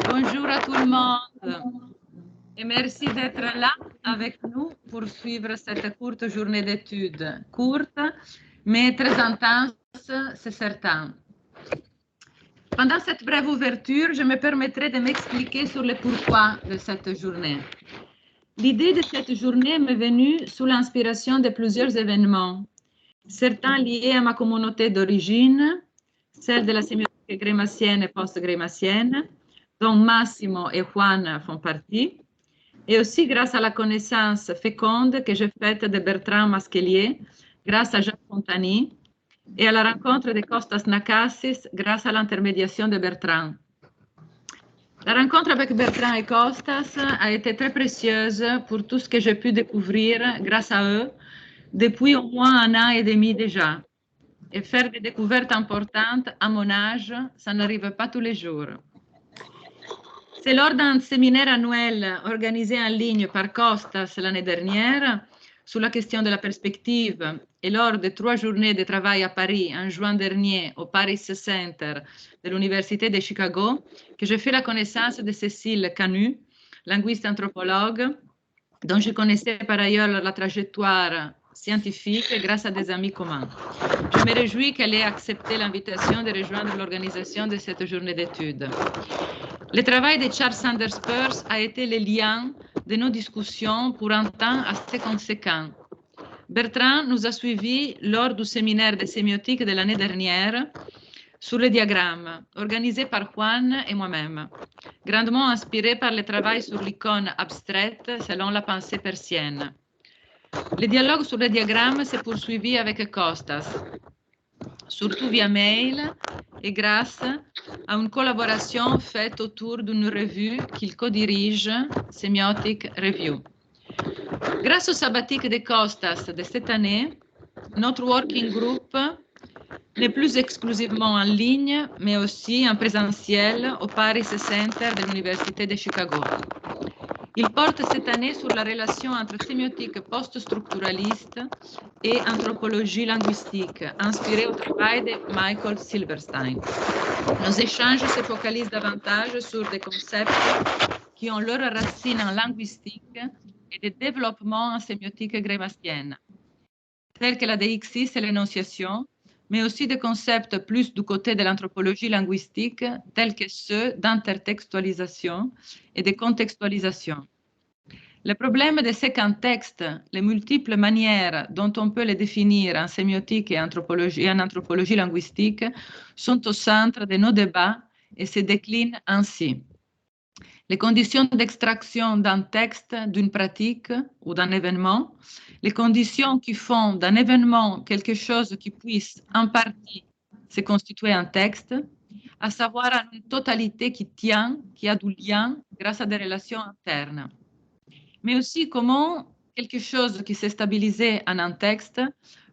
Bonjour à tout le monde et merci d'être là avec nous pour suivre cette courte journée d'études. Courte, mais très intense, c'est certain. Pendant cette brève ouverture, je me permettrai de m'expliquer sur le pourquoi de cette journée. L'idée de cette journée m'est venue sous l'inspiration de plusieurs événements, certains liés à ma communauté d'origine, celle de la sémiotique grémacienne et post-grémacienne, dont Massimo et Juan font partie, et aussi grâce à la connaissance féconde que j'ai faite de Bertrand Masquelier, grâce à Jacques Fontani, et à la rencontre de Costas Nakassis grâce à l'intermédiation de Bertrand. La rencontre avec Bertrand et Costas a été très précieuse pour tout ce que j'ai pu découvrir grâce à eux depuis au moins 1 an et demi déjà. Et faire des découvertes importantes à mon âge, ça n'arrive pas tous les jours. C'est lors d'un séminaire annuel organisé en ligne par Costas l'année dernière sur la question de la perspective et lors de 3 journées de travail à Paris en juin dernier au Paris Cité de l'Université de Chicago que j'ai fait la connaissance de Cécile Canut, linguiste anthropologue, dont je connaissais par ailleurs la trajectoire scientifique grâce à des amis communs. Je me réjouis qu'elle ait accepté l'invitation de rejoindre l'organisation de cette journée d'études. Le travail de Charles Sanders Peirce a été le lien de nos discussions pour un temps assez conséquent. Bertrand nous a suivis lors du séminaire de sémiotique de l'année dernière sur les diagrammes, organisé par Juan et moi-même, grandement inspiré par le travail sur l'icône abstraite selon la pensée persienne. Le dialogue sur les diagrammes s'est poursuivi avec Costas, surtout via mail et grâce à une collaboration faite autour d'une revue qu'il co-dirige, Semiotique Review. Grâce au sabbatique de Costas de cette année, notre working group n'est plus exclusivement en ligne, mais aussi en présentiel au Paris Center de l'Université de Chicago. Il porte cette année sur la relation entre sémiotique post-structuraliste et anthropologie linguistique, inspiré au travail de Michael Silverstein. Nos échanges se focalisent davantage sur des concepts qui ont leurs racines en linguistique et de développement en sémiotique grémacienne, tels que la déixis et l'énonciation, mais aussi des concepts plus du côté de l'anthropologie linguistique, tels que ceux d'intertextualisation et de contextualisation. Le problème de ces contextes, les multiples manières dont on peut les définir en sémiotique et en anthropologie linguistique, sont au centre de nos débats et se déclinent ainsi. Les conditions d'extraction d'un texte, d'une pratique ou d'un événement, les conditions qui font d'un événement quelque chose qui puisse en partie se constituer un texte, à savoir une totalité qui tient, qui a du lien grâce à des relations internes. Mais aussi comment quelque chose qui s'est stabilisé en un texte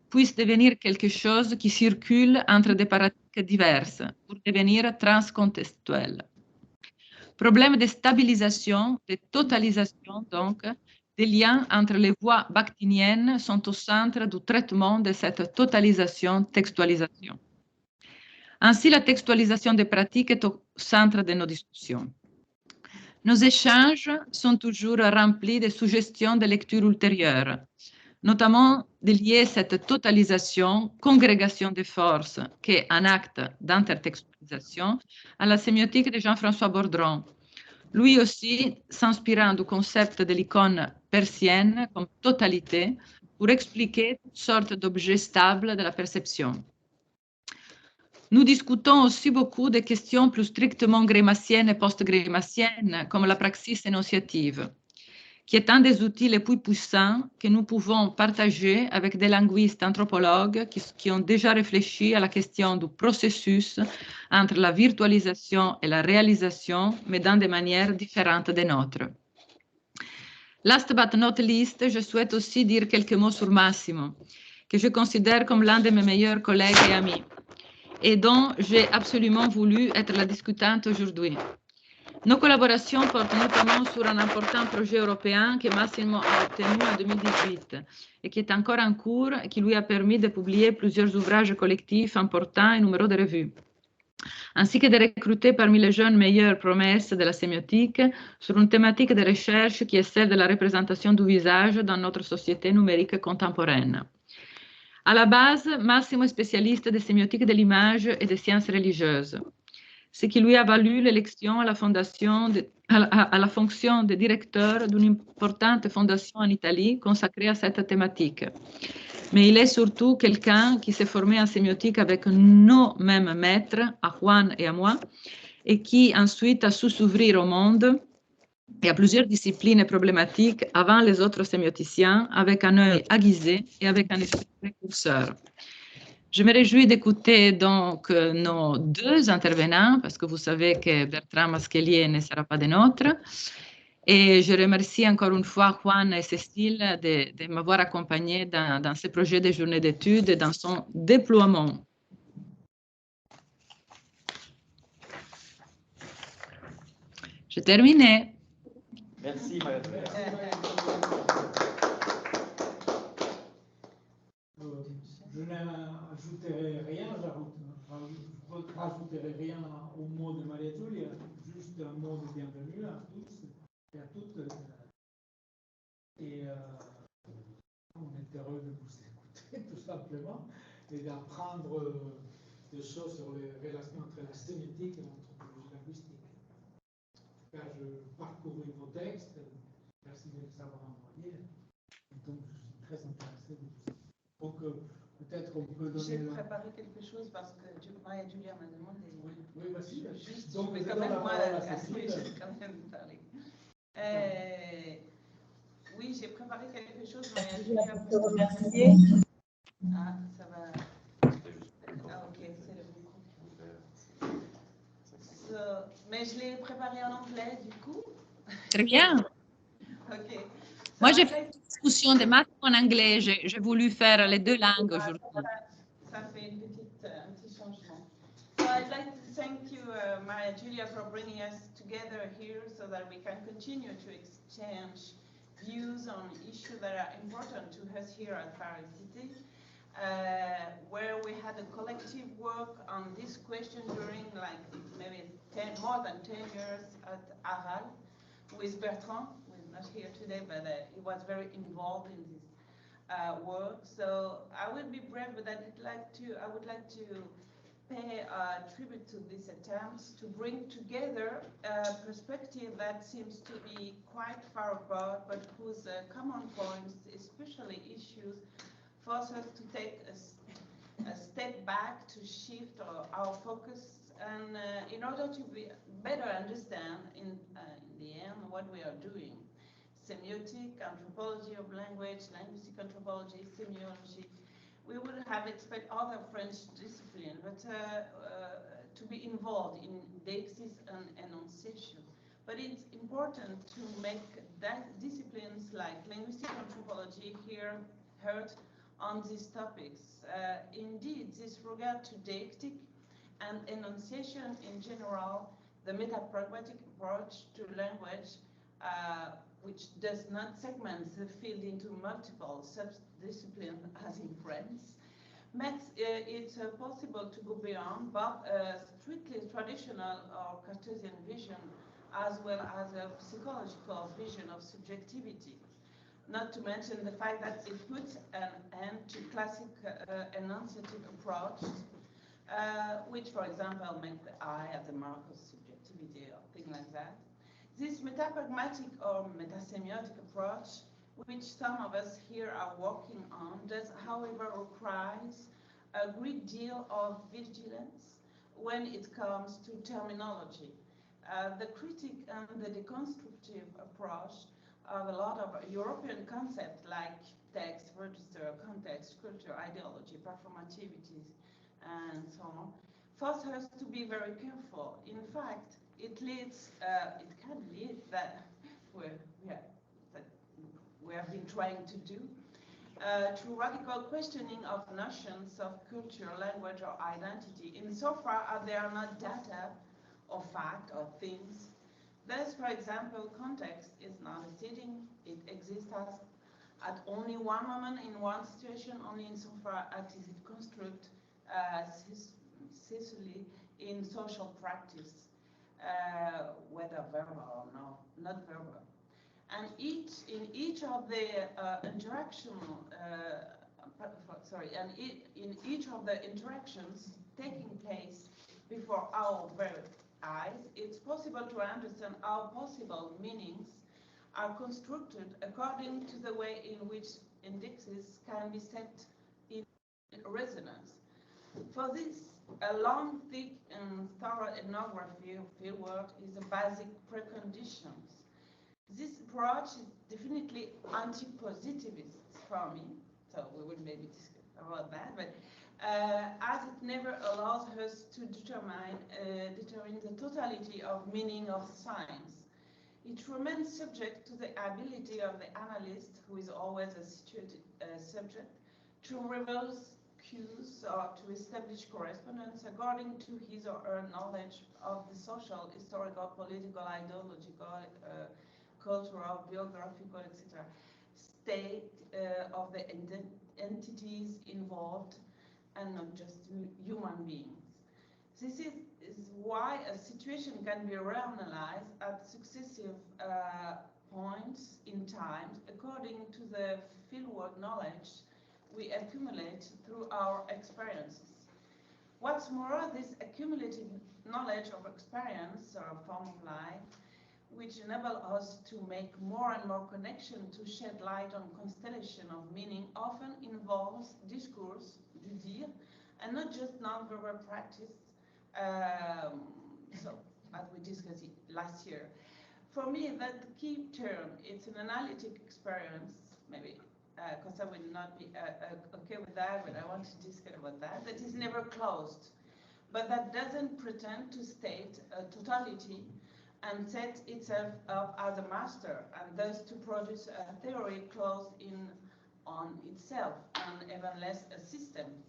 puisse devenir quelque chose qui circule entre des pratiques diverses pour devenir transcontextuel. Problème de stabilisation, de totalisation donc, des liens entre les voies bakhtiniennes sont au centre du traitement de cette totalisation-textualisation. Ainsi, la textualisation des pratiques est au centre de nos discussions. Nos échanges sont toujours remplis de suggestions de lecture ultérieures, notamment de lier cette totalisation, congrégation de forces, qui est un acte d'intertextualisation, à la sémiotique de Jean-François Bordron, lui aussi s'inspirant du concept de l'icône persienne comme totalité pour expliquer toutes sortes d'objets stables de la perception. Nous discutons aussi beaucoup des questions plus strictement grémaciennes et post-grémaciennes, comme la praxis énonciative, qui est un des outils les plus puissants que nous pouvons partager avec des linguistes anthropologues qui ont déjà réfléchi à la question du processus entre la virtualisation et la réalisation, mais dans des manières différentes des nôtres. Last but not least, je souhaite aussi dire quelques mots sur Massimo, que je considère comme l'un de mes meilleurs collègues et amis, et dont j'ai absolument voulu être la discutante aujourd'hui. Nos collaborations portent notamment sur un important projet européen que Massimo a obtenu en 2018 et qui est encore en cours et qui lui a permis de publier plusieurs ouvrages collectifs importants et numéros de revues. ainsi que de recruter parmi les jeunes meilleures promesses de la sémiotique sur une thématique de recherche qui est celle de la représentation du visage dans notre société numérique contemporaine. À la base, Massimo est spécialiste de sémiotique de l'image et des sciences religieuses, ce qui lui a valu l'élection à la fonction de directeur d'une importante fondation en Italie consacrée à cette thématique. Mais il est surtout quelqu'un qui s'est formé en sémiotique avec nos mêmes maîtres, à Juan et à moi, et qui ensuite a su s'ouvrir au monde et à plusieurs disciplines problématiques avant les autres sémioticiens, avec un œil aiguisé et avec un esprit précurseur. Je me réjouis d'écouter donc nos deux intervenants, parce que vous savez que Bertrand Masquelier ne sera pas des nôtres. Et je remercie encore une fois Juan et Cécile de m'avoir accompagné dans ce projet de journée d'études et dans son déploiement. J'ai terminé. Merci, Maria Giulia. Je n'ajouterai rien, je rajouterai rien au mot de Maria Giulia, juste un mot de bienvenue à tous et à toutes. Et on est heureux de vous écouter, tout simplement, et d'apprendre des choses sur les relations entre la sémiotique et l'anthropologie linguistique. Car je parcouris vos textes, merci de les avoir envoyés, donc je suis très intéressé de vous. Donc peut-être on peut donner... J'ai préparé quelque chose parce que Maria Giulia m'a demandé. Oui, vas-y. Juste, donc, mais quand même, moi, j'ai quand même parlé. Oui, j'ai préparé quelque chose, Maria Giulia, pour te remercier. Ah, ça va. Ah, ok, c'est le micro. Mais je l'ai préparé en anglais, du coup. Très bien. Ok. Moi, j'ai fait une discussion de maths en anglais. J'ai voulu faire les deux langues aujourd'hui. Ça fait un petit changement. So I'd like to thank you, Maria Giulia, for bringing us together here so that we can continue to exchange views on issues that are important to us here at Paris Cité, where we had a collective work on this question during like maybe more than 10 years at Arras with Bertrand. We're not here today, but he was very involved in this work. So I will be brief, but I would like to pay tribute to these attempts to bring together a perspective that seems to be quite far apart, but whose common points, especially issues, force us to take a step back to shift our focus, and in order to better understand in the end what we are doing. Semiotique, anthropology of language, linguistic anthropology, semiology. We would have expected other French disciplines, but to be involved in Deixis and Enunciation. But it's important to make that disciplines like linguistic anthropology here heard on these topics. Indeed, this regard to deictic and enunciation in general, the meta-pragmatic approach to language, which does not segment the field into multiple sub-disciplines as in France, makes it possible to go beyond both a strictly traditional or Cartesian vision as well as a psychological vision of subjectivity. Not to mention the fact that it puts an end to classic enunciative approach, which, for example, make the I as a mark of subjectivity or things like that. This metapragmatic or metasemiotic approach, which some of us here are working on, does, however, requires a great deal of vigilance when it comes to terminology. The critic and the deconstructive approach of a lot of European concepts like text, register, context, culture, ideology, performativity, and so on, force us to be very careful. In fact, it can lead that we have been trying to do to radical questioning of notions of culture, language, or identity, insofar as they are not data or fact or things. Thus, for example, context is not a setting. It exists at only one moment in one situation, only insofar as it constructs Cécile in social practice, whether verbal or not verbal. And in each of the in each of the interactions taking place before our very eyes, it's possible to understand how possible meanings are constructed according to the way in which indexes can be set in resonance. For this, a long, thick, and thorough ethnography of fieldwork is a basic precondition. This approach is definitely anti-positivist for me, so we will maybe discuss about that, but as it never allows us to determine the totality of meaning of signs. It remains subject to the ability of the analyst, who is always a situated subject, to reveal cues or to establish correspondence according to his or her knowledge of the social, historical, political, ideological, cultural, biographical, etc. state of the entities involved and not just human beings. This is why a situation can be reanalyzed at successive points in time according to the fieldwork knowledge we accumulate through our experiences. What's more, this accumulated knowledge of experience or form of life, which enable us to make more and more connection to shed light on constellation of meaning, often involves discourse, du dire, and not just non-verbal practice, so as we discussed last year. For me, that the key term, it's an analytic experience, maybe Costa will not be okay with that, but I want to discuss about that, that is never closed, but that doesn't pretend to state a totality and set itself up as a master, and thus to produce a theory closed in on itself, and even less a system.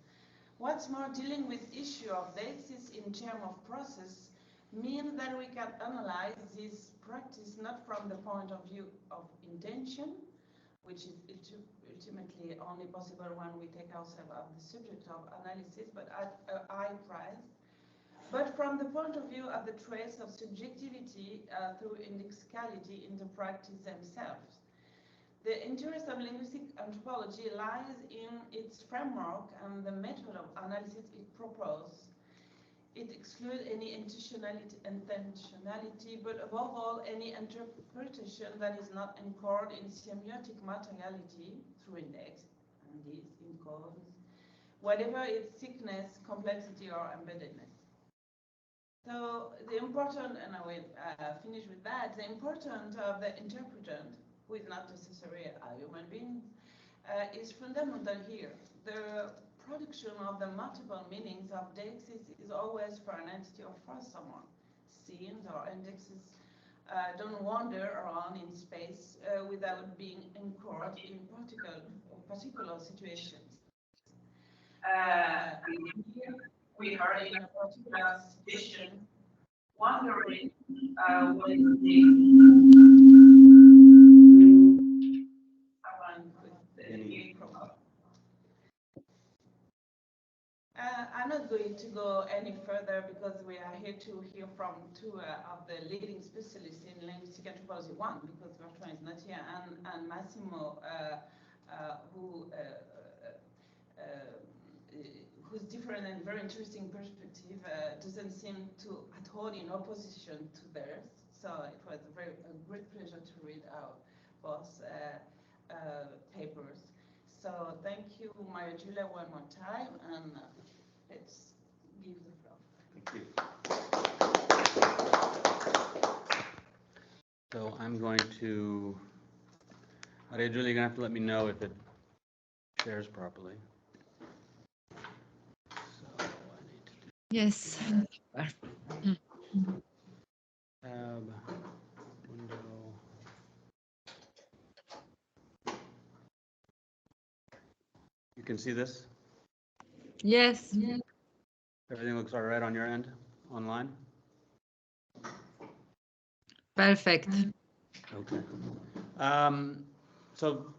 What's more, dealing with issue of deixis in terms of process means that we can analyze this practice not from the point of view of intention, which is ultimately only possible when we take ourselves as the subject of analysis, but at a high price, but from the point of view of the trace of subjectivity through indexicality in the practice themselves. The interest of linguistic anthropology lies in its framework and the method of analysis it proposes. It excludes any intentionality, but above all, any interpretation that is not anchored in semiotic materiality through index, and this in cause, whatever its thickness, complexity, or embeddedness. So the important, and I will finish with that, the importance of the interpretant, who is not necessarily a human being, is fundamental here. The production of the multiple meanings of deixis is always for an entity or for someone. Scenes or indexes don't wander around in space without being anchored in particular situations. Here we are in a particular situation, wondering when I'm not going to go any further because we are here to hear from two of the leading specialists in linguistic anthropology. One, because Bertrand is not here, and Massimo, whose different and very interesting perspective doesn't seem to at all in opposition to theirs. So it was a great pleasure to read our both papers. So thank you, Maria Giulia, one more time, and let's give the floor. Thank you. So I'm going to, Maria Giulia, you're going to have to let me know if it shares properly. So I need to do yes. tab, window. You can see this? Yes. Everything looks all right on your end, online? Perfect. Okay. So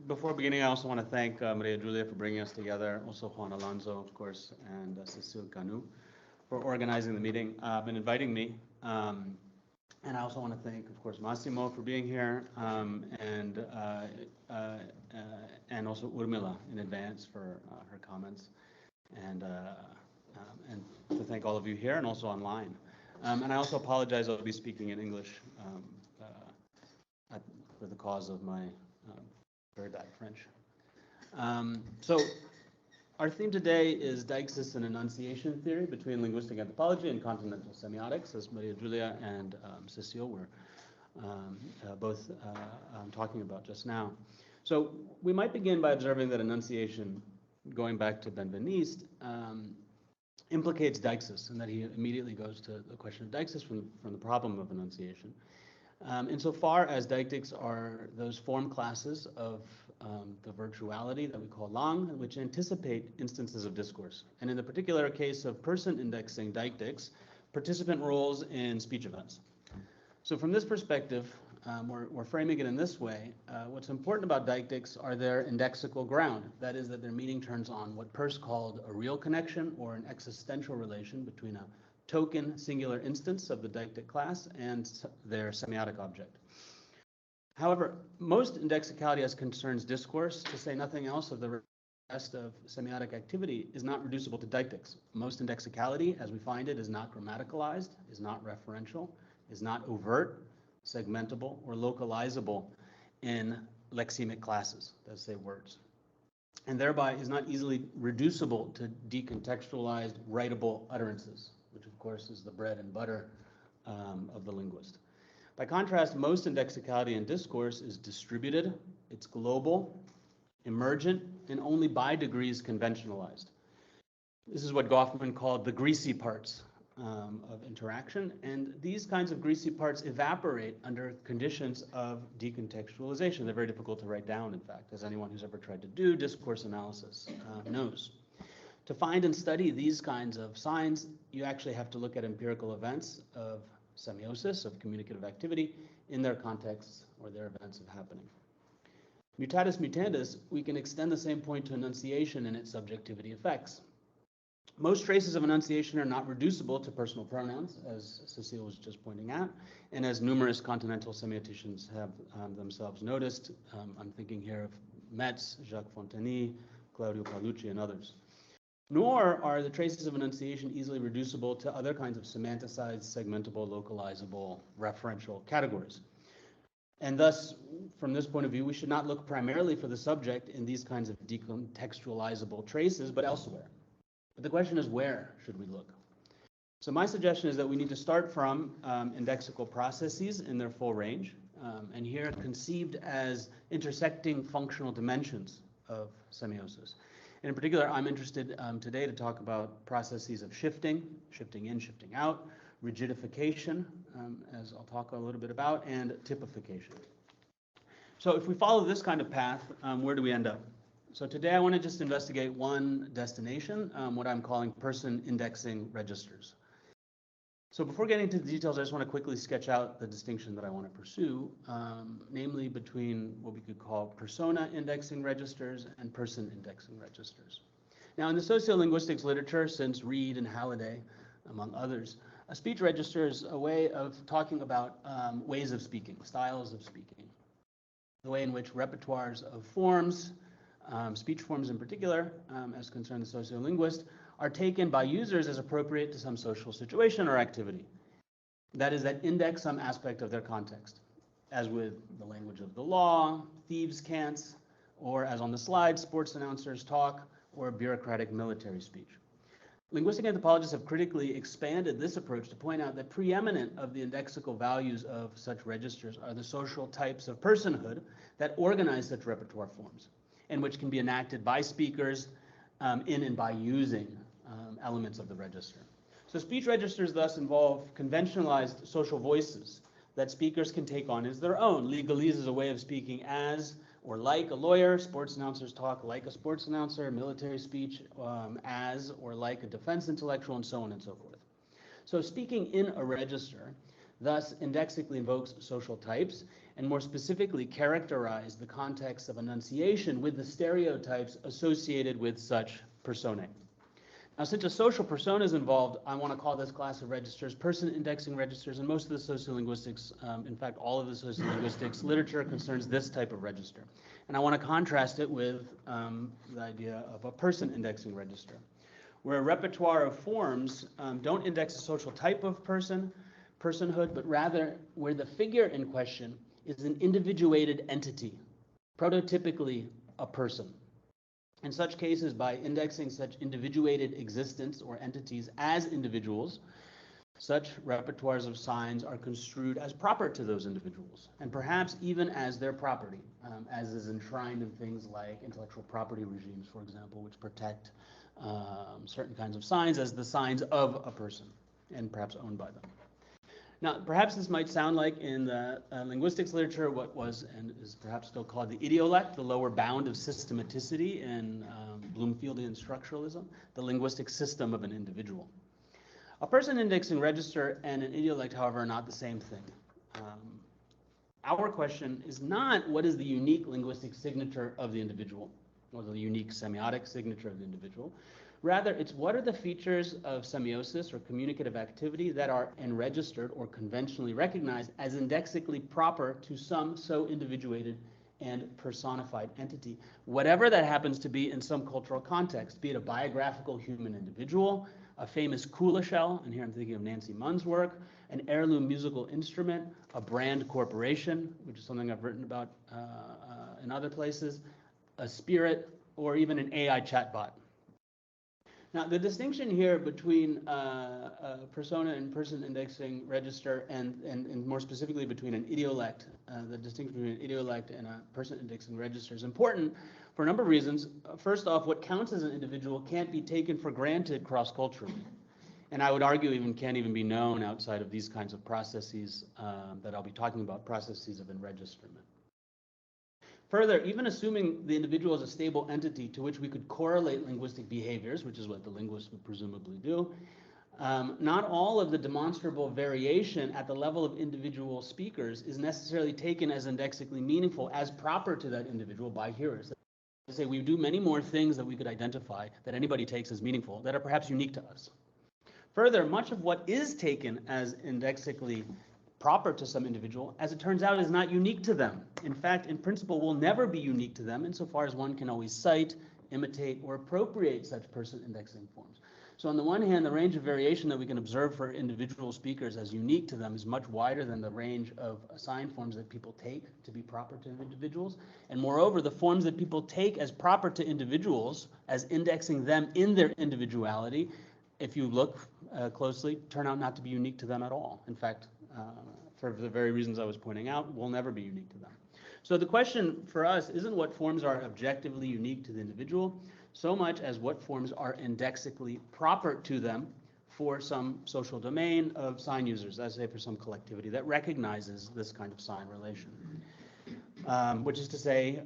before beginning, I also want to thank Maria Giulia for bringing us together, also Juan Alonso, of course, and Cécile Canut for organizing the meeting and inviting me. And I also want to thank, of course, Massimo for being here, and also Urmila in advance for her comments, and to thank all of you here and also online. And I also apologize, I'll be speaking in English for the cause of my very bad French. So our theme today is Deixis and Enunciation Theory between linguistic anthropology and continental semiotics, as Maria Giulia and Cécile were both talking about just now. So we might begin by observing that enunciation, going back to Benveniste, implicates deixis, and that he immediately goes to the question of deixis from the problem of enunciation. Insofar as deictics are those form classes of the virtuality that we call lang, which anticipate instances of discourse. And in the particular case of person indexing deictics, participant roles in speech events. So from this perspective, we're framing it in this way. What's important about deictics are their indexical ground. That is, that their meaning turns on what Peirce called a real connection or an existential relation between a token singular instance of the deictic class and their semiotic object. However, most indexicality as concerns discourse, to say nothing else of the rest of semiotic activity, is not reducible to deictics. Most indexicality, as we find it, is not grammaticalized, is not referential, is not overt, segmentable, or localizable in lexemic classes, that say words, and thereby is not easily reducible to decontextualized, writable utterances, which of course is the bread and butter of the linguist. By contrast, most indexicality in discourse is distributed, it's global, emergent, and only by degrees conventionalized. This is what Goffman called the greasy parts of interaction, and these kinds of greasy parts evaporate under conditions of decontextualization. They're very difficult to write down, in fact, as anyone who's ever tried to do discourse analysis knows. To find and study these kinds of signs, you actually have to look at empirical events of semiosis, of communicative activity, in their contexts or their events of happening. Mutatis mutandis, we can extend the same point to enunciation and its subjectivity effects. Most traces of enunciation are not reducible to personal pronouns, as Cécile was just pointing out, and as numerous continental semioticians have themselves noticed. I'm thinking here of Metz, Jacques Fontany, Claudio Paolucci, and others. Nor are the traces of enunciation easily reducible to other kinds of semanticized, segmentable, localizable, referential categories. And thus, from this point of view, we should not look primarily for the subject in these kinds of decontextualizable traces, but elsewhere. But the question is, where should we look? So my suggestion is that we need to start from indexical processes in their full range, and here conceived as intersecting functional dimensions of semiosis. And in particular, I'm interested today to talk about processes of shifting in, shifting out, rigidification, as I'll talk a little bit about, and typification. So if we follow this kind of path, where do we end up? So today I want to just investigate one destination, what I'm calling person indexing registers. So before getting into the details, I just want to quickly sketch out the distinction that I want to pursue, namely between what we could call persona indexing registers and person indexing registers. Now, in the sociolinguistics literature, since Reed and Halliday, among others, a speech register is a way of talking about ways of speaking, styles of speaking, the way in which repertoires of forms, speech forms in particular, as concern the sociolinguist, are taken by users as appropriate to some social situation or activity. That is, that index some aspect of their context, as with the language of the law, thieves' cants, or as on the slide, sports announcers talk, or bureaucratic military speech. Linguistic anthropologists have critically expanded this approach to point out that preeminent of the indexical values of such registers are the social types of personhood that organize such repertoire forms, and which can be enacted by speakers in and by using elements of the register. So speech registers thus involve conventionalized social voices that speakers can take on as their own. Legalese is a way of speaking as or like a lawyer. Sports announcers talk like a sports announcer. Military speech as or like a defense intellectual, and so on and so forth. So speaking in a register thus indexically invokes social types, and more specifically characterize the context of enunciation with the stereotypes associated with such personae. Now, since a social persona is involved, I want to call this class of registers person indexing registers, and most of the sociolinguistics, in fact, all of the sociolinguistics literature concerns this type of register. And I want to contrast it with the idea of a person indexing register, where a repertoire of forms don't index a social type of personhood, but rather where the figure in question is an individuated entity, prototypically a person. In such cases, by indexing such individuated existence or entities as individuals, such repertoires of signs are construed as proper to those individuals, and perhaps even as their property, as is enshrined in things like intellectual property regimes, for example, which protect certain kinds of signs as the signs of a person, and perhaps owned by them. Now, perhaps this might sound like in the linguistics literature what was and is perhaps still called the idiolect, the lower bound of systematicity in Bloomfieldian structuralism, the linguistic system of an individual. A person indexing register and an idiolect, however, are not the same thing. Our question is not what is the unique linguistic signature of the individual, or the unique semiotic signature of the individual. Rather, it's what are the features of semiosis or communicative activity that are enregistered or conventionally recognized as indexically proper to some so individuated and personified entity, whatever that happens to be in some cultural context, be it a biographical human individual, a famous kula shell, and here I'm thinking of Nancy Munn's work, an heirloom musical instrument, a brand corporation, which is something I've written about in other places, a spirit, or even an AI chatbot. Now, the distinction here between persona and person indexing register and more specifically between an idiolect, the distinction between an idiolect and a person indexing register is important for a number of reasons. First off, what counts as an individual can't be taken for granted cross-culturally. And I would argue even can't even be known outside of these kinds of processes that I'll be talking about, processes of enregisterment. Further, even assuming the individual is a stable entity to which we could correlate linguistic behaviors, which is what the linguists would presumably do, not all of the demonstrable variation at the level of individual speakers is necessarily taken as indexically meaningful as proper to that individual by hearers. They say we do many more things that we could identify that anybody takes as meaningful that are perhaps unique to us. Further, much of what is taken as indexically proper to some individual, as it turns out, is not unique to them. In fact, in principle, will never be unique to them insofar as one can always cite, imitate, or appropriate such person indexing forms. So on the one hand, the range of variation that we can observe for individual speakers as unique to them is much wider than the range of assigned forms that people take to be proper to individuals. And moreover, the forms that people take as proper to individuals, as indexing them in their individuality, if you look closely, turn out not to be unique to them at all. In fact, for the very reasons I was pointing out, will never be unique to them. So the question for us isn't what forms are objectively unique to the individual, so much as what forms are indexically proper to them for some social domain of sign users, as say for some collectivity that recognizes this kind of sign relation. Which is to say,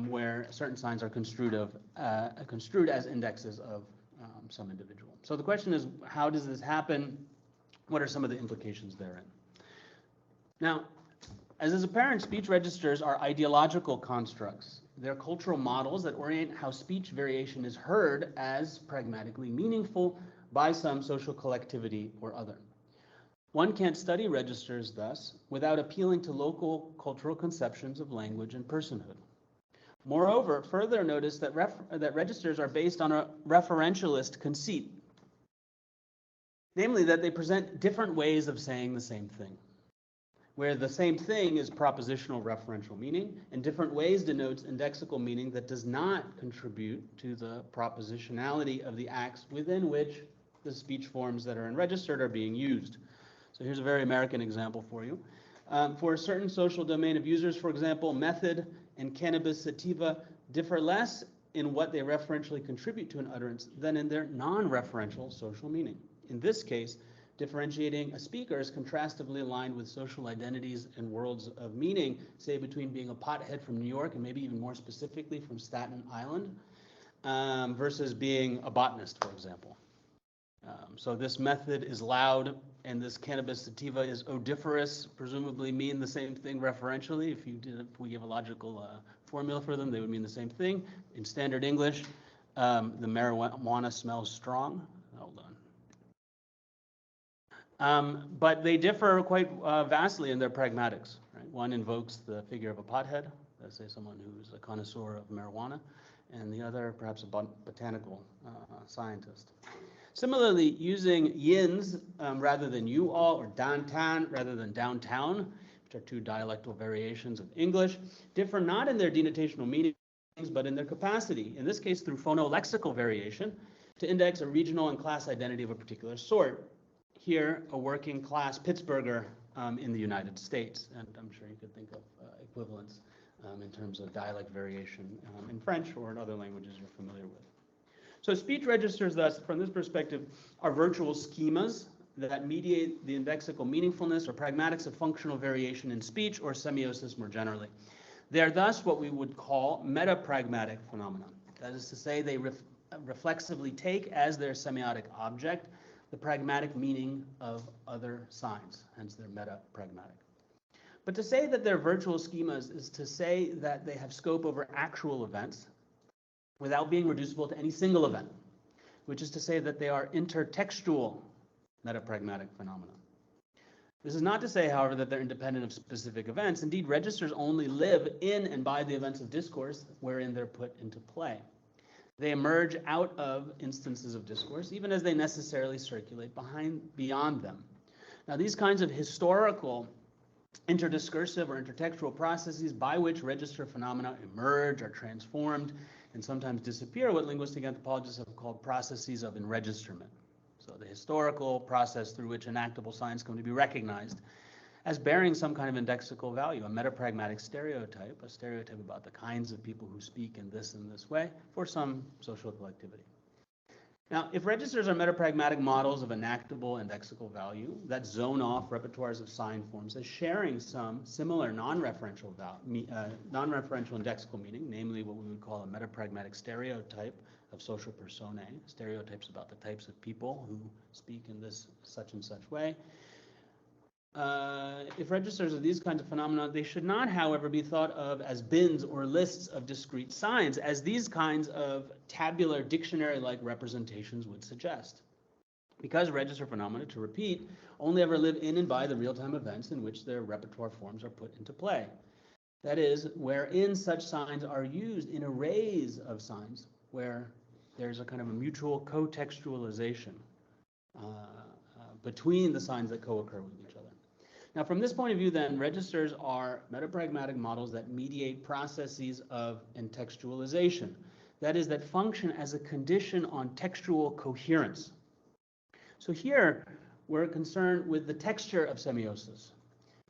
where certain signs are construed as indexes of some individual. So the question is, how does this happen? What are some of the implications therein? Now, as is apparent, speech registers are ideological constructs. They're cultural models that orient how speech variation is heard as pragmatically meaningful by some social collectivity or other. One can't study registers, thus, without appealing to local cultural conceptions of language and personhood. Moreover, further notice that registers are based on a referentialist conceit, namely that they present different ways of saying the same thing, where the same thing is propositional referential meaning, and different ways denotes indexical meaning that does not contribute to the propositionality of the acts within which the speech forms that are enregistered are being used. So here's a very American example for you. For a certain social domain of users, for example, method and cannabis sativa differ less in what they referentially contribute to an utterance than in their non-referential social meaning. In this case, differentiating a speaker is contrastively aligned with social identities and worlds of meaning, say between being a pothead from New York and maybe even more specifically from Staten Island, versus being a botanist, for example. So this method is loud and this cannabis sativa is odoriferous, presumably mean the same thing referentially. If we give a logical formula for them, they would mean the same thing in standard English. The marijuana smells strong. Hold on. But they differ quite vastly in their pragmatics. Right? One invokes the figure of a pothead, let's say someone who's a connoisseur of marijuana, and the other perhaps a botanical scientist. Similarly, using yins rather than you all, or downtown rather than downtown, which are two dialectal variations of English, differ not in their denotational meanings, but in their capacity, in this case through phonolexical variation, to index a regional and class identity of a particular sort. Here, a working class Pittsburgher in the United States, and I'm sure you could think of equivalents in terms of dialect variation in French or in other languages you're familiar with. So speech registers, thus, from this perspective, are virtual schemas that mediate the indexical meaningfulness or pragmatics of functional variation in speech or semiosis more generally. They are thus what we would call metapragmatic phenomena. That is to say, they reflexively take as their semiotic object the pragmatic meaning of other signs, hence they're metapragmatic. But to say that they're virtual schemas is to say that they have scope over actual events without being reducible to any single event, which is to say that they are intertextual metapragmatic phenomena. This is not to say, however, that they're independent of specific events. Indeed, registers only live in and by the events of discourse wherein they're put into play. They emerge out of instances of discourse, even as they necessarily circulate beyond them. Now, these kinds of historical interdiscursive or intertextual processes by which register phenomena emerge, are transformed, and sometimes disappear, what linguistic anthropologists have called processes of enregisterment. So the historical process through which enactable signs come to be recognized as bearing some kind of indexical value, a metapragmatic stereotype, a stereotype about the kinds of people who speak in this way for some social collectivity. Now, if registers are metapragmatic models of enactable indexical value that zone off repertoires of sign forms as sharing some similar non-referential indexical meaning, namely what we would call a metapragmatic stereotype of social personae, stereotypes about the types of people who speak in this such and such way. If registers are these kinds of phenomena, they should not, however, be thought of as bins or lists of discrete signs, as these kinds of tabular dictionary-like representations would suggest. Because register phenomena, to repeat, only ever live in and by the real-time events in which their repertoire forms are put into play. That is, wherein such signs are used in arrays of signs, where there's a kind of a mutual co-textualization between the signs that co-occur with each other. Now, from this point of view, then, registers are metapragmatic models that mediate processes of intextualization. That is, that function as a condition on textual coherence. So here, we're concerned with the texture of semiosis,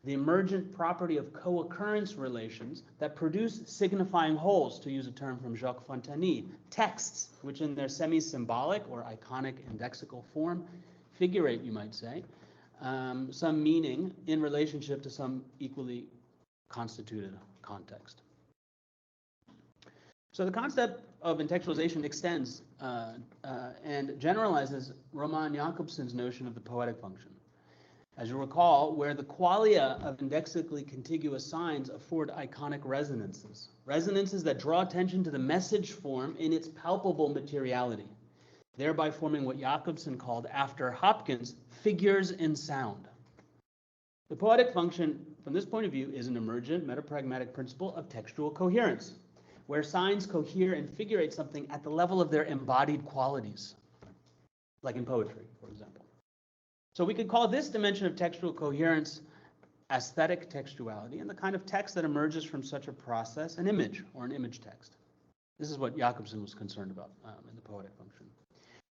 the emergent property of co-occurrence relations that produce signifying wholes, to use a term from Jacques Fontany, texts, which in their semi-symbolic or iconic indexical form figurate, you might say, some meaning in relationship to some equally constituted context. So the concept of intextualization extends and generalizes Roman Jakobson's notion of the poetic function. As you recall, where the qualia of indexically contiguous signs afford iconic resonances, resonances that draw attention to the message form in its palpable materiality, thereby forming what Jakobson called, after Hopkins, figures in sound. The poetic function, from this point of view, is an emergent metapragmatic principle of textual coherence, where signs cohere and figurate something at the level of their embodied qualities, like in poetry, for example. So we could call this dimension of textual coherence aesthetic textuality, and the kind of text that emerges from such a process an image, or an image text. This is what Jakobson was concerned about in the poetic function.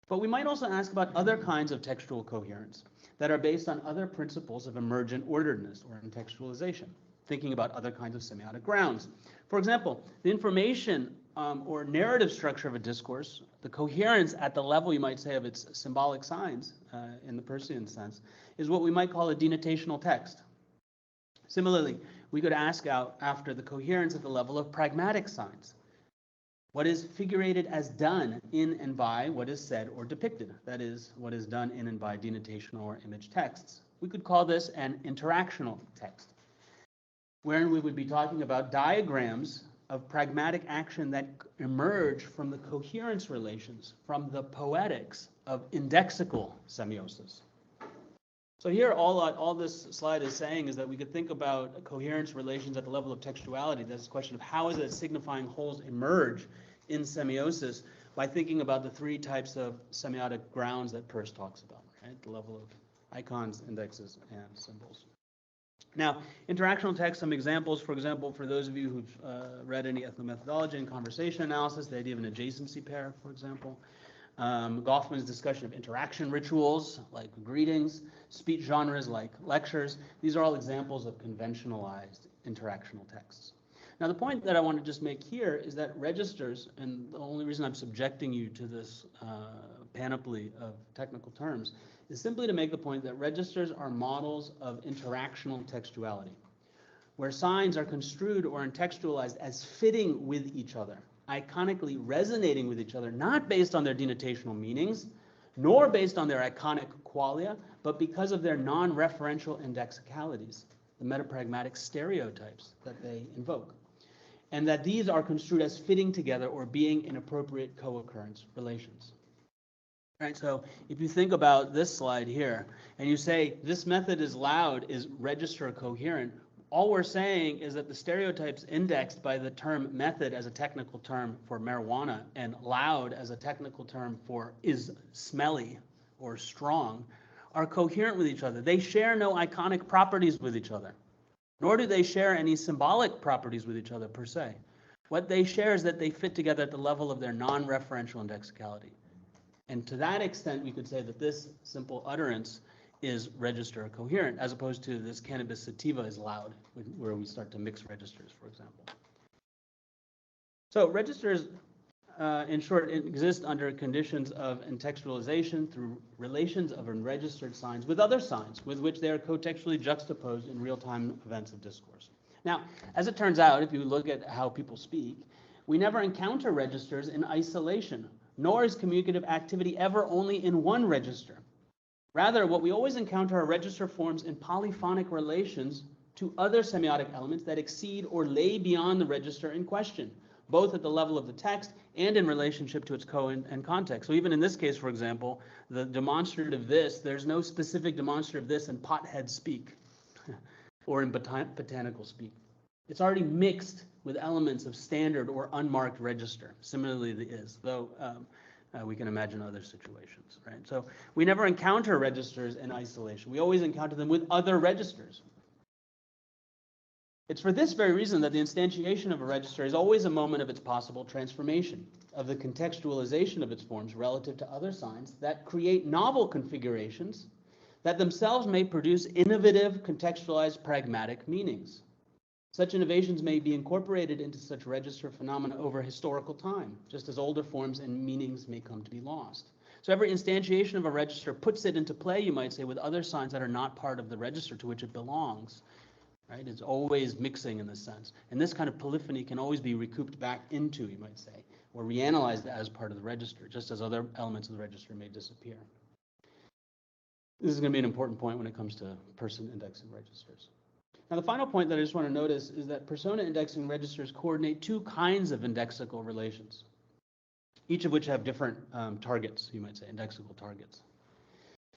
But we might also ask about other kinds of textual coherence that are based on other principles of emergent orderedness or intextualization, thinking about other kinds of semiotic grounds. For example, the information or narrative structure of a discourse, the coherence at the level, you might say, of its symbolic signs in the Peircean sense, is what we might call a denotational text. Similarly, we could ask out after the coherence at the level of pragmatic signs. What is figurated as done in and by what is said or depicted, that is, what is done in and by denotational or image texts. We could call this an interactional text, wherein we would be talking about diagrams of pragmatic action that emerge from the coherence relations, from the poetics of indexical semiosis. So here, all this slide is saying is that we could think about coherence relations at the level of textuality. That's a question of how is it signifying wholes emerge in semiosis by thinking about the three types of semiotic grounds that Peirce talks about, right? At the level of icons, indexes, and symbols. Now, interactional text, some examples, for example, for those of you who've read any ethnomethodology and conversation analysis, the idea of an adjacency pair, for example. Goffman's discussion of interaction rituals, like greetings, speech genres, like lectures. These are all examples of conventionalized interactional texts. Now, the point that I want to just make here is that registers, and the only reason I'm subjecting you to this panoply of technical terms, is simply to make the point that registers are models of interactional textuality, where signs are construed or contextualized as fitting with each other, iconically resonating with each other, not based on their denotational meanings, nor based on their iconic qualia, but because of their non-referential indexicalities, the metapragmatic stereotypes that they invoke, and that these are construed as fitting together or being in appropriate co-occurrence relations. Right, so if you think about this slide here, and you say this method is loud, is register coherent, all we're saying is that the stereotypes indexed by the term method as a technical term for marijuana and loud as a technical term for is smelly or strong are coherent with each other. They share no iconic properties with each other, nor do they share any symbolic properties with each other per se. What they share is that they fit together at the level of their non-referential indexicality. And to that extent, we could say that this simple utterance is register coherent, as opposed to this cannabis sativa is loud, where we start to mix registers, for example. So registers, in short, exist under conditions of contextualization through relations of unregistered signs with other signs, with which they are contextually juxtaposed in real-time events of discourse. Now, as it turns out, if you look at how people speak, we never encounter registers in isolation, nor is communicative activity ever only in one register. Rather, what we always encounter are register forms in polyphonic relations to other semiotic elements that exceed or lay beyond the register in question, both at the level of the text and in relationship to its and context. So even in this case, for example, the demonstrative this, there's no specific demonstrative this in pothead speak or in botanical speak. It's already mixed with elements of standard or unmarked register. Similarly, the is, though we can imagine other situations, right? So we never encounter registers in isolation. We always encounter them with other registers. It's for this very reason that the instantiation of a register is always a moment of its possible transformation, of the contextualization of its forms relative to other signs that create novel configurations that themselves may produce innovative, contextualized, pragmatic meanings. Such innovations may be incorporated into such register phenomena over historical time, just as older forms and meanings may come to be lost. So every instantiation of a register puts it into play, you might say, with other signs that are not part of the register to which it belongs. Right? It's always mixing in this sense. And this kind of polyphony can always be recouped back into, you might say, or reanalyzed as part of the register, just as other elements of the register may disappear. This is going to be an important point when it comes to person indexing registers. Now, the final point that I just want to notice is that persona indexing registers coordinate two kinds of indexical relations, each of which have different targets, you might say, indexical targets.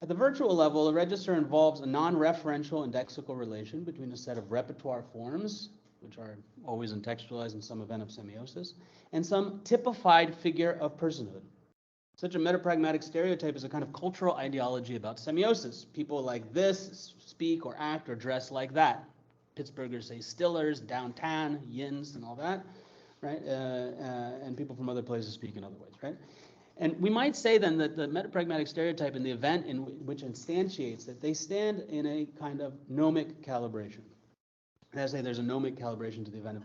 At the virtual level, a register involves a non-referential indexical relation between a set of repertoire forms, which are always contextualized in some event of semiosis, and some typified figure of personhood. Such a metapragmatic stereotype is a kind of cultural ideology about semiosis. People like this speak or act or dress like that. Pittsburghers say stillers, downtown, yins, and all that, right? And people from other places speak in other ways, right? And we might say then that the metapragmatic stereotype in the event in which instantiates that they stand in a kind of gnomic calibration. And I say there's a gnomic calibration to the event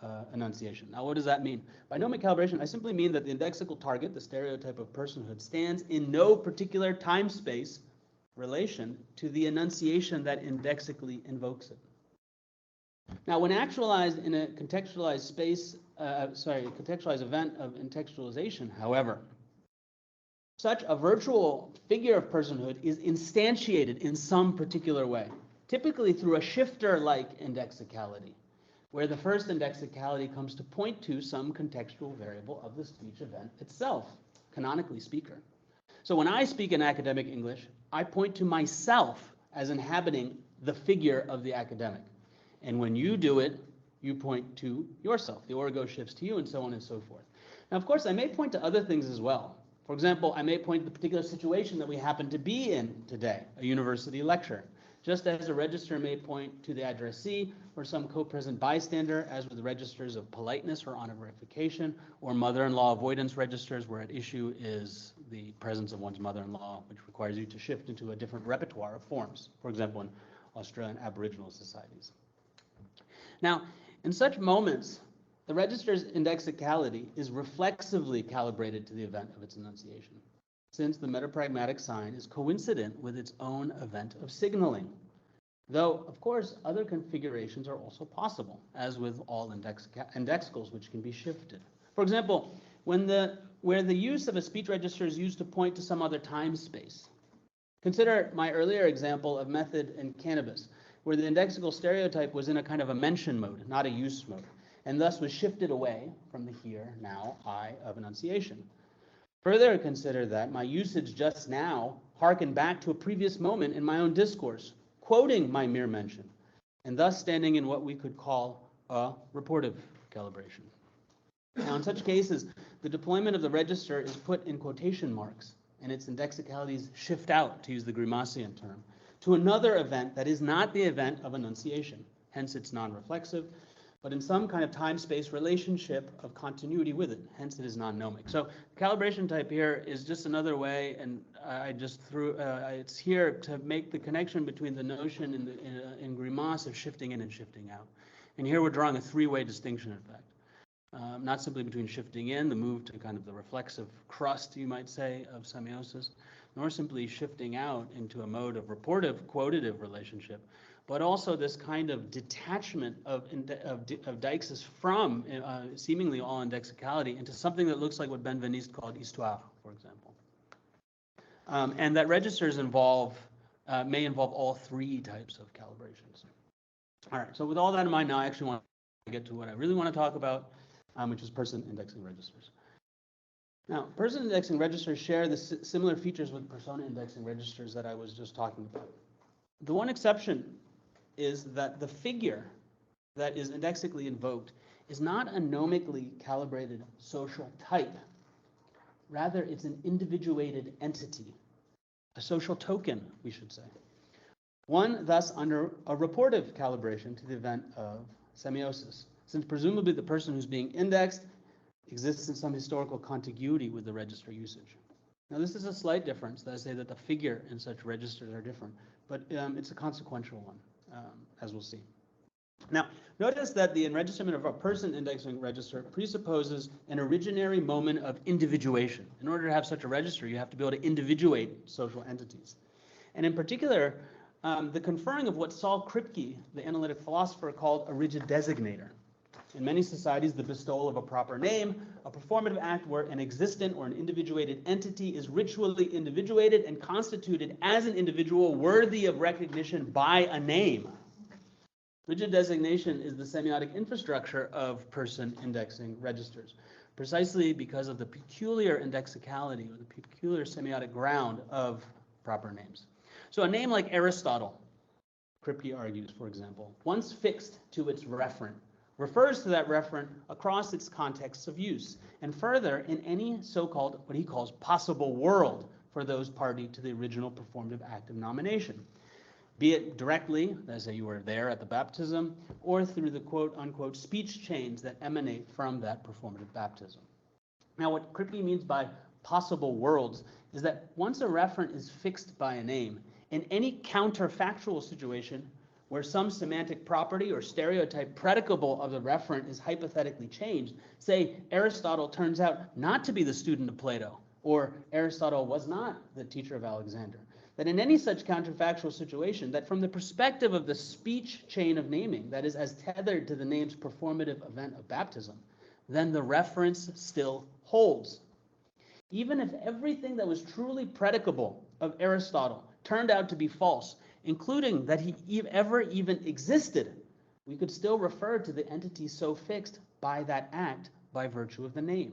of enunciation. Now, what does that mean? By gnomic calibration, I simply mean that the indexical target, the stereotype of personhood, stands in no particular time-space relation to the enunciation that indexically invokes it. Now, when actualized in a contextualized space, contextualized event of contextualization, however, such a virtual figure of personhood is instantiated in some particular way, typically through a shifter-like indexicality, where the first indexicality comes to point to some contextual variable of the speech event itself, canonically speaker. So when I speak in academic English, I point to myself as inhabiting the figure of the academic. And when you do it, you point to yourself. The orgo shifts to you, and so on and so forth. Now, of course, I may point to other things as well. For example, I may point to the particular situation that we happen to be in today, a university lecture, just as a register may point to the addressee or some co-present bystander, as with registers of politeness or honor verification, or mother-in-law avoidance registers, where at issue is the presence of one's mother-in-law, which requires you to shift into a different repertoire of forms, for example, in Australian Aboriginal societies. Now, in such moments, the register's indexicality is reflexively calibrated to the event of its enunciation, since the metapragmatic sign is coincident with its own event of signaling. Though, of course, other configurations are also possible, as with all indexicals, which can be shifted. For example, where the use of a speech register is used to point to some other time space. Consider my earlier example of method in cannabis, where the indexical stereotype was in a kind of a mention mode, not a use mode, and thus was shifted away from the here, now, I of enunciation. Further, consider that my usage just now harkened back to a previous moment in my own discourse, quoting my mere mention, and thus standing in what we could call a reportive calibration. Now, in such cases, the deployment of the register is put in quotation marks, and its indexicalities shift out, to use the Grimaldian term, to another event that is not the event of enunciation. Hence, it's non-reflexive, but in some kind of time-space relationship of continuity with it. Hence, it is non-nomic. So the calibration type here is just another way, and I just threw, it's here to make the connection between the notion in Grimas of shifting in and shifting out. And here we're drawing a three-way distinction, in fact. Not simply between shifting in, the move to kind of the reflexive crust, you might say, of semiosis, nor simply shifting out into a mode of reportive, quotative relationship, but also this kind of detachment of deixis from seemingly all indexicality into something that looks like what Benveniste called histoire, for example. And that registers may involve all three types of calibrations. All right, so with all that in mind, now I actually want to get to what I really want to talk about, which is person indexing registers. Now, person indexing registers share the similar features with persona indexing registers that I was just talking about. The one exception is that the figure that is indexically invoked is not a nomically calibrated social type. Rather, it's an individuated entity, a social token, we should say. One thus under a reportive calibration to the event of semiosis, since presumably the person who's being indexed exists in some historical contiguity with the register usage. Now, this is a slight difference that I say that the figure in such registers are different, but it's a consequential one, as we'll see. Now, notice that the enregisterment of a person indexing register presupposes an originary moment of individuation. In order to have such a register, you have to be able to individuate social entities. And in particular, the conferring of what Saul Kripke, the analytic philosopher, called a rigid designator. In many societies, the bestowal of a proper name, a performative act where an existent or an individuated entity is ritually individuated and constituted as an individual worthy of recognition by a name. Rigid designation is the semiotic infrastructure of person indexing registers, precisely because of the peculiar indexicality or the peculiar semiotic ground of proper names. So a name like Aristotle, Kripke argues, for example, once fixed to its referent, refers to that referent across its contexts of use, and further in any so-called, what he calls, possible world for those party to the original performative act of nomination, be it directly, as you were there at the baptism, or through the quote-unquote speech chains that emanate from that performative baptism. Now, what Kripke means by possible worlds is that once a referent is fixed by a name, in any counterfactual situation where some semantic property or stereotype predicable of the referent is hypothetically changed, say Aristotle turns out not to be the student of Plato, or Aristotle was not the teacher of Alexander, that in any such counterfactual situation, that from the perspective of the speech chain of naming, that is as tethered to the name's performative event of baptism, then the reference still holds. Even if everything that was truly predicable of Aristotle turned out to be false, including that he ever even existed, we could still refer to the entity so fixed by that act by virtue of the name.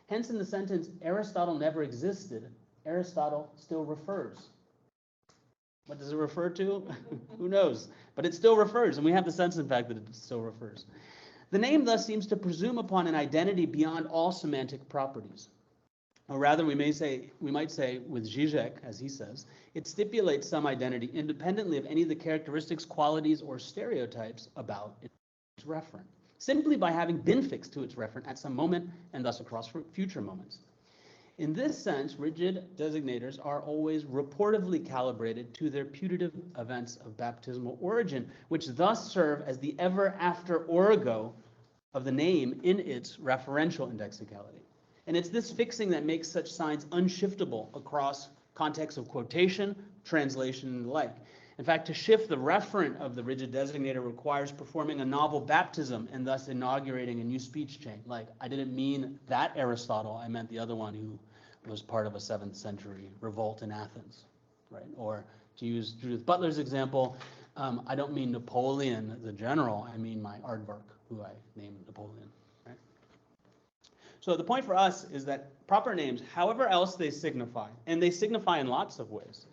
Hence, in the sentence, Aristotle never existed, Aristotle still refers. What does it refer to? Who knows? But it still refers, and we have the sense, in fact, that it still refers. The name thus seems to presume upon an identity beyond all semantic properties. Or rather, we might say with Zizek, as he says, it stipulates some identity independently of any of the characteristics, qualities, or stereotypes about its referent, simply by having been fixed to its referent at some moment and thus across future moments. In this sense, rigid designators are always reportively calibrated to their putative events of baptismal origin, which thus serve as the ever-after origo of the name in its referential indexicality. And it's this fixing that makes such signs unshiftable across contexts of quotation, translation, and the like. In fact, to shift the referent of the rigid designator requires performing a novel baptism and thus inaugurating a new speech chain. Like, I didn't mean that Aristotle, I meant the other one who was part of a 7th century revolt in Athens, right? Or to use Judith Butler's example, I don't mean Napoleon the general, I mean my aardvark, who I named Napoleon, right? So the point for us is that proper names, however else they signify, and they signify in lots of ways,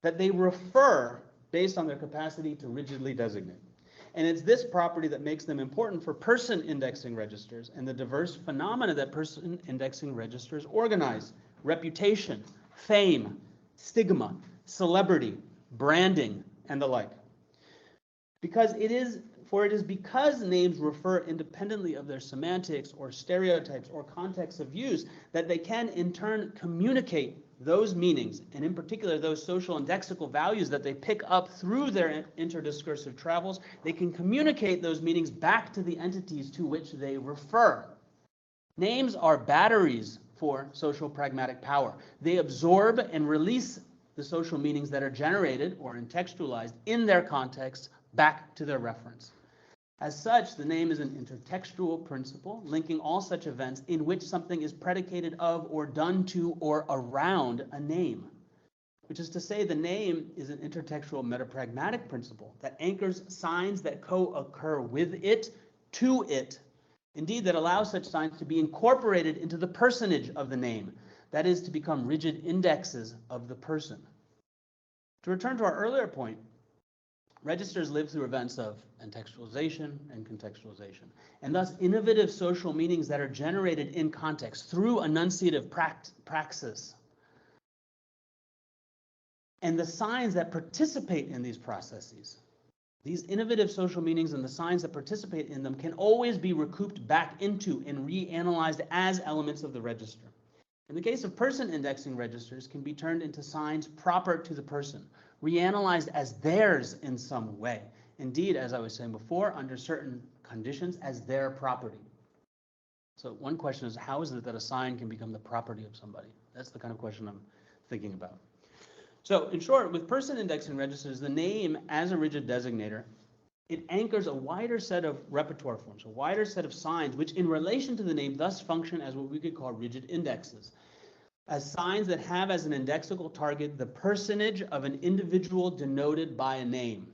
that they refer based on their capacity to rigidly designate. And it's this property that makes them important for person indexing registers and the diverse phenomena that person indexing registers organize: reputation, fame, stigma, celebrity, branding, and the like. Because it is because names refer independently of their semantics or stereotypes or contexts of use that they can in turn communicate those meanings, and in particular those social and lexical values that they pick up through their interdiscursive travels. They can communicate those meanings back to the entities to which they refer. Names are batteries for social pragmatic power. They absorb and release the social meanings that are generated or intertextualized in their context back to their reference. As such, the name is an intertextual principle linking all such events in which something is predicated of or done to or around a name, which is to say the name is an intertextual metapragmatic principle that anchors signs that co-occur with it to it. Indeed, that allows such signs to be incorporated into the personage of the name, that is, to become rigid indexes of the person. To return to our earlier point, registers live through events of contextualization and contextualization, and thus innovative social meanings that are generated in context through enunciative praxis. And the signs that participate in these processes, these innovative social meanings and the signs that participate in them can always be recouped back into and reanalyzed as elements of the register. In the case of person indexing registers, can be turned into signs proper to the person, reanalyzed as theirs in some way. Indeed, as I was saying before, under certain conditions, as their property. So one question is, how is it that a sign can become the property of somebody? That's the kind of question I'm thinking about. So in short, with person indexing registers, the name as a rigid designator, it anchors a wider set of repertoire forms, a wider set of signs, which in relation to the name thus function as what we could call rigid indexes, as signs that have as an indexical target the personage of an individual denoted by a name.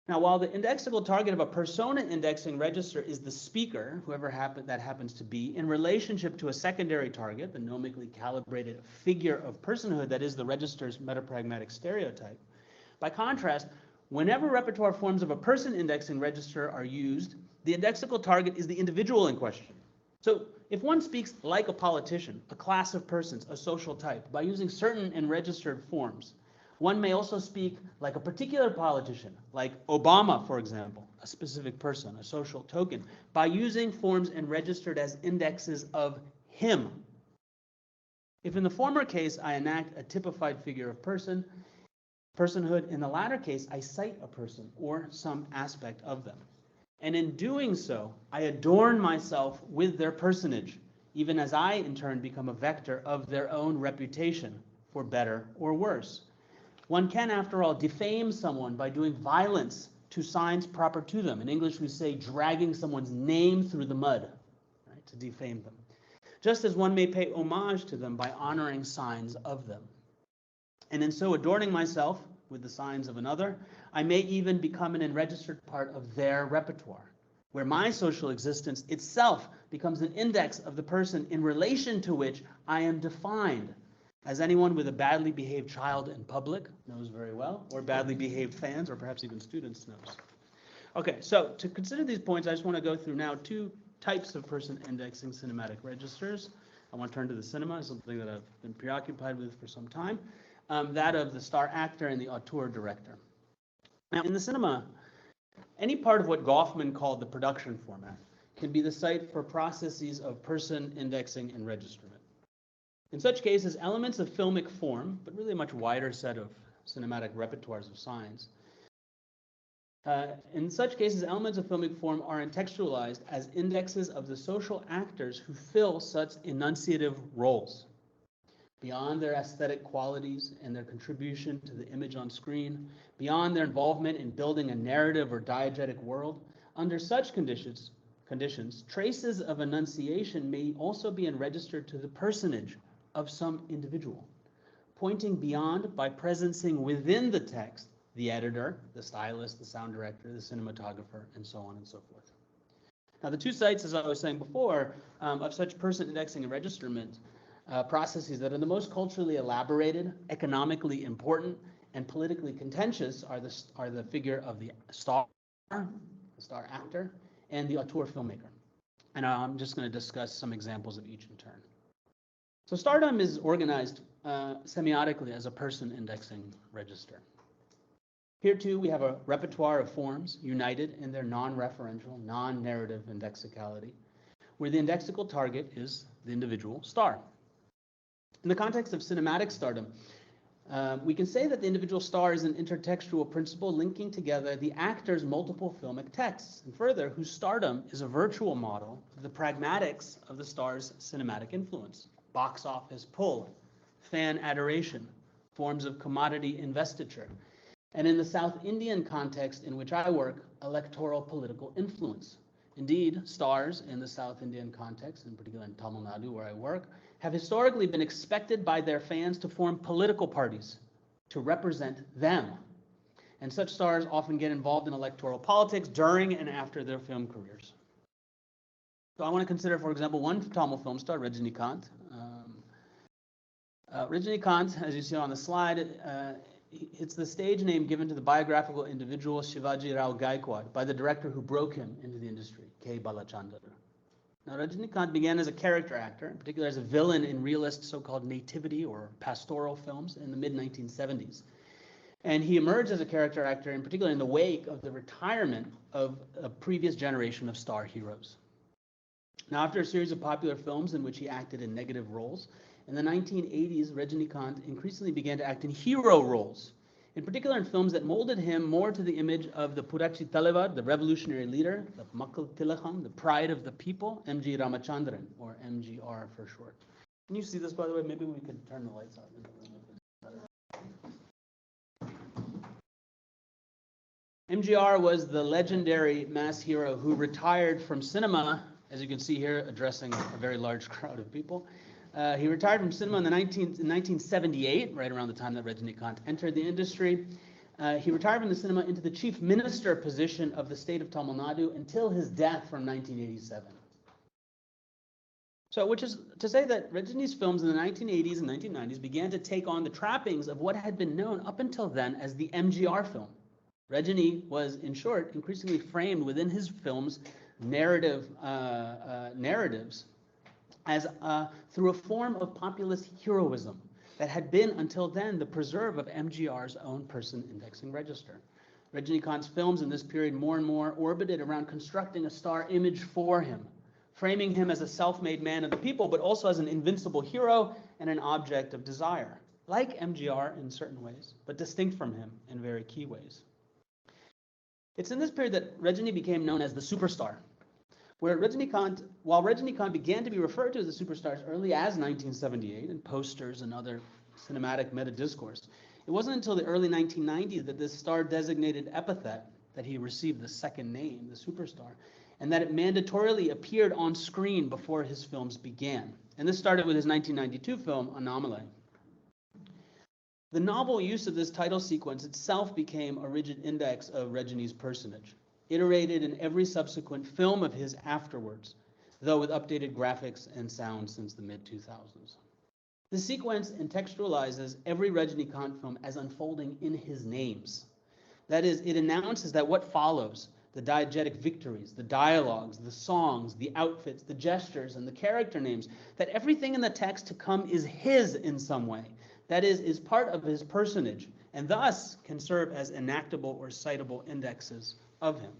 Now, while the indexical target of a persona indexing register is the speaker, whoever that happens to be, in relationship to a secondary target, the nomically calibrated figure of personhood that is the register's metapragmatic stereotype, by contrast, whenever repertoire forms of a person indexing register are used, the indexical target is the individual in question. So if one speaks like a politician, a class of persons, a social type, by using certain enregistered forms, one may also speak like a particular politician, like Obama, for example, a specific person, a social token, by using forms enregistered as indexes of him. If in the former case I enact a typified figure of personhood, in the latter case I cite a person or some aspect of them. And in doing so, I adorn myself with their personage, even as I in turn become a vector of their own reputation, for better or worse. One can, after all, defame someone by doing violence to signs proper to them. In English, we say dragging someone's name through the mud, right, to defame them. Just as one may pay homage to them by honoring signs of them. And in so adorning myself with the signs of another, I may even become an enregistered part of their repertoire, where my social existence itself becomes an index of the person in relation to which I am defined, as anyone with a badly behaved child in public knows very well, or badly behaved fans, or perhaps even students knows. Okay, so to consider these points, I just want to go through now two types of person indexing cinematic registers. I want to turn to the cinema, something that I've been preoccupied with for some time, that of the star actor and the auteur director. Now, in the cinema, any part of what Goffman called the production format can be the site for processes of person indexing and registerment. In such cases, elements of filmic form, but really a much wider set of cinematic repertoires of signs, in such cases, elements of filmic form are contextualized as indexes of the social actors who fill such enunciative roles. Beyond their aesthetic qualities and their contribution to the image on screen, beyond their involvement in building a narrative or diegetic world, under such conditions, traces of enunciation may also be enregistered to the personage of some individual, pointing beyond by presencing within the text the editor, the stylist, the sound director, the cinematographer, and so on and so forth. Now, the two sites, as I was saying before, of such person indexing and registerment processes that are the most culturally elaborated, economically important, and politically contentious are the figure of the star actor, and the auteur filmmaker. And I'm just going to discuss some examples of each in turn. So stardom is organized semiotically as a person indexing register. Here too, we have a repertoire of forms united in their non-referential, non-narrative indexicality, where the indexical target is the individual star. In the context of cinematic stardom, we can say that the individual star is an intertextual principle linking together the actor's multiple filmic texts, and further, whose stardom is a virtual model of the pragmatics of the star's cinematic influence, box office pull, fan adoration, forms of commodity investiture, and in the South Indian context in which I work, electoral political influence. Indeed, stars in the South Indian context, in particular in Tamil Nadu where I work, have historically been expected by their fans to form political parties to represent them. And such stars often get involved in electoral politics during and after their film careers. So I want to consider, for example, one Tamil film star, Rajinikanth. Rajinikanth, as you see on the slide, it's the stage name given to the biographical individual Shivaji Rao Gaikwad by the director who broke him into the industry, K. Balachandra. Now, Rajinikanth began as a character actor, in particular as a villain in realist so-called nativity or pastoral films in the mid-1970s. And he emerged as a character actor, in particular in the wake of the retirement of a previous generation of star heroes. Now, after a series of popular films in which he acted in negative roles, in the 1980s, Rajinikanth increasingly began to act in hero roles, in particular in films that molded him more to the image of the Purachi Talaivar, the revolutionary leader, the Makkal Tilakam, the pride of the people, M.G. Ramachandran, or MGR for short. Can you see this, by the way? Maybe we could turn the lights on. MGR was the legendary mass hero who retired from cinema, as you can see here, addressing a very large crowd of people. He retired from cinema in 1978, right around the time that Rajinikanth entered the industry. He retired from the cinema into the chief minister position of the state of Tamil Nadu until his death from 1987. So, which is to say that Rajini's films in the 1980s and 1990s began to take on the trappings of what had been known up until then as the MGR film. Rajini was, in short, increasingly framed within his films' narratives as through a form of populist heroism that had been until then the preserve of MGR's own person indexing register. Rajinikanth's films in this period more and more orbited around constructing a star image for him, framing him as a self-made man of the people, but also as an invincible hero and an object of desire, like MGR in certain ways, but distinct from him in very key ways. It's in this period that Rajini became known as the superstar, while Rajinikanth began to be referred to as a superstar as early as 1978 in posters and other cinematic meta-discourse, it wasn't until the early 1990s that this star-designated epithet, that he received the second name, the superstar, and that it mandatorily appeared on screen before his films began. And this started with his 1992 film, Anomaly. The novel use of this title sequence itself became a rigid index of Regini's personage, iterated in every subsequent film of his afterwards, though with updated graphics and sound since the mid-2000s. The sequence contextualizes every Regini Kant film as unfolding in his names. That is, it announces that what follows, the diegetic victories, the dialogues, the songs, the outfits, the gestures, and the character names, that everything in the text to come is his in some way. That is part of his personage, and thus can serve as enactable or citable indexes of him.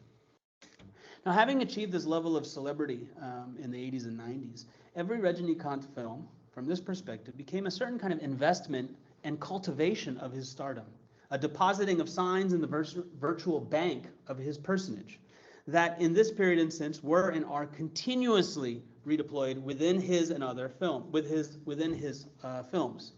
Now, having achieved this level of celebrity in the 80s and 90s, every Regini Kant film, from this perspective, became a certain kind of investment and cultivation of his stardom, a depositing of signs in the virtual bank of his personage, that in this period and since were and are continuously redeployed within his and other within his films.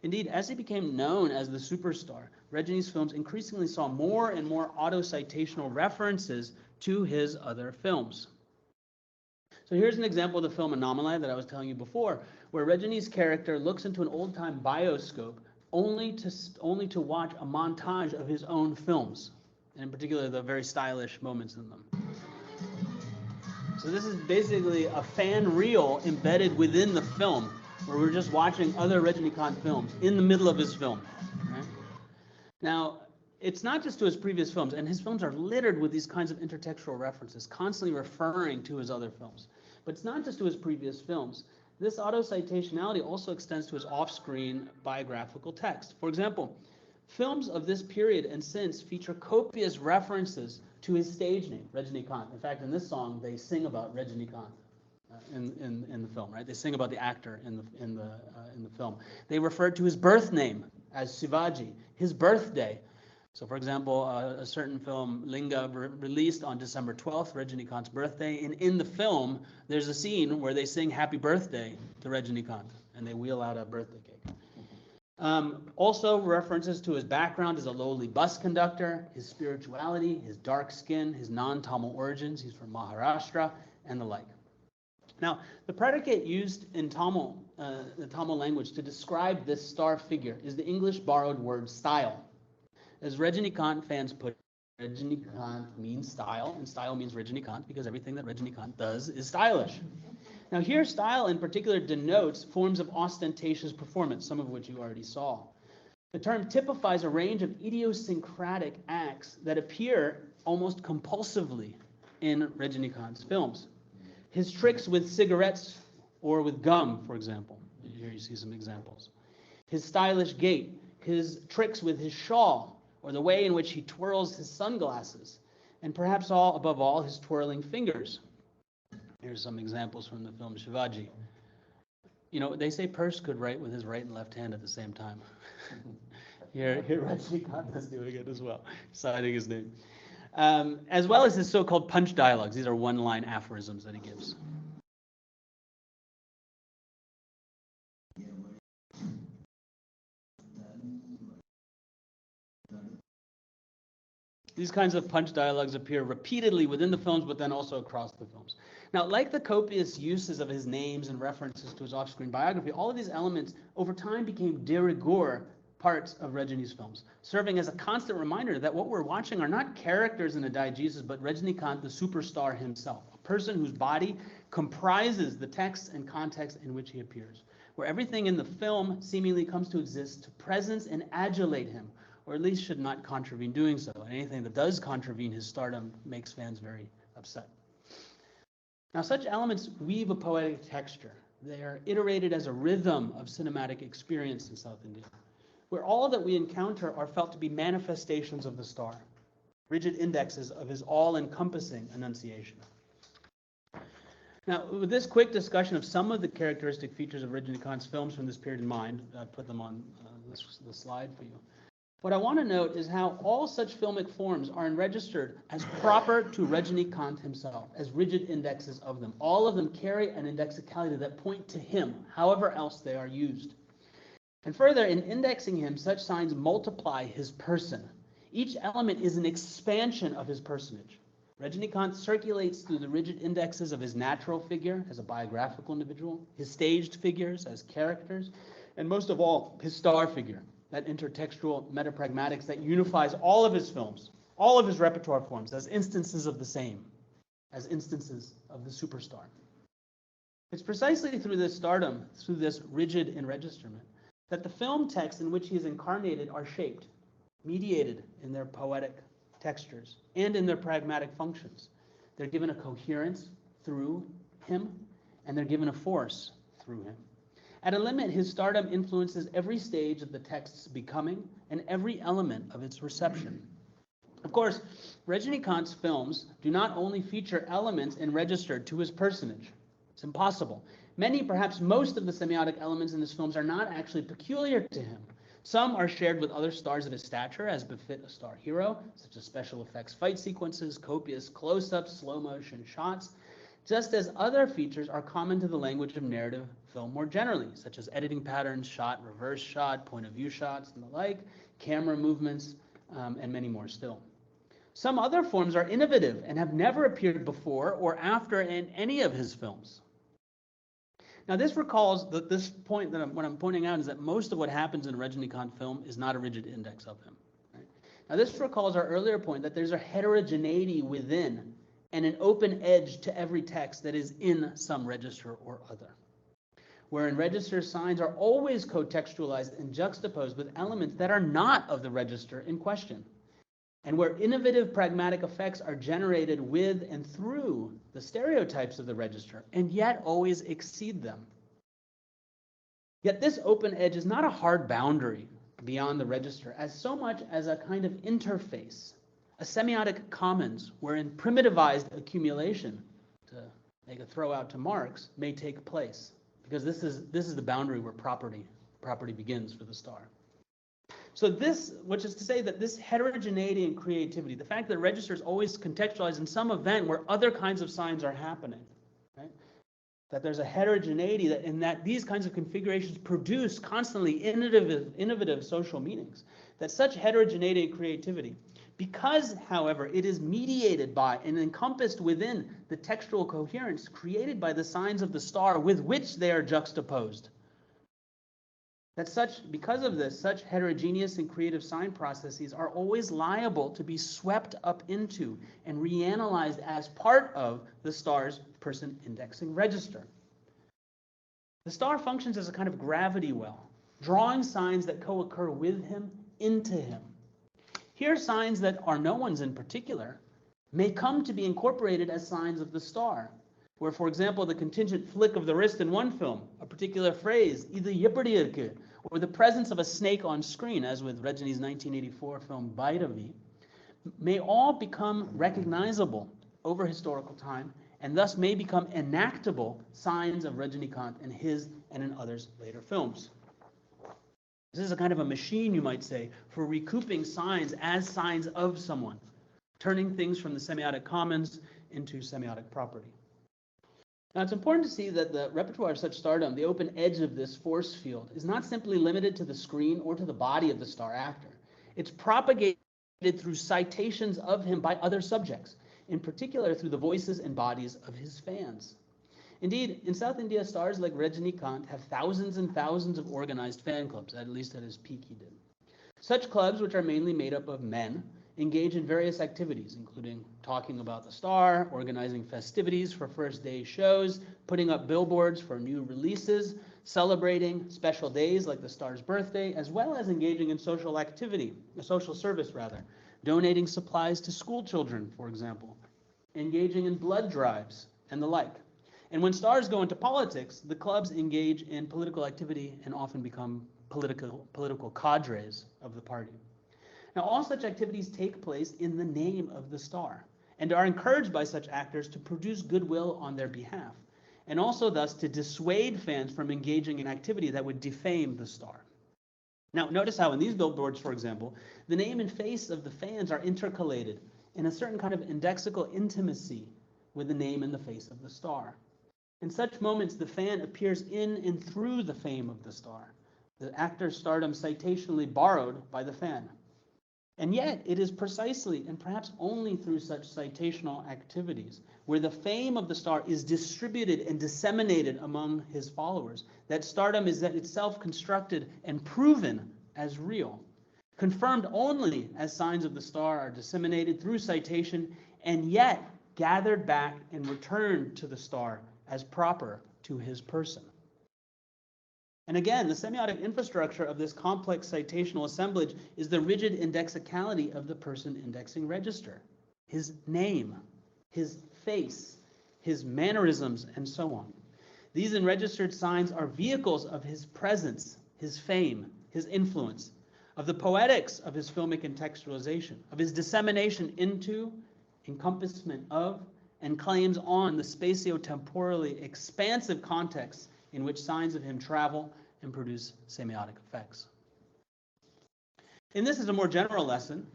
Indeed, as he became known as the superstar, Regini's films increasingly saw more and more auto-citational references to his other films. So here's an example of the film Anomaly that I was telling you before, where Regini's character looks into an old-time bioscope only to watch a montage of his own films, and in particular the very stylish moments in them. So this is basically a fan reel embedded within the film, where we're just watching other Regini Kant films in the middle of his film. Right? Now, it's not just to his previous films, and his films are littered with these kinds of intertextual references, constantly referring to his other films. But it's not just to his previous films. This auto-citationality also extends to his off-screen biographical text. For example, films of this period and since feature copious references to his stage name, Regini Kant. In fact, in this song, they sing about Regini Kant in the film, right? They sing about the actor in the film. They refer to his birth name as Shivaji, his birthday. So, for example, a certain film, Linga, released on December 12th, Regini Kant's birthday, and in the film, there's a scene where they sing Happy Birthday to Regini Kant, and they wheel out a birthday cake. Also, references to his background as a lowly bus conductor, his spirituality, his dark skin, his non-Tamil origins, he's from Maharashtra, and the like. Now, the predicate used in Tamil, the Tamil language, to describe this star figure is the English borrowed word style. As Regini Kant fans put it, Regini Kant means style, and style means Regini Kant because everything that Regini Kant does is stylish. Now here, style in particular denotes forms of ostentatious performance, some of which you already saw. The term typifies a range of idiosyncratic acts that appear almost compulsively in Regini Kant's films. His tricks with cigarettes or with gum, for example. Here you see some examples. His stylish gait, his tricks with his shawl, or the way in which he twirls his sunglasses, and perhaps above all, his twirling fingers. Here's some examples from the film Shivaji. You know, they say Peirce could write with his right and left hand at the same time. Here Regini Kant is doing it as well, signing his name. As well as his so-called punch dialogues. These are one-line aphorisms that he gives. These kinds of punch dialogues appear repeatedly within the films, but then also across the films. Now, like the copious uses of his names and references to his off-screen biography, all of these elements over time became de rigueur parts of Regini's films, serving as a constant reminder that what we're watching are not characters in a diegesis, but Regini Kant, the superstar himself, a person whose body comprises the text and context in which he appears, where everything in the film seemingly comes to exist to presence and adulate him, or at least should not contravene doing so. And anything that does contravene his stardom makes fans very upset. Now, such elements weave a poetic texture. They are iterated as a rhythm of cinematic experience in South India, where all that we encounter are felt to be manifestations of the star, rigid indexes of his all-encompassing enunciation. Now, with this quick discussion of some of the characteristic features of Regini Kant's films from this period in mind, I put them on the slide for you. What I want to note is how all such filmic forms are registered as proper to Regini Kant himself, as rigid indexes of them. All of them carry an indexicality that point to him, however else they are used. And further, in indexing him, such signs multiply his person. Each element is an expansion of his personage. Regini Kant circulates through the rigid indexes of his natural figure as a biographical individual, his staged figures as characters, and most of all, his star figure, that intertextual metapragmatics that unifies all of his films, all of his repertoire forms as instances of the same, as instances of the superstar. It's precisely through this stardom, through this rigid enregisterment, that the film texts in which he is incarnated are shaped, mediated in their poetic textures and in their pragmatic functions. They're given a coherence through him, and they're given a force through him. At a limit, his stardom influences every stage of the text's becoming and every element of its reception. Of course, Rajinikhant's films do not only feature elements enregistered to his personage. It's impossible. Many, perhaps most of the semiotic elements in his films are not actually peculiar to him. Some are shared with other stars of his stature, as befit a star hero, such as special effects fight sequences, copious close-ups, slow-motion shots, just as other features are common to the language of narrative film more generally, such as editing patterns, shot, reverse shot, point-of-view shots, and the like, camera movements, and many more still. Some other forms are innovative and have never appeared before or after in any of his films. Now, this recalls that this point that what I'm pointing out is that most of what happens in a Rajinikhant film is not a rigid index of him. Right? Now, this recalls our earlier point that there's a heterogeneity within and an open edge to every text that is in some register or other. Wherein register signs are always co-textualized and juxtaposed with elements that are not of the register in question, and where innovative pragmatic effects are generated with and through the stereotypes of the register, and yet always exceed them. Yet this open edge is not a hard boundary beyond the register, as so much as a kind of interface, a semiotic commons, wherein primitivized accumulation, to make a throw out to Marx, may take place, because this is the boundary where property begins for the star. So this, which is to say that this heterogeneity and creativity, the fact that register is always contextualized in some event where other kinds of signs are happening, right? That there's a heterogeneity in that these kinds of configurations produce constantly innovative social meanings. That such heterogeneity and creativity, because, however, it is mediated by and encompassed within the textual coherence created by the signs of the star with which they are juxtaposed, that because of this, such heterogeneous and creative sign processes are always liable to be swept up into and reanalyzed as part of the star's person indexing register. The star functions as a kind of gravity well, drawing signs that co-occur with him into him. Here, signs that are no one's in particular may come to be incorporated as signs of the star, where, for example, the contingent flick of the wrist in one film, a particular phrase, either yipperdirke, or the presence of a snake on screen, as with Rajini's 1984 film Bhairavi, may all become recognizable over historical time, and thus may become enactable signs of Rajinikhant in his and in others' later films. This is a kind of a machine, you might say, for recouping signs as signs of someone, turning things from the semiotic commons into semiotic property. Now, it's important to see that the repertoire of such stardom, the open edge of this force field, is not simply limited to the screen or to the body of the star actor. It's propagated through citations of him by other subjects, in particular through the voices and bodies of his fans. Indeed, in South India, stars like Rajinikhant have thousands and thousands of organized fan clubs, at least at his peak he did. Such clubs, which are mainly made up of men, engage in various activities, including talking about the star, organizing festivities for first day shows, putting up billboards for new releases, celebrating special days like the star's birthday, as well as engaging in social activity, a social service rather, donating supplies to school children, for example, engaging in blood drives, and the like. And when stars go into politics, the clubs engage in political activity and often become political cadres of the party. Now, all such activities take place in the name of the star and are encouraged by such actors to produce goodwill on their behalf, and also thus to dissuade fans from engaging in activity that would defame the star. Now, notice how in these billboards, for example, the name and face of the fans are intercalated in a certain kind of indexical intimacy with the name and the face of the star. In such moments, the fan appears in and through the fame of the star, the actor's stardom citationally borrowed by the fan. And yet, it is precisely and perhaps only through such citational activities, where the fame of the star is distributed and disseminated among his followers, that stardom is itself constructed and proven as real, confirmed only as signs of the star are disseminated through citation, and yet gathered back and returned to the star as proper to his person. And again, the semiotic infrastructure of this complex citational assemblage is the rigid indexicality of the person indexing register. His name, his face, his mannerisms, and so on. These enregistered signs are vehicles of his presence, his fame, his influence, of the poetics of his filmic contextualization, of his dissemination into, encompassment of, and claims on the spatio-temporally expansive context in which signs of him travel and produce semiotic effects. And this is a more general lesson.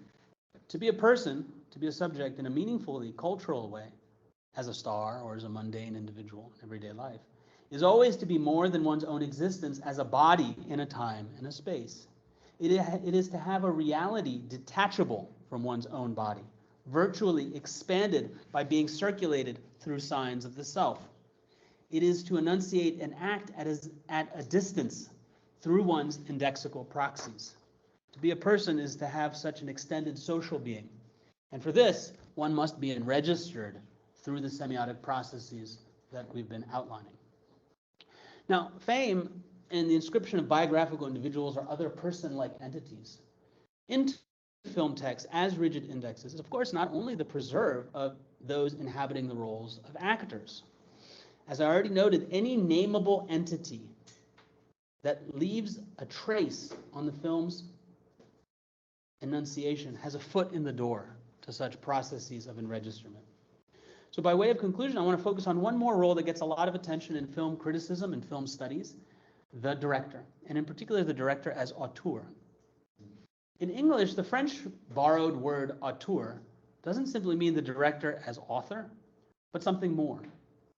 To be a person, to be a subject in a meaningfully cultural way, as a star or as a mundane individual in everyday life, is always to be more than one's own existence as a body in a time and a space. It is to have a reality detachable from one's own body, virtually expanded by being circulated through signs of the self. It is to enunciate and act at a distance through one's indexical proxies. To be a person is to have such an extended social being. And for this, one must be enregistered through the semiotic processes that we've been outlining. Now, fame and the inscription of biographical individuals or other person-like entities into film text as rigid indexes is, of course, not only the preserve of those inhabiting the roles of actors. As I already noted, any nameable entity that leaves a trace on the film's enunciation has a foot in the door to such processes of enregisterment. So by way of conclusion, I want to focus on one more role that gets a lot of attention in film criticism and film studies, the director, and in particular the director as auteur. In English, the French borrowed word auteur doesn't simply mean the director as author, but something more.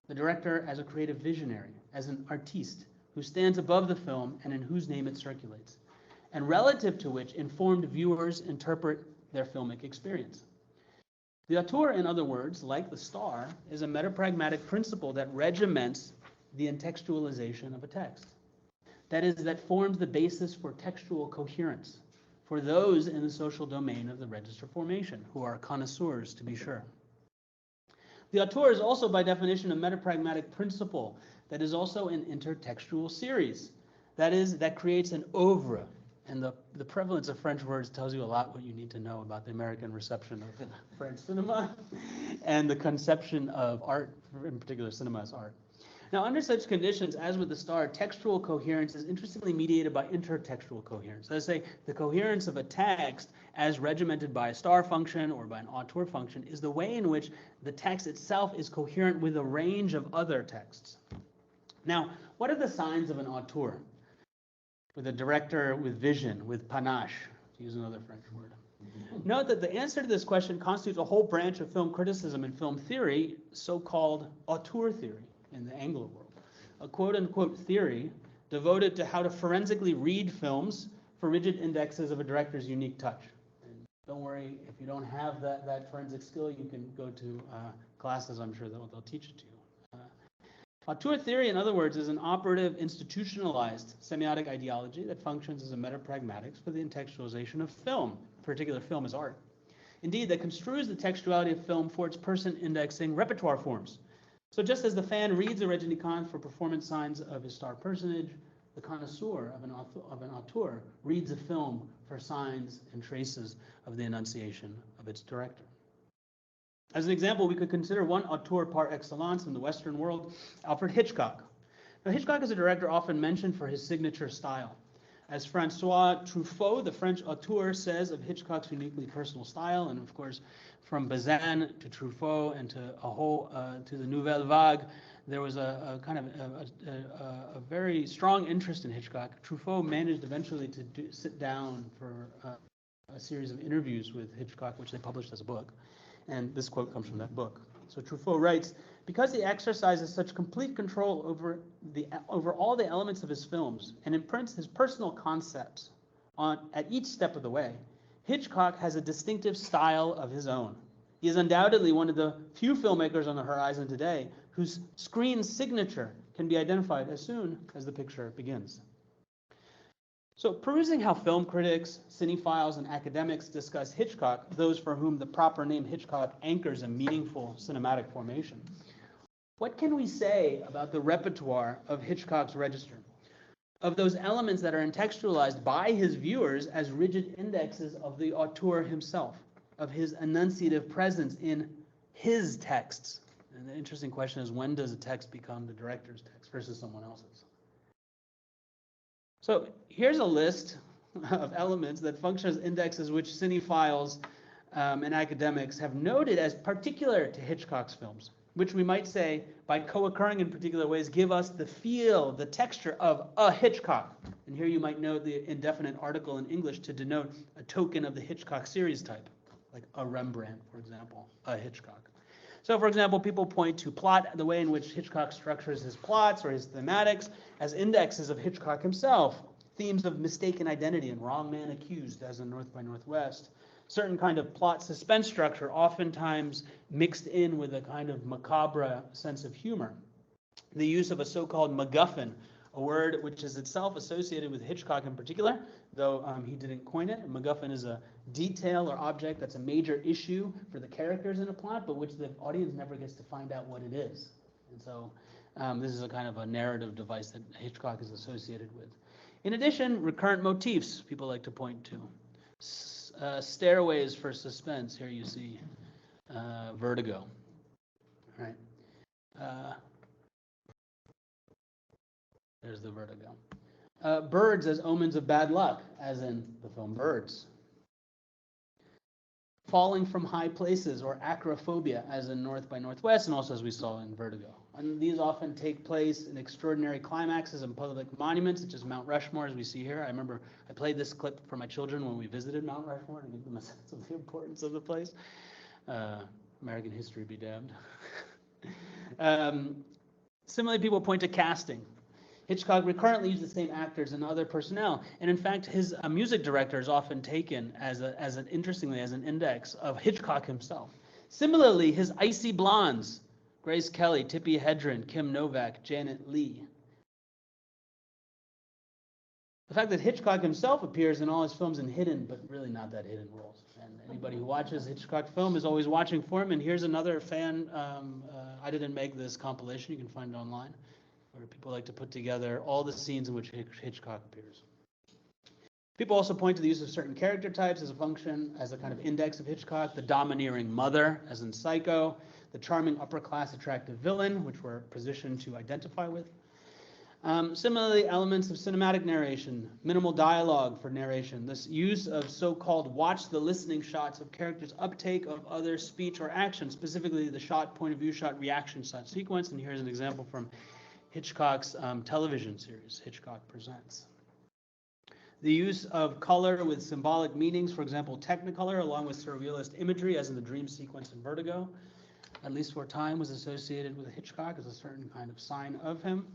The director as a creative visionary, as an artiste who stands above the film and in whose name it circulates, and relative to which informed viewers interpret their filmic experience. The auteur, in other words, like the star, is a metapragmatic principle that regiments the intextualization of a text. That is, that forms the basis for textual coherence for those in the social domain of the register formation, who are connoisseurs, to be sure. The auteur is also, by definition, a metapragmatic principle that is also an intertextual series. That is, that creates an oeuvre. And the prevalence of French words tells you a lot what you need to know about the American reception of French cinema and the conception of art, in particular cinema as art. Now, under such conditions, as with the star, textual coherence is interestingly mediated by intertextual coherence. That is to say, the coherence of a text as regimented by a star function or by an auteur function is the way in which the text itself is coherent with a range of other texts. Now, what are the signs of an auteur? With a director with vision, with panache, to use another French word. Note that the answer to this question constitutes a whole branch of film criticism and film theory, so-called auteur theory in the Anglo world, a quote-unquote theory devoted to how to forensically read films for rigid indexes of a director's unique touch. And don't worry, if you don't have that forensic skill, you can go to classes, I'm sure they'll teach it to you. Auteur theory, in other words, is an operative, institutionalized semiotic ideology that functions as a metapragmatics for the intextualization of film, in particular film as art. Indeed, that construes the textuality of film for its person indexing repertoire forms. So just as the fan reads a Regginicant for performance signs of his star personage, the connoisseur of an auteur reads a film for signs and traces of the enunciation of its director. As an example, we could consider one auteur par excellence in the Western world, Alfred Hitchcock. Now, Hitchcock is a director often mentioned for his signature style. As Francois Truffaut, the French auteur, says of Hitchcock's uniquely personal style, and of course, from Bazin to Truffaut and to the Nouvelle Vague, there was a very strong interest in Hitchcock. Truffaut managed eventually to sit down for a series of interviews with Hitchcock, which they published as a book. And this quote comes from that book. So Truffaut writes, because he exercises such complete control over all the elements of his films and imprints his personal concepts at each step of the way, Hitchcock has a distinctive style of his own. He is undoubtedly one of the few filmmakers on the horizon today whose screen signature can be identified as soon as the picture begins. So perusing how film critics, cinephiles, and academics discuss Hitchcock, those for whom the proper name Hitchcock anchors a meaningful cinematic formation, what can we say about the repertoire of Hitchcock's register, of those elements that are contextualized by his viewers as rigid indexes of the auteur himself, of his enunciative presence in his texts? And the interesting question is, when does a text become the director's text versus someone else's? So here's a list of elements that function as indexes which cinephiles and academics have noted as particular to Hitchcock's films, which we might say, by co-occurring in particular ways, give us the feel, the texture of a Hitchcock. And here you might note the indefinite article in English to denote a token of the Hitchcock series type, like a Rembrandt, for example, a Hitchcock. So, for example, people point to plot, the way in which Hitchcock structures his plots or his thematics, as indexes of Hitchcock himself. Themes of mistaken identity and wrong man accused, as in North by Northwest. Certain kind of plot suspense structure, oftentimes mixed in with a kind of macabre sense of humor. The use of a so-called MacGuffin, a word which is itself associated with Hitchcock in particular, though he didn't coin it. A MacGuffin is a detail or object that's a major issue for the characters in a plot, but which the audience never gets to find out what it is. And so this is a kind of a narrative device that Hitchcock is associated with. In addition, recurrent motifs people like to point to. Stairways for suspense. Here you see Vertigo. Right. There's the Vertigo. Birds as omens of bad luck, as in the film Birds. Falling from high places, or acrophobia, as in North by Northwest, and also as we saw in Vertigo. And these often take place in extraordinary climaxes and public monuments, such as Mount Rushmore, as we see here. I remember I played this clip for my children when we visited Mount Rushmore to give them a sense of the importance of the place. American history be damned. Similarly, people point to casting. Hitchcock recurrently used the same actors and other personnel, and in fact, his music director is often taken as an index of Hitchcock himself. Similarly, his icy blondes, Grace Kelly, Tippi Hedren, Kim Novak, Janet Leigh. The fact that Hitchcock himself appears in all his films in hidden, but really not that hidden roles. And anybody who watches Hitchcock film is always watching for him. And here's another fan. I didn't make this compilation. You can find it online, where people like to put together all the scenes in which Hitchcock appears. People also point to the use of certain character types as a function, as a kind of index of Hitchcock. The domineering mother, as in Psycho. The charming upper-class attractive villain, which we're positioned to identify with. Similarly, elements of cinematic narration, minimal dialogue for narration, this use of so-called watch the listening shots of characters' uptake of other speech or action, specifically the shot, point of view shot, reaction shot sequence. And here's an example from Hitchcock's television series, Hitchcock Presents. The use of color with symbolic meanings, for example, Technicolor, along with surrealist imagery, as in the dream sequence in Vertigo, at least for a time, was associated with Hitchcock as a certain kind of sign of him.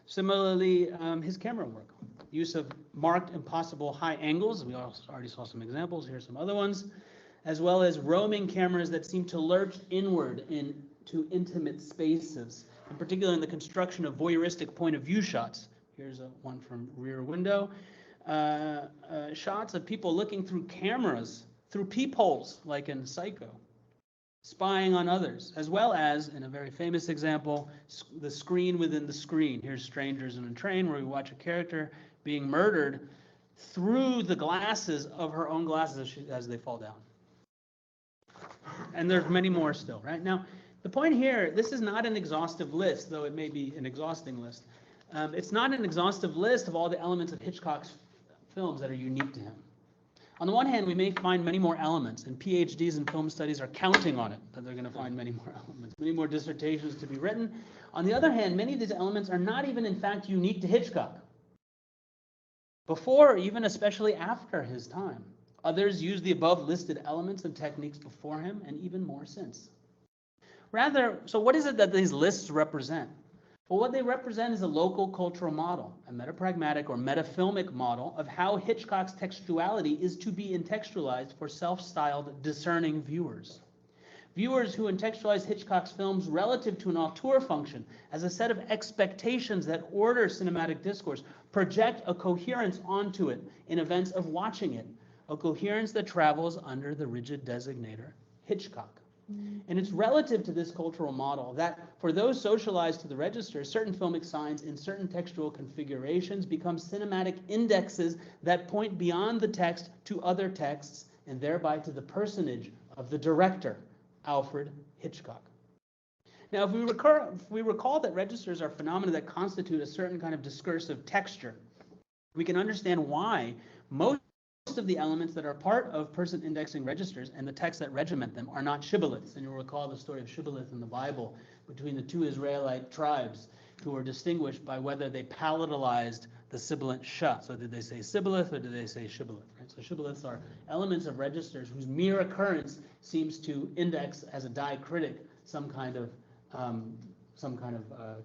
Similarly, his camera work, use of marked impossible high angles. We already saw some examples. Here's some other ones, as well as roaming cameras that seem to lurch inward into intimate spaces, in particular in the construction of voyeuristic point of view shots. Here's one from Rear Window. Shots of people looking through cameras, through peepholes, like in Psycho, spying on others, as well as, in a very famous example, the screen within the screen. Here's Strangers in a Train, where we watch a character being murdered through the glasses of her own glasses as they fall down. And there's many more still, right? Now, the point here, this is not an exhaustive list, though it may be an exhausting list. It's not an exhaustive list of all the elements of Hitchcock's films that are unique to him. On the one hand, we may find many more elements, and PhDs in film studies are counting on it, that they're going to find many more elements, many more dissertations to be written. On the other hand, many of these elements are not even, in fact, unique to Hitchcock. Before, or even especially after his time, others used the above listed elements and techniques before him, and even more since. Rather, so what is it that these lists represent? Well, what they represent is a local cultural model, a metapragmatic or metafilmic model of how Hitchcock's textuality is to be intextualized for self-styled discerning viewers. Viewers who contextualize Hitchcock's films relative to an auteur function as a set of expectations that order cinematic discourse project a coherence onto it in events of watching it, a coherence that travels under the rigid designator Hitchcock. And it's relative to this cultural model that for those socialized to the register, certain filmic signs in certain textual configurations become cinematic indexes that point beyond the text to other texts and thereby to the personage of the director, Alfred Hitchcock. Now, if we recall that registers are phenomena that constitute a certain kind of discursive texture, we can understand why most of the elements that are part of person indexing registers and the texts that regiment them are not shibboleths. And you'll recall the story of shibboleth in the Bible between the two Israelite tribes who were distinguished by whether they palatalized the sibilant sh. So did they say sibboleth or did they say shibboleth? Right? So shibboleths are elements of registers whose mere occurrence seems to index as a diacritic some kind of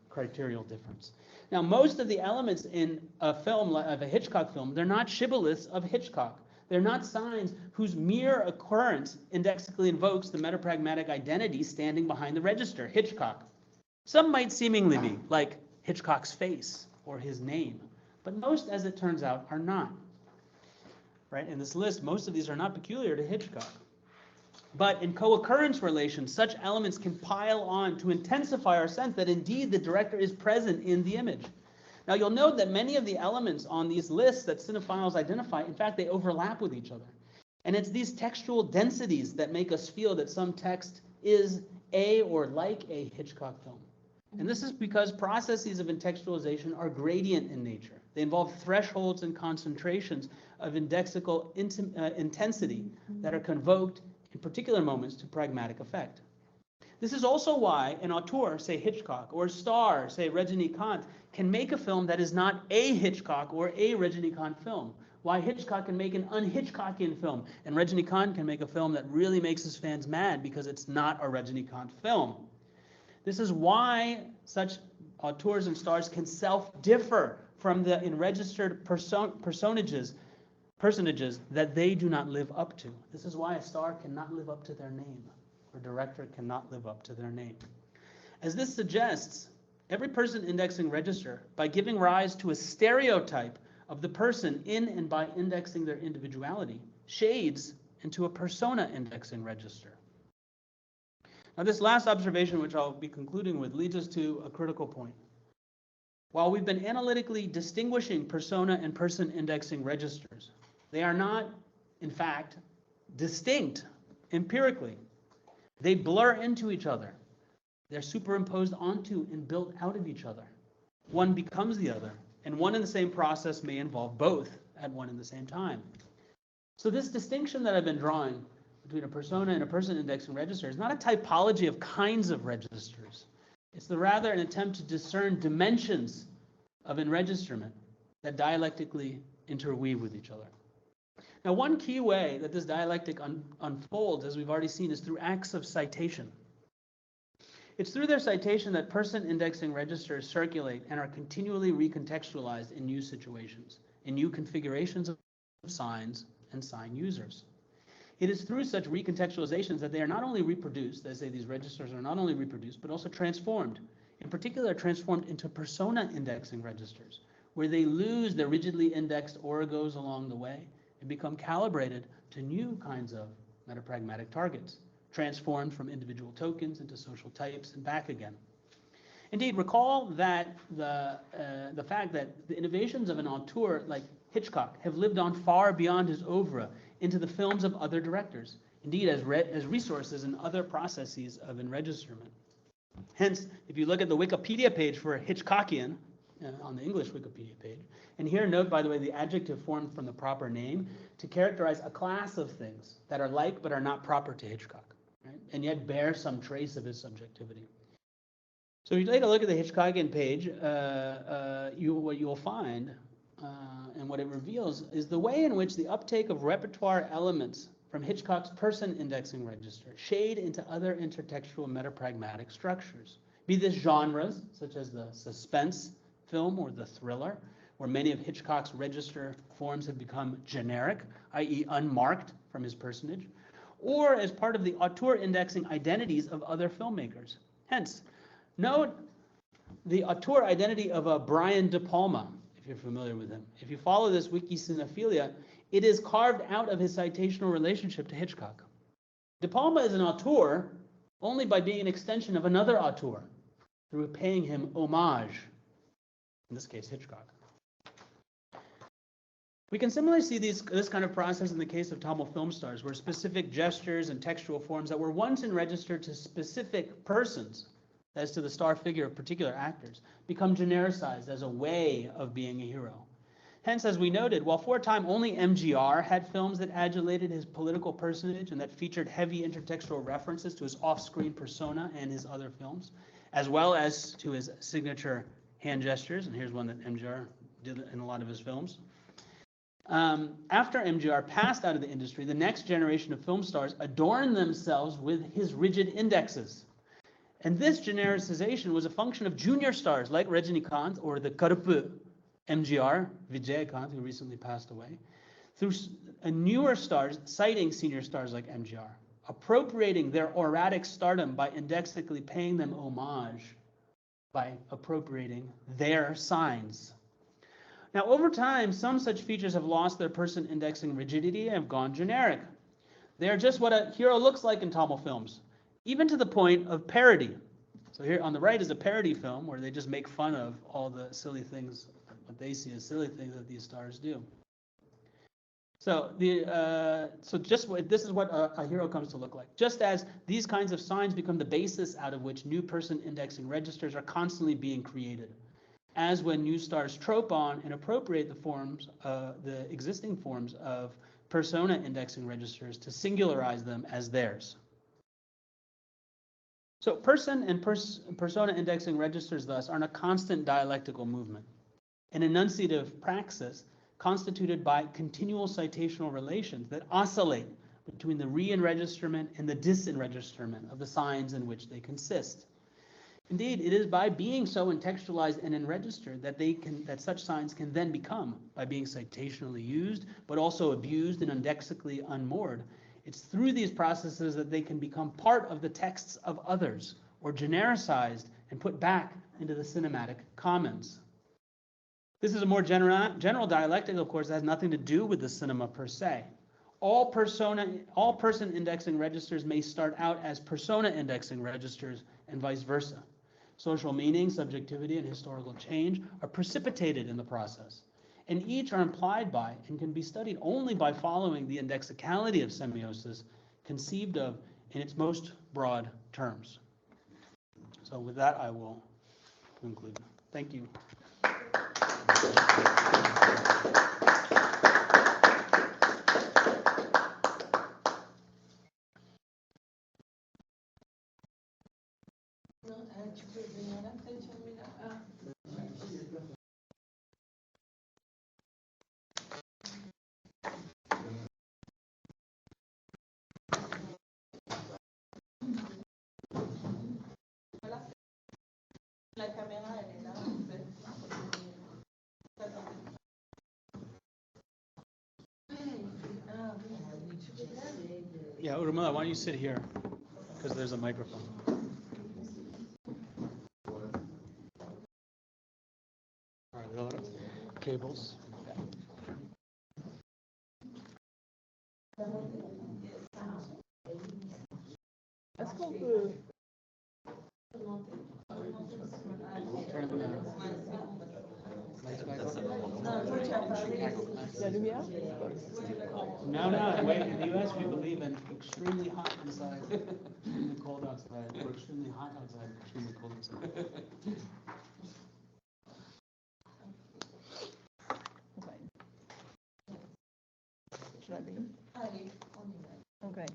criterial difference. Now, most of the elements in a film, of a Hitchcock film, they're not shibboleths of Hitchcock. They're not signs whose mere occurrence indexically invokes the metapragmatic identity standing behind the register, Hitchcock. Some might seemingly be, like Hitchcock's face or his name, but most, as it turns out, are not. Right? In this list, most of these are not peculiar to Hitchcock. But in co-occurrence relations, such elements can pile on to intensify our sense that indeed the director is present in the image. Now you'll note that many of the elements on these lists that cinephiles identify, in fact, they overlap with each other. And it's these textual densities that make us feel that some text is a or like a Hitchcock film. And this is because processes of intextualization are gradient in nature. They involve thresholds and concentrations of indexical intensity that are convoked in particular moments to pragmatic effect. This is also why an auteur, say Hitchcock, or a star, say Rajinikanth, can make a film that is not a Hitchcock or a Rajinikanth film. Why Hitchcock can make an un-Hitchcockian film, and Rajinikanth can make a film that really makes his fans mad because it's not a Rajinikanth film. This is why such auteurs and stars can self-differ from the enregistered personages that they do not live up to. This is why a star cannot live up to their name, or a director cannot live up to their name. As this suggests, every person indexing register, by giving rise to a stereotype of the person in and by indexing their individuality, shades into a persona indexing register. Now, this last observation, which I'll be concluding with, leads us to a critical point. While we've been analytically distinguishing persona and person indexing registers, they are not, in fact, distinct empirically. They blur into each other. They're superimposed onto and built out of each other. One becomes the other, and one and the same process may involve both at one and the same time. So this distinction that I've been drawing between a persona and a person indexing register is not a typology of kinds of registers. It's rather an attempt to discern dimensions of enregisterment that dialectically interweave with each other. Now, one key way that this dialectic unfolds, as we've already seen, is through acts of citation. It's through their citation that person indexing registers circulate and are continually recontextualized in new situations, in new configurations of signs and sign users. It is through such recontextualizations that they are not only reproduced, as I say, these registers are not only reproduced, but also transformed. In particular, transformed into persona indexing registers, where they lose their rigidly indexed origos along the way and become calibrated to new kinds of metapragmatic targets, transformed from individual tokens into social types and back again. Indeed, recall that the fact that the innovations of an auteur like Hitchcock have lived on far beyond his oeuvre into the films of other directors, indeed as resources in other processes of enregisterment. Hence, if you look at the Wikipedia page for Hitchcockian, on the English Wikipedia page, and here note, by the way, the adjective formed from the proper name to characterize a class of things that are like but are not proper to Hitchcock, right? And yet bear some trace of his subjectivity. So if you take a look at the Hitchcockian page, what you'll find and what it reveals is the way in which the uptake of repertoire elements from Hitchcock's person indexing register shade into other intertextual metapragmatic structures. Be this genres, such as the suspense film or the thriller, where many of Hitchcock's register forms have become generic, i.e. unmarked from his personage, or as part of the auteur indexing identities of other filmmakers. Hence, note the auteur identity of Brian De Palma, if you're familiar with him. If you follow this wiki cinephilia, it is carved out of his citational relationship to Hitchcock. De Palma is an auteur only by being an extension of another auteur, through paying him homage, in this case Hitchcock. We can similarly see this kind of process in the case of Tamil film stars, where specific gestures and textual forms that were once enregistered to specific persons, as to the star figure of particular actors, become genericized as a way of being a hero. Hence, as we noted, while for a time only MGR had films that adulated his political personage and that featured heavy intertextual references to his off-screen persona and his other films, as well as to his signature hand gestures, and here's one that MGR did in a lot of his films. After MGR passed out of the industry, the next generation of film stars adorned themselves with his rigid indexes. And this genericization was a function of junior stars like Rajinikanth or the Karuppu MGR, Vijaykanth, who recently passed away, through newer stars citing senior stars like MGR, appropriating their auratic stardom by indexically paying them homage by appropriating their signs. Now, over time, some such features have lost their person indexing rigidity and have gone generic. They are just what a hero looks like in Tamil films, even to the point of parody. So here on the right is a parody film where they just make fun of all the silly things, what they see as silly things that these stars do. So this is what a hero comes to look like. Just as these kinds of signs become the basis out of which new person indexing registers are constantly being created, as when new stars trope on and appropriate the forms, the existing forms of persona indexing registers to singularize them as theirs. So person and persona indexing registers thus are in a constant dialectical movement, an enunciative praxis constituted by continual citational relations that oscillate between the re-enregisterment and the dis-enregisterment of the signs in which they consist. Indeed, it is by being so intextualized and enregistered that such signs can then become, by being citationally used, but also abused and indexically unmoored. It's through these processes that they can become part of the texts of others, or genericized and put back into the cinematic commons. This is a more general dialectic, of course, that has nothing to do with the cinema per se. All person indexing registers may start out as persona indexing registers and vice versa. Social meaning, subjectivity, and historical change are precipitated in the process, and each are implied by and can be studied only by following the indexicality of semiosis, conceived of in its most broad terms. So with that, I will conclude. Thank you. Tu peux venir là, peut-être, Jamila? Voilà. La caméra, elle est là, en fait. Yeah, Urmila, why don't you sit here? Because there's a microphone. All right, the cables. Est-ce qu'on peut... Turn the lights back on. La lumière? No, wait, in the US we believe in extremely hot inside, extremely cold outside, or extremely hot outside, extremely cold inside. Okay. Should I begin? Okay.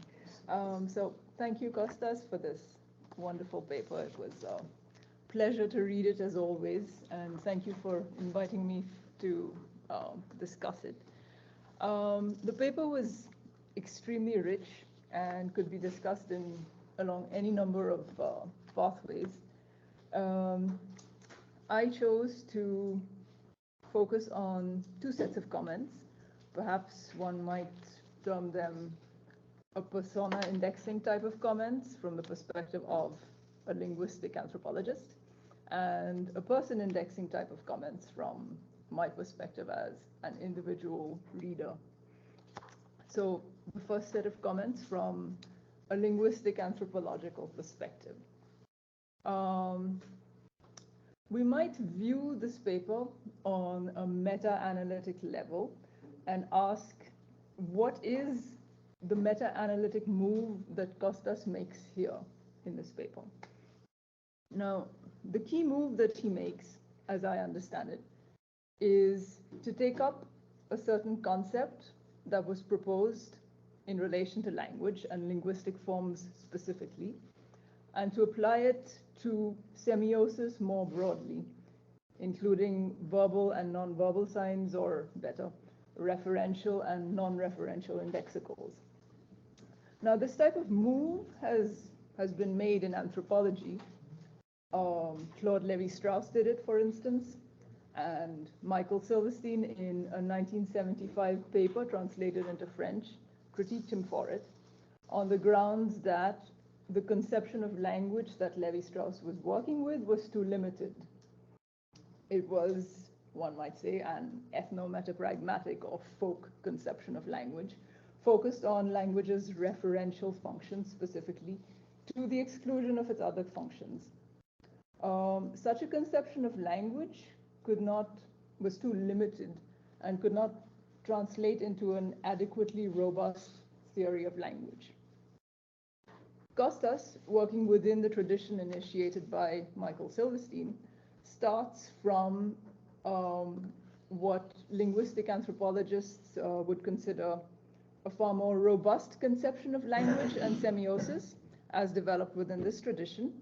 So thank you, Costas, for this wonderful paper. It was a pleasure to read it as always, and thank you for inviting me to discuss it. The paper was extremely rich and could be discussed along any number of pathways. I chose to focus on two sets of comments. Perhaps one might term them a persona indexing type of comments from the perspective of a linguistic anthropologist, and a person indexing type of comments from my perspective as an individual reader. So the first set of comments from a linguistic anthropological perspective. We might view this paper on a meta-analytic level and ask, what is the meta-analytic move that Kostas makes here in this paper? Now, the key move that he makes, as I understand it, is to take up a certain concept that was proposed in relation to language and linguistic forms specifically, and to apply it to semiosis more broadly, including verbal and non-verbal signs, or better, referential and non-referential indexicals. Now, this type of move has been made in anthropology. Claude Lévi-Strauss did it, for instance, and Michael Silverstein, in a 1975 paper translated into French, critiqued him for it, on the grounds that the conception of language that Lévi-Strauss was working with was too limited. It was, one might say, an ethno-metapragmatic or folk conception of language, focused on language's referential functions specifically, to the exclusion of its other functions. Such a conception of language was too limited and could not translate into an adequately robust theory of language. Kostas, working within the tradition initiated by Michael Silverstein, starts from what linguistic anthropologists would consider a far more robust conception of language and semiosis as developed within this tradition,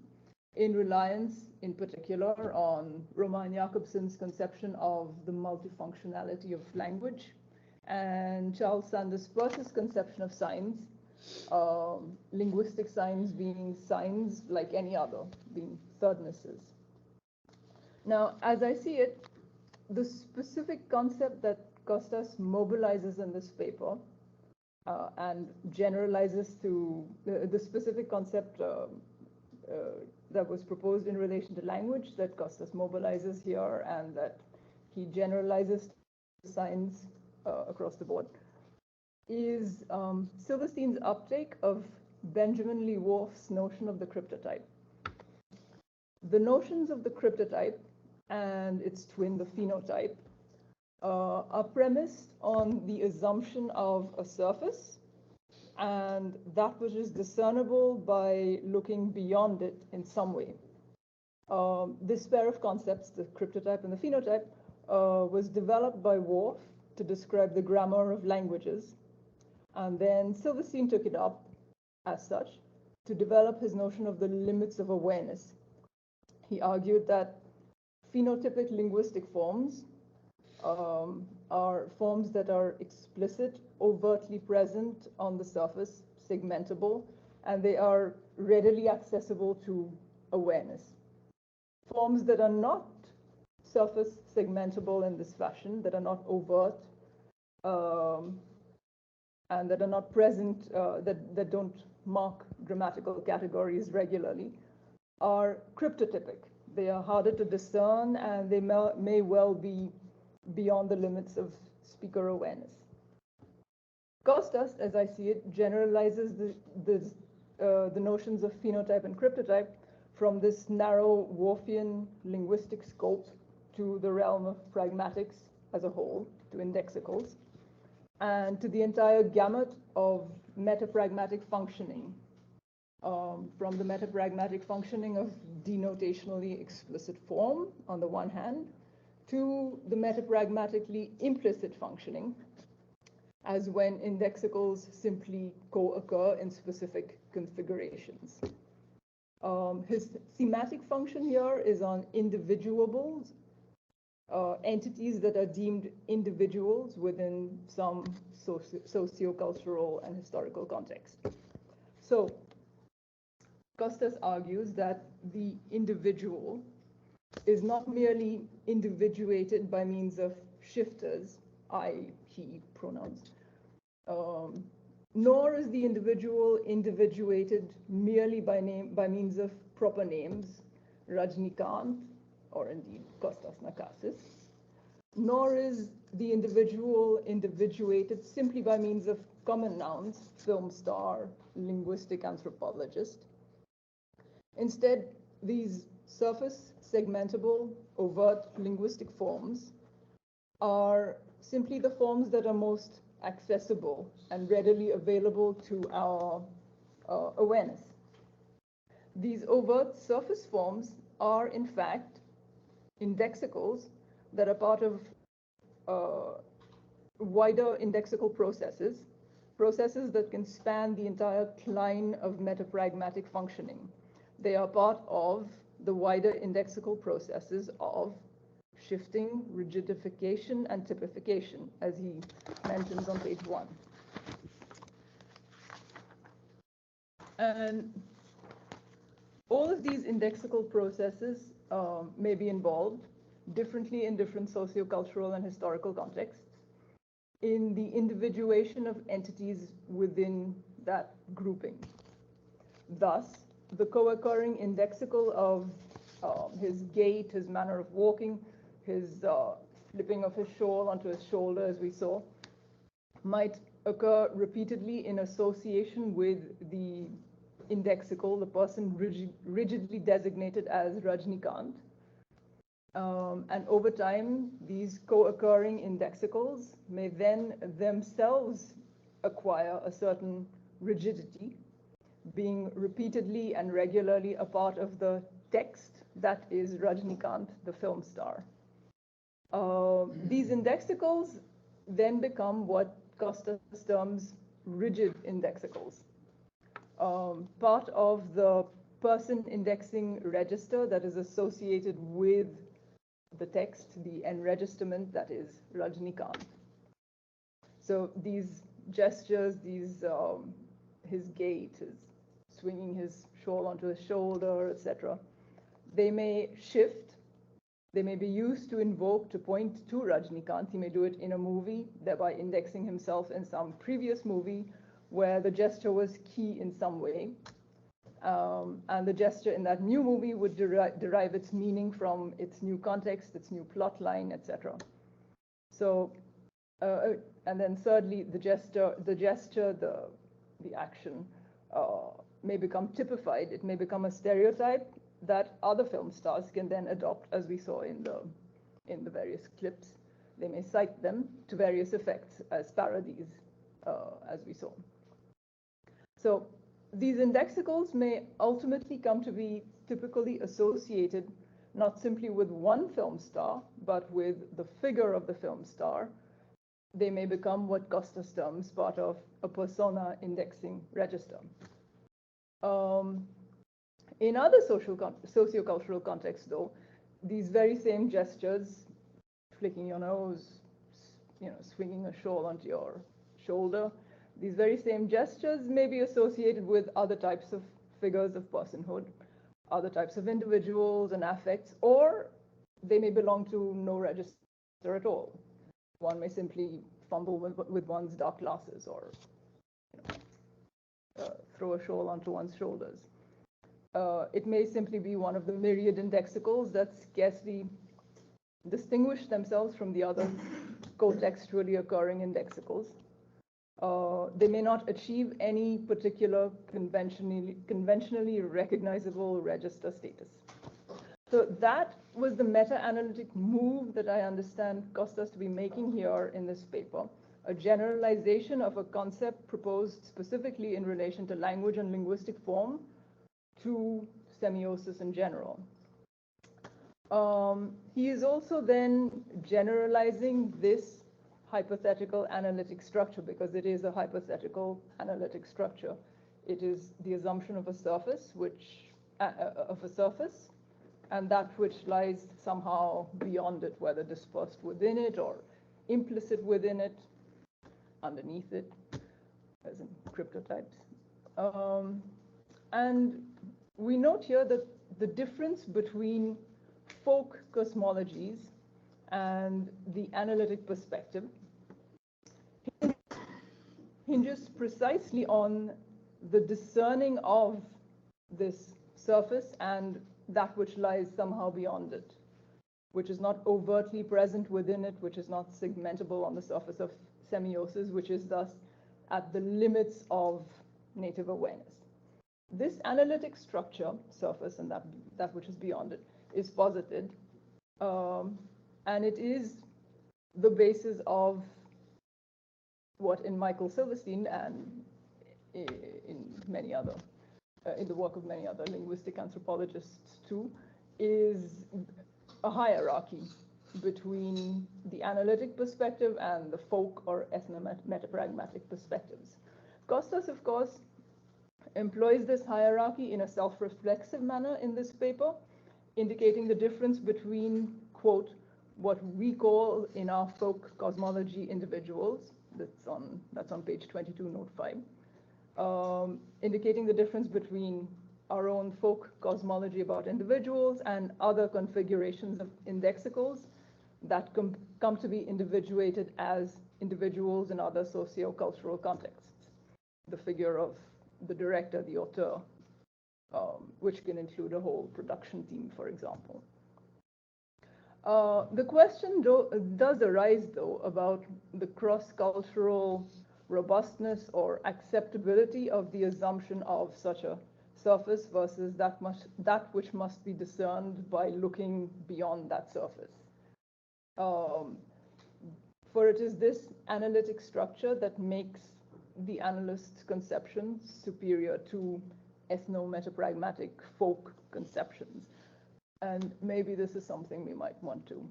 in reliance in particular on Roman Jakobson's conception of the multifunctionality of language and Charles Sanders Peirce's conception of signs, linguistic signs being signs like any other, being thirdnesses. Now, as I see it, the specific concept that Kostas mobilizes in this paper and generalizes to the specific concept that was proposed in relation to language that Kostas mobilizes here and that he generalizes to signs across the board is Silverstein's uptake of Benjamin Lee Whorf's notion of the cryptotype. The notions of the cryptotype and its twin, the phenotype, are premised on the assumption of a surface and that which is discernible by looking beyond it in some way. This pair of concepts, the cryptotype and the phenotype, was developed by Whorf to describe the grammar of languages. And then Silverstein took it up as such to develop his notion of the limits of awareness. He argued that phenotypic linguistic forms are forms that are explicit, overtly present on the surface, segmentable, and they are readily accessible to awareness. Forms that are not surface segmentable in this fashion, that are not overt, and that are not present, that don't mark grammatical categories regularly, are cryptotypic. They are harder to discern, and they may well be beyond the limits of speaker awareness. Kostas, as I see it, generalizes the notions of phenotype and cryptotype from this narrow Whorfian linguistic scope to the realm of pragmatics as a whole, to indexicals, and to the entire gamut of metapragmatic functioning, from the metapragmatic functioning of denotationally explicit form on the one hand, to the metapragmatically implicit functioning, as when indexicals simply co-occur in specific configurations. His thematic function here is on individuables, entities that are deemed individuals within some socio-cultural and historical context. So, Kostas argues that the individual is not merely individuated by means of shifters, I, he pronouns, nor is the individual individuated merely by means of proper names, Rajnikant, or indeed Kostas Nakassis, nor is the individual individuated simply by means of common nouns, film star, linguistic anthropologist. Instead, these surface, segmentable, overt linguistic forms are simply the forms that are most accessible and readily available to our awareness. These overt surface forms are, in fact, indexicals that are part of wider indexical processes that can span the entire line of metapragmatic functioning. They are part of the wider indexical processes of shifting, rigidification, and typification, as he mentions on page 1. And all of these indexical processes may be involved differently in different sociocultural and historical contexts in the individuation of entities within that grouping. Thus, the co-occurring indexical of his gait, his manner of walking, his flipping of his shawl onto his shoulder, as we saw, might occur repeatedly in association with the indexical, the person rigidly designated as Rajnikant. And over time, these co-occurring indexicals may then themselves acquire a certain rigidity, being repeatedly and regularly a part of the text that is Rajnikant, the film star. These indexicals then become what Kostas terms rigid indexicals, part of the person indexing register that is associated with the text, the enregistrement that is Rajnikant. So these gestures, his gait, his swinging his shawl onto his shoulder, etc., they may shift. They may be used to invoke, to point to Rajnikant. He may do it in a movie, thereby indexing himself in some previous movie where the gesture was key in some way. And the gesture in that new movie would derive its meaning from its new context, its new plot line, etc. So, and then thirdly, the action may become typified. It may become a stereotype that other film stars can then adopt, as we saw in the various clips. They may cite them to various effects as parodies, as we saw. So these indexicals may ultimately come to be typically associated not simply with one film star, but with the figure of the film star. They may become what Kostas terms part of a persona indexing register. In other sociocultural contexts, though, these very same gestures, flicking your nose, swinging a shawl onto your shoulder, these very same gestures may be associated with other types of figures of personhood, other types of individuals and affects, or they may belong to no register at all. One may simply fumble with one's dark glasses or throw a shawl onto one's shoulders. It may simply be one of the myriad indexicals that scarcely distinguish themselves from the other co-textually occurring indexicals. They may not achieve any particular conventionally recognizable register status. So that was the meta-analytic move that I understand Kostas to be making here in this paper, a generalization of a concept proposed specifically in relation to language and linguistic form to semiosis in general. He is also then generalizing this hypothetical analytic structure, because it is a hypothetical analytic structure. It is the assumption of a surface, and that which lies somehow beyond it, whether dispersed within it or implicit within it, underneath it, as in cryptotypes. And we note here that the difference between folk cosmologies and the analytic perspective hinges precisely on the discerning of this surface and that which lies somehow beyond it, which is not overtly present within it, which is not segmentable on the surface of semiosis, which is thus at the limits of native awareness. This analytic structure, surface, and that which is beyond it, is posited, and it is the basis of what in Michael Silverstein and in many other, in the work of many other linguistic anthropologists too, is a hierarchy between the analytic perspective and the folk or ethno-metapragmatic perspectives. Costas, of course, employs this hierarchy in a self-reflexive manner in this paper, indicating the difference between, quote, what we call in our folk cosmology individuals, that's on page 22, note 5, indicating the difference between our own folk cosmology about individuals and other configurations of indexicals that come to be individuated as individuals in other socio-cultural contexts. The figure of the director, the auteur, which can include a whole production team, for example. The question does arise, though, about the cross-cultural robustness or acceptability of the assumption of such a surface versus that which must be discerned by looking beyond that surface. For it is this analytic structure that makes the analyst's conception superior to ethno-metapragmatic folk conceptions. And maybe this is something we might want to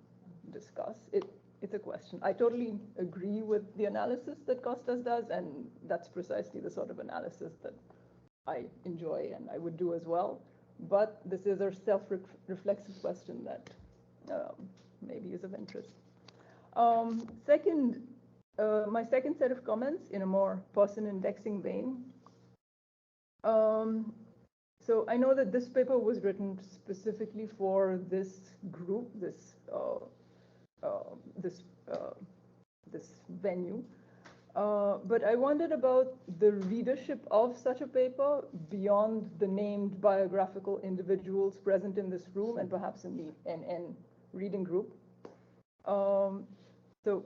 discuss. It's a question. I totally agree with the analysis that Costas does, and that's precisely the sort of analysis that I enjoy and I would do as well. But this is a self-reflexive question that maybe is of interest. My second set of comments in a more person indexing vein. So I know that this paper was written specifically for this group, this venue. But I wondered about the readership of such a paper beyond the named biographical individuals present in this room and perhaps in the NN reading group. So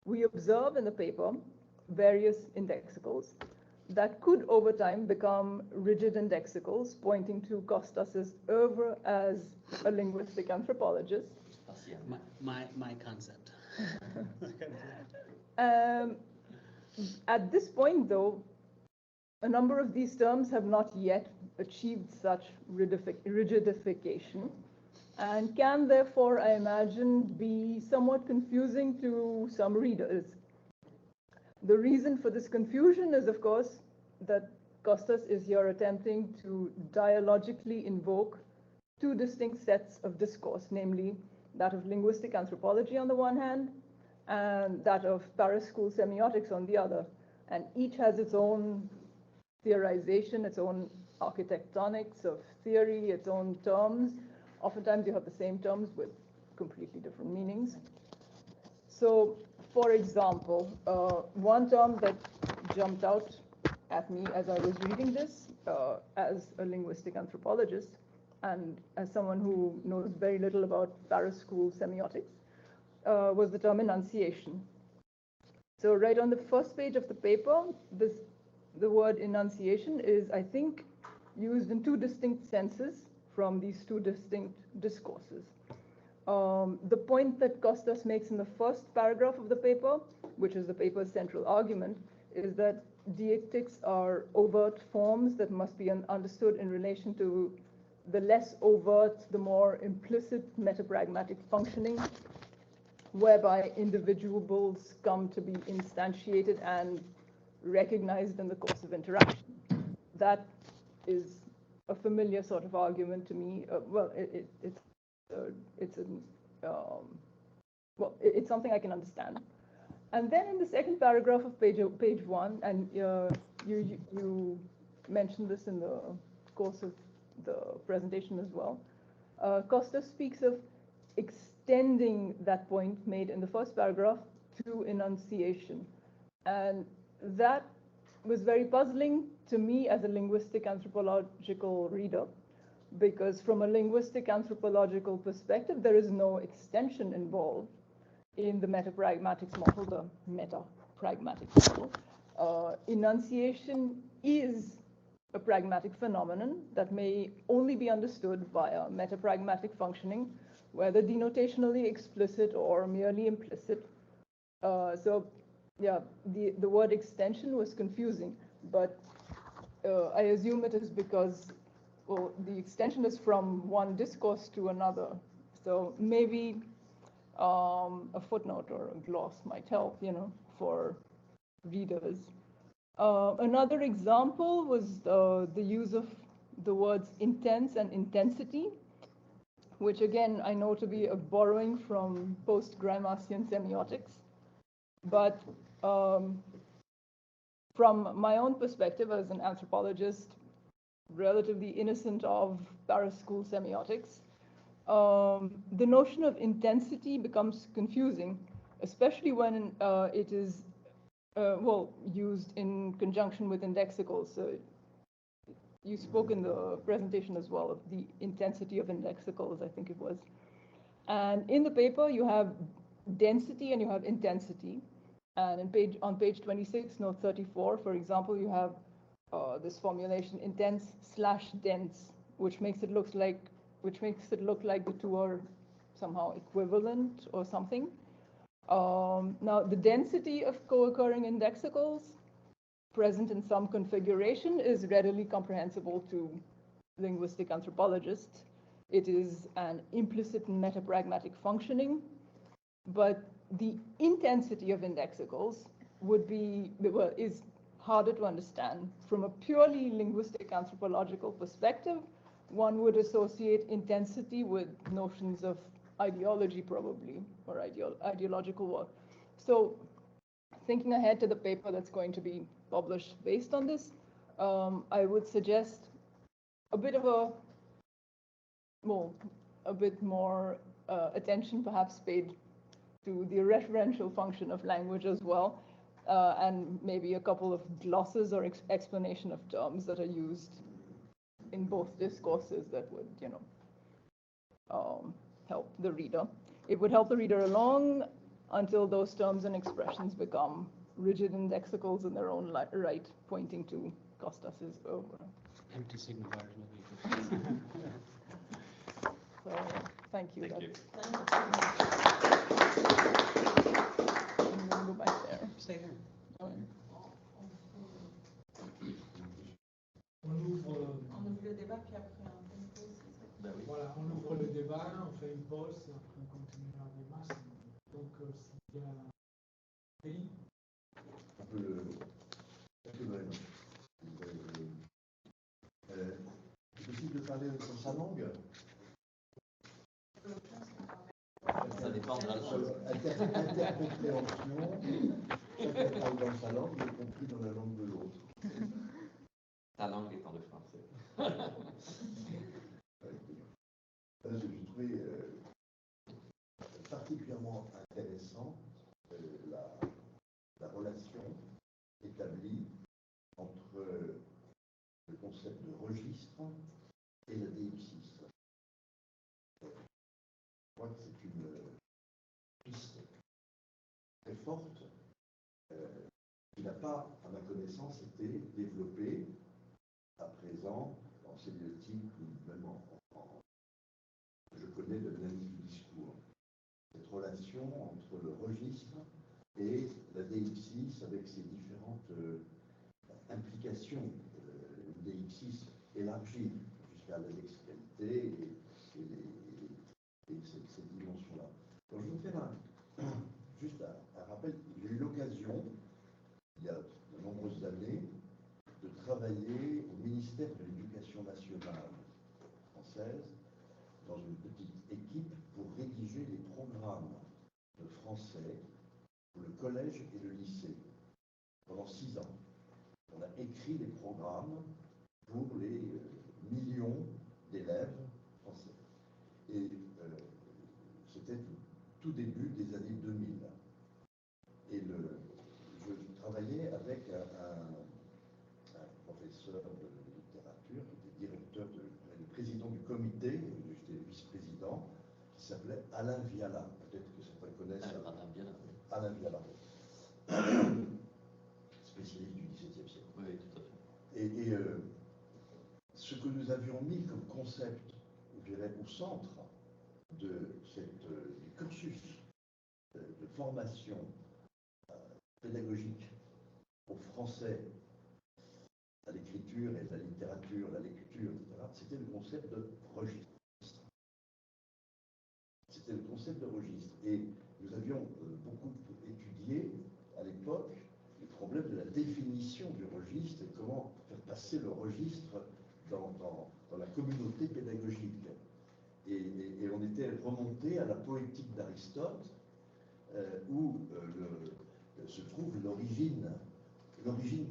we observe in the paper various indexicals that could over time become rigid indexicals, pointing to Costas's oeuvre as a linguistic anthropologist. My concept. At this point, though, a number of these terms have not yet achieved such rigidification and can therefore, I imagine, be somewhat confusing to some readers. The reason for this confusion is, of course, that Costas is here attempting to dialogically invoke two distinct sets of discourse, namely that of linguistic anthropology on the one hand, and that of Paris School semiotics on the other. And each has its own theorization, its own architectonics of theory, its own terms. Oftentimes you have the same terms with completely different meanings. So, for example, one term that jumped out at me as I was reading this, as a linguistic anthropologist, and as someone who knows very little about Paris School semiotics, was the term enunciation. So right on the first page of the paper, the word enunciation is, I think, used in two distinct senses from these two distinct discourses. The point that Costas makes in the first paragraph of the paper, which is the paper's central argument, is that deictics are overt forms that must be understood in relation to the less overt, the more implicit metapragmatic functioning, whereby individuals come to be instantiated and recognized in the course of interaction. That is a familiar sort of argument to me. It's something I can understand. And then in the second paragraph of page 1, and you mentioned this in the course of the presentation as well, Costas speaks of extending that point made in the first paragraph to enunciation. And that was very puzzling to me as a linguistic anthropological reader, because from a linguistic anthropological perspective, there is no extension involved in the metapragmatics model, the metapragmatics model. Enunciation is a pragmatic phenomenon that may only be understood via metapragmatic functioning, whether denotationally explicit or merely implicit. So yeah, the word extension was confusing, but I assume it is because, well, the extension is from one discourse to another. So maybe a footnote or a gloss might help, for readers. Another example was the use of the words intense and intensity, which again I know to be a borrowing from post-Gramscian semiotics. But from my own perspective as an anthropologist, relatively innocent of Paris school semiotics, the notion of intensity becomes confusing, especially when it is used in conjunction with indexicals. So you spoke in the presentation as well of the intensity of indexicals, I think it was. And in the paper, you have density and you have intensity. And on page 26, note 34, for example, you have this formulation intense/dense, which makes it look like the two are somehow equivalent or something. Now, the density of co-occurring indexicals present in some configuration is readily comprehensible to linguistic anthropologists. It is an implicit metapragmatic functioning, but the intensity of indexicals is harder to understand. From a purely linguistic anthropological perspective, one would associate intensity with notions of ideology, probably, or ideological work. So thinking ahead to the paper that's going to be published based on this, I would suggest a bit more attention perhaps paid to the referential function of language as well, and maybe a couple of glosses or explanation of terms that are used in both discourses that would, help the reader. It would help the reader along until those terms and expressions become rigid indexicals in their own right, pointing to Costas's over. Empty signifiers will be. So thank you. Thank you. I'm going to go back there. Stay here. On ouvre le débat, puis après une pause. Voilà, on ouvre le débat, on fait une pause, et après on continue le débat. Donc, s'il y a... Oui. Un peu le... C'est possible de parler dans sa langue? Ça dépend de la chose. Intercompréhension, chacun parle dans sa langue, y compris dans la langue de l'autre. Ta langue étant le français. J'ai trouvé particulièrement intéressant la relation établie entre le concept de registre et la déixis. Je crois que c'est une piste très forte qui n'a pas, à ma connaissance, été développée à présent en sémiotique ou même je connais de l'analyse du discours. Cette relation entre le registre et la déixis avec ses différentes implications, une déixis élargie jusqu'à la lexicalité et cette dimension-là. Donc je vais faire juste un rappel. J'ai eu l'occasion, il y a de nombreuses années, de travailler au ministère de l'Éducation nationale française dans une petite équipe pour rédiger les programmes de français pour le collège et le lycée pendant 6 ans. On a écrit les programmes pour les millions d'élèves français. Et c'était tout début des années 2000. Et je travaillais Alain Viala, peut-être que certains connaissent. Alain Viala, spécialiste du XVIIe siècle. Oui, tout à fait. Et ce que nous avions mis comme concept, je dirais, au centre du cursus de formation pédagogique au français, à l'écriture et à la littérature, la lecture, etc., c'était le concept de registre. C'était le concept de registre. Et nous avions beaucoup étudié à l'époque le problème de la définition du registre et comment faire passer le registre dans la communauté pédagogique. Et on était remonté à la poétique d'Aristote, où se trouve l'origine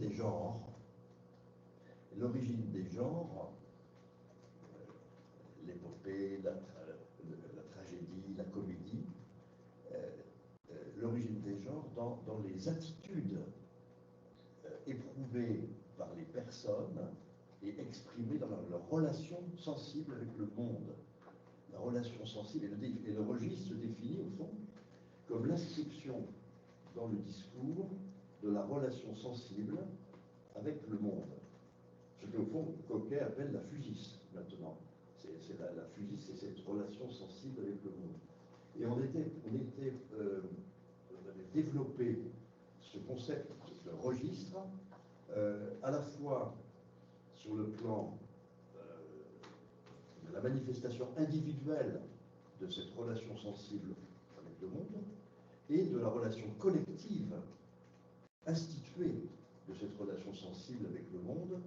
des genres. L'origine des genres, l'épopée, la tragédie, la comédie, l'origine des genres dans les attitudes éprouvées par les personnes et exprimées dans leur relation sensible avec le monde. La relation sensible et le registre se définit au fond comme l'inscription dans le discours de la relation sensible avec le monde. Ce qu'au fond Coquet appelle la fusis maintenant. C'est la fusis, c'est cette relation sensible avec le monde. Et on avait développé ce concept de registre à la fois sur le plan de la manifestation individuelle de cette relation sensible avec le monde et de la relation collective instituée de cette relation sensible avec le monde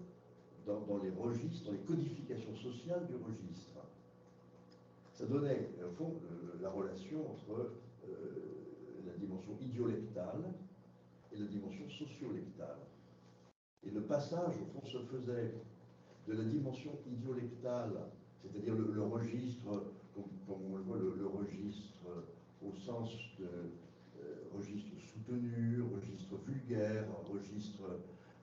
dans les registres, dans les codifications sociales du registre. Ça donnait, au fond, la relation entre la dimension idiolectale et la dimension sociolectale. Et le passage, au fond, se faisait de la dimension idiolectale, c'est-à-dire le registre, comme on le voit, le registre au sens de registre soutenu, registre vulgaire, registre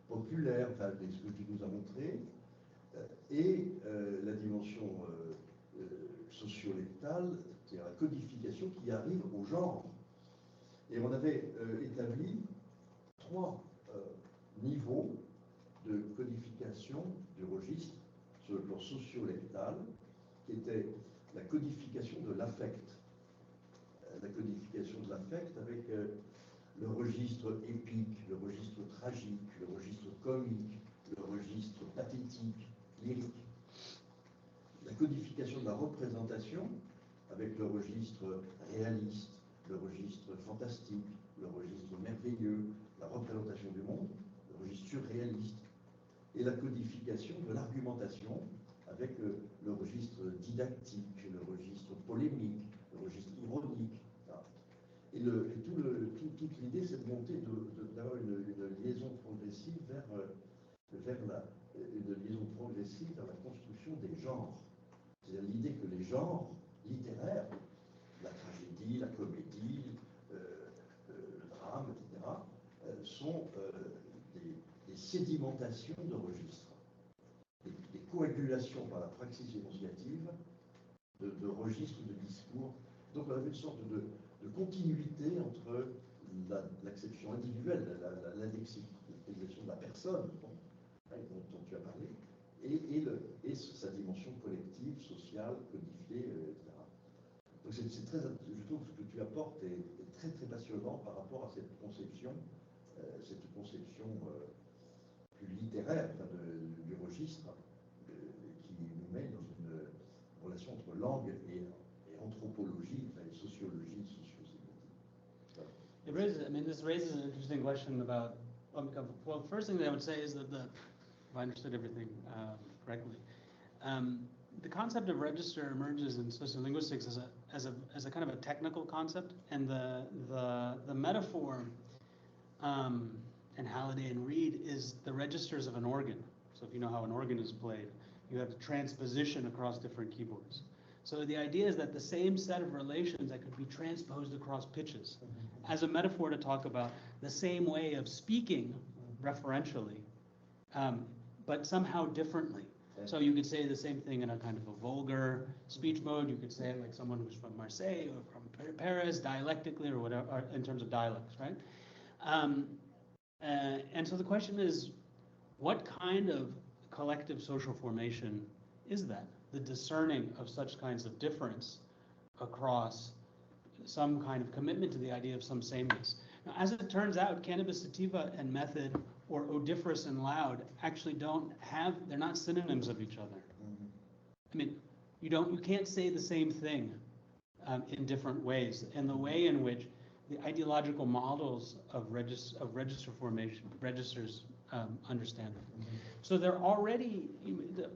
populaire, enfin, ce que tu nous as montré, et la dimension sociolectale, c'est-à-dire la codification qui arrive au genre. Et on avait établi 3 niveaux de codification du registre sur le plan sociolectal, qui était la codification de l'affect. La codification de l'affect avec le registre épique, le registre tragique, le registre comique, le registre pathétique, lyrique. La codification de la représentation avec le registre réaliste, le registre fantastique, le registre merveilleux, la représentation du monde, le registre surréaliste, et la codification de l'argumentation avec le registre didactique, le registre polémique, le registre ironique. Et toute l'idée, c'est de monter, d'avoir une liaison progressive vers la construction des genres. C'est-à-dire l'idée que les genres littéraires, la tragédie, la comédie, le drame, etc., sont des sédimentations de registres, des coagulations par la praxis énonciative de registres de discours. Donc on avait une sorte de continuité entre l'acception individuelle, l'indexification de la personne dont tu as parlé, et sa dimension collective, sociale, codifiée, etc. Donc c'est très, je trouve que ce que tu apportes est très très passionnant par rapport à cette conception plus littéraire du registre qui nous met dans une relation entre langue et anthropologie, et sociologie, sociosémiotique. It raises, I mean, this raises an interesting question about, well, first thing that I would say is that if I understood everything correctly, the concept of register emerges in sociolinguistics as a kind of a technical concept, and the metaphor in Halliday and Reed is the registers of an organ. So if you know how an organ is played, you have the transposition across different keyboards. So the idea is that the same set of relations that could be transposed across pitches as a metaphor to talk about the same way of speaking referentially, but somehow differently. So you could say the same thing in a kind of a vulgar speech mode. You could say it like someone who's from Marseille or from Paris, dialectically or whatever, or in terms of dialects, right? And so the question is, what kind of collective social formation is that? The discerning of such kinds of difference across some kind of commitment to the idea of some sameness. Now, as it turns out, cannabis sativa and method, or odiferous and loud, actually they're not synonyms of each other. I mean, you can't say the same thing in different ways. And the way in which the ideological models of register formation, registers understand it. So they're already,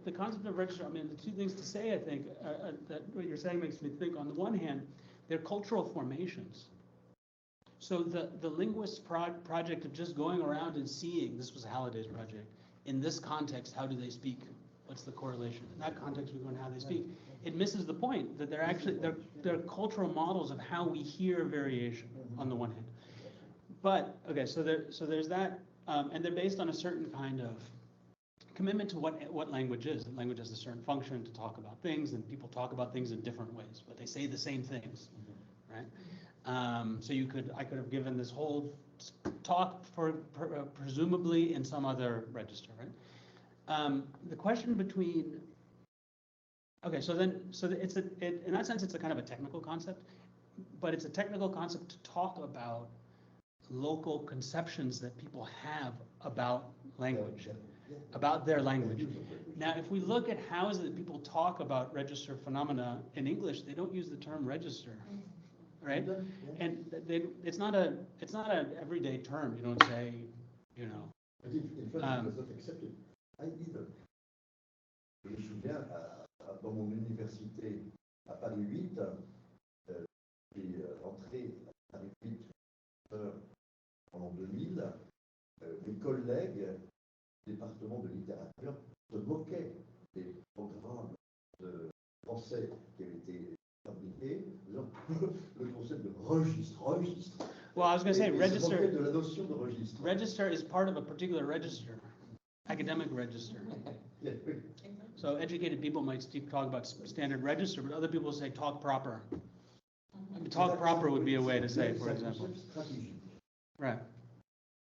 the concept of register, I mean, the two things to say, I think, that what you're saying makes me think, on the one hand, they're cultural formations. So the linguist project of just going around and seeing, this was Halliday's project, in this context, how do they speak? What's the correlation? In that context, we go and how they speak. It misses the point that they're cultural models of how we hear variation on the one hand. But, okay, so there's that, and they're based on a certain kind of commitment to what language is. And language has a certain function to talk about things, and people talk about things in different ways, but they say the same things, right? So I could have given this whole talk presumably in some other register, right? The question between, okay, so in that sense, it's a kind of a technical concept, but it's a technical concept to talk about local conceptions that people have about language, about their language. Now, if we look at how is it that people talk about register phenomena in English, they don't use the term register, right? And it's not an everyday term. You don't say, you know. But in fact, it was not accepted. I didn't. Je me souviens, dans mon université à Paris 8, j'ai entré à Paris 8 en l'an 2000, mes collègues du département de littérature se moquaient des programmes de français qui avaient été fabriqués, le concept de registre. Well, I was going to say, register. De la notion de registre. Register is part of a particular register, academic register. So educated people might talk about standard register, but other people say talk proper. I mean, talk proper would be a way to say, for example. Right.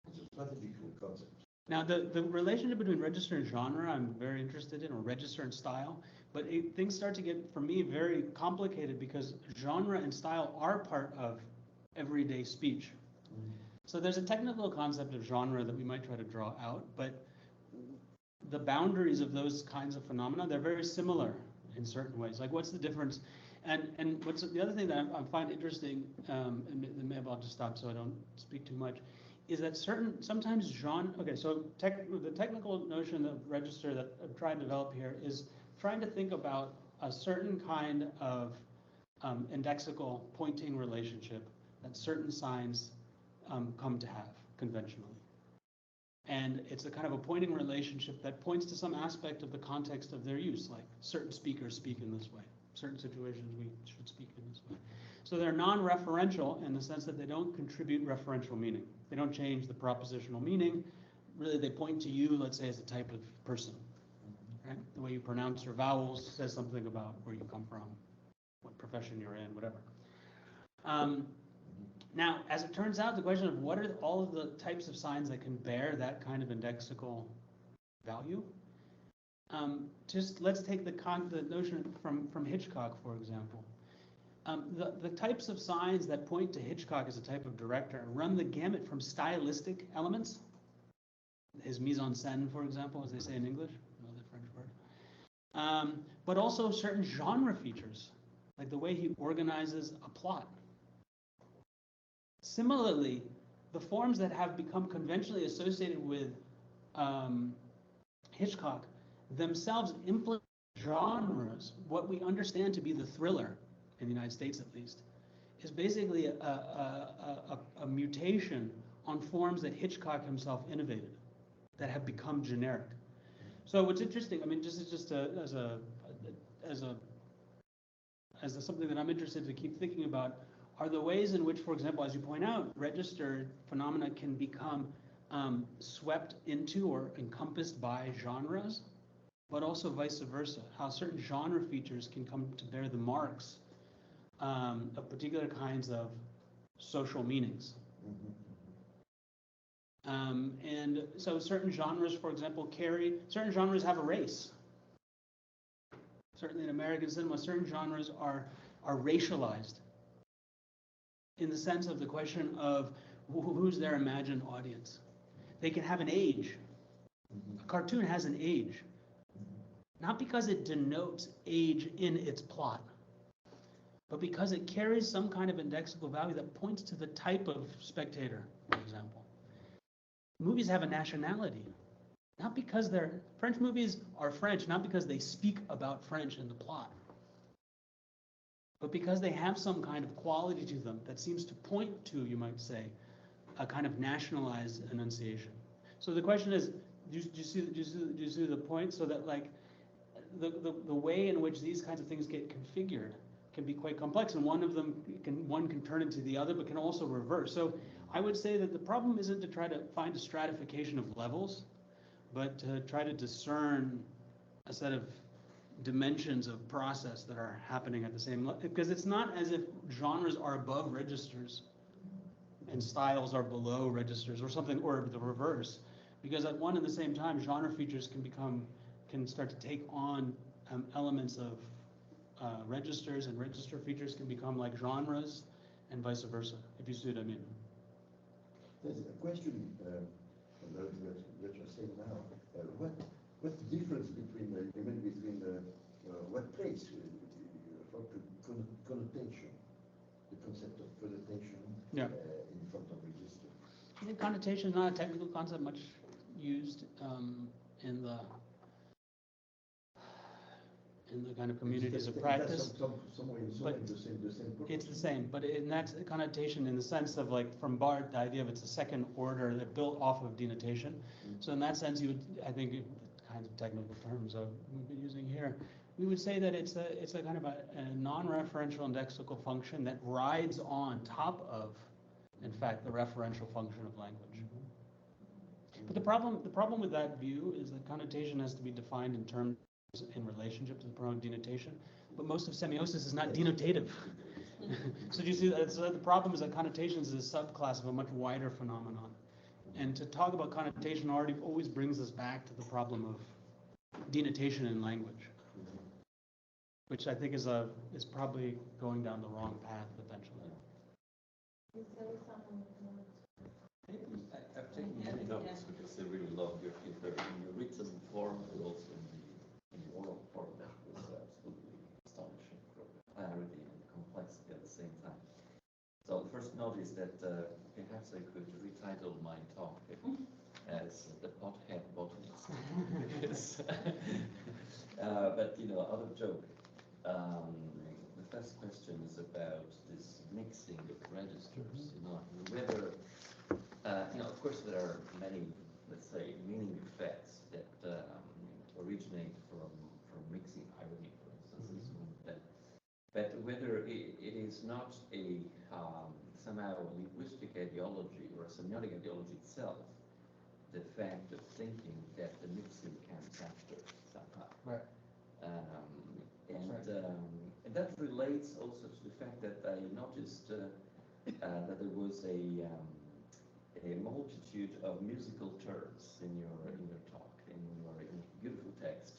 It's a strategic concept. Now, the relationship between register and genre, I'm very interested in, or register and style, but things start to get, for me, very complicated because genre and style are part of everyday speech. So there's a technical concept of genre that we might try to draw out, but the boundaries of those kinds of phenomena, they're very similar in certain ways. Like, what's the difference? And what's the other thing that I find interesting, and maybe I'll just stop so I don't speak too much, is that sometimes genre, okay, so the technical notion of register that I'm trying to develop here is trying to think about a certain kind of indexical pointing relationship that certain signs come to have conventionally. And it's a kind of a pointing relationship that points to some aspect of the context of their use, like certain speakers speak in this way, certain situations we should speak in this way. So they're non-referential in the sense that they don't contribute referential meaning. They don't change the propositional meaning. Really, they point to you, let's say, as a type of person. Right? The way you pronounce your vowels says something about where you come from, what profession you're in, whatever. Now, as it turns out, the question of what are all of the types of signs that can bear that kind of indexical value? Just let's take the notion from Hitchcock, for example. The types of signs that point to Hitchcock as a type of director run the gamut from stylistic elements, his mise en scène, for example, as they say in English, another French word, but also certain genre features, like the way he organizes a plot. Similarly, the forms that have become conventionally associated with Hitchcock themselves implement genres. What we understand to be the thriller, in the United States at least, is basically a mutation on forms that Hitchcock himself innovated that have become generic. So what's interesting, I mean, as something that I'm interested to keep thinking about, are the ways in which, for example, as you point out, registered phenomena can become swept into or encompassed by genres, but also vice versa, how certain genre features can come to bear the marks of particular kinds of social meanings. And so certain genres, for example, certain genres have a race. Certainly in American cinema, certain genres are racialized in the sense of the question of who's their imagined audience. They can have an age. A cartoon has an age, not because it denotes age in its plot, but because it carries some kind of indexical value that points to the type of spectator, for example. Movies have a nationality, not because French movies are French, not because they speak about French in the plot, but because they have some kind of quality to them that seems to point to, you might say, a kind of nationalized enunciation. So the question is, do you see the point? So that like the way in which these kinds of things get configured can be quite complex, and one of them can turn into the other, but can also reverse. So I would say that the problem isn't to try to find a stratification of levels, but to try to discern a set of dimensions of process that are happening at the same level, because it's not as if genres are above registers and styles are below registers or something, or the reverse, because at one and the same time, genre features can start to take on elements of registers, and register features can become like genres, and vice versa, if you see what I mean. There's a question about what you're saying now. What's the difference between what place for connotation, the concept of connotation in front of register? I think connotation is not a technical concept much used in the kind of communities of practice. It's the same, but in that connotation, in the sense of like from Barth, the idea of it's a second order that built off of denotation. So in that sense, you would, I think, kinds of technical terms we've been using here, we would say that it's a kind of a non-referential indexical function that rides on top of, in fact, the referential function of language. But the problem with that view is that connotation has to be defined in terms in relationship to the problem of denotation, but most of semiosis is not denotative. So do you see that? So the problem is that connotations is a subclass of a much wider phenomenon. And to talk about connotation always brings us back to the problem of denotation in language, which I think is probably going down the wrong path potentially. I've taken many notes because I really love your paper in the written form, but also in the oral form. That was absolutely astonishing, clarity and complexity at the same time. So the first note is that perhaps I could retitle my talk as the pothead botanist. But out of joke, the first question is about this mixing of registers. Whether of course there are many, let's say, meaning effects that originate from mixing, irony, for instance, but whether it is not a somehow a linguistic ideology or a semiotic ideology itself, the fact of thinking that the mixing comes after somehow. Right. And that relates also to the fact that I noticed that there was a multitude of musical terms in your talk, in your beautiful text.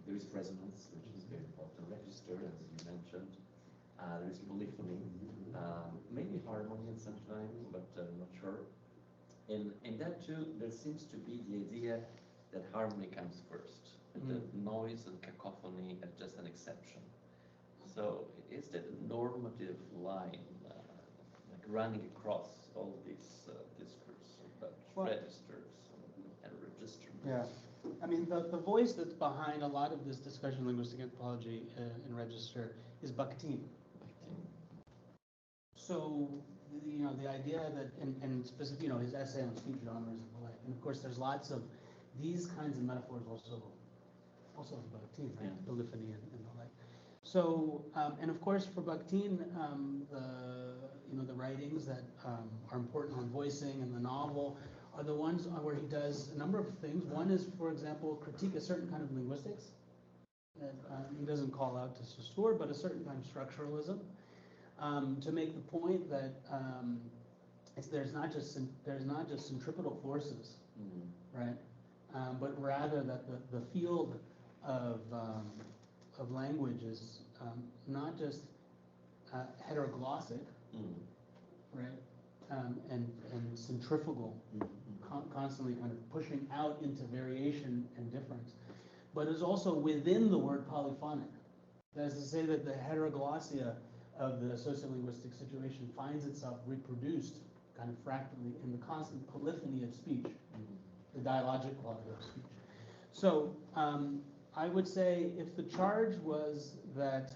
There is resonance, which is very important, register, as you mentioned. There is polyphony, maybe harmony at some time, but I'm not sure. And that too, there seems to be the idea that harmony comes first, and that noise and cacophony are just an exception. So is that a normative line, like running across all these discourse about registers and registers? Yeah. I mean, the voice that's behind a lot of this discussion in linguistic anthropology and register is Bakhtin. So, the idea that, and specifically, his essay on speech genres and the like, and of course, there's lots of these kinds of metaphors also in Bakhtin, right? Yeah. Polyphony and the like. So, and of course, for Bakhtin, the writings that are important on voicing and the novel are the ones where he does a number of things. One is, for example, critique a certain kind of linguistics. That, he doesn't call out to Saussure, but a certain kind of structuralism, to make the point that there's not just centripetal forces, right? But rather that the field of language is not just heteroglossic, right, and centrifugal, constantly kind of pushing out into variation and difference, but is also within the word polyphonic. That is to say that the heteroglossia of the sociolinguistic situation finds itself reproduced kind of fractally in the constant polyphony of speech, the dialogic quality of speech. So I would say if the charge was that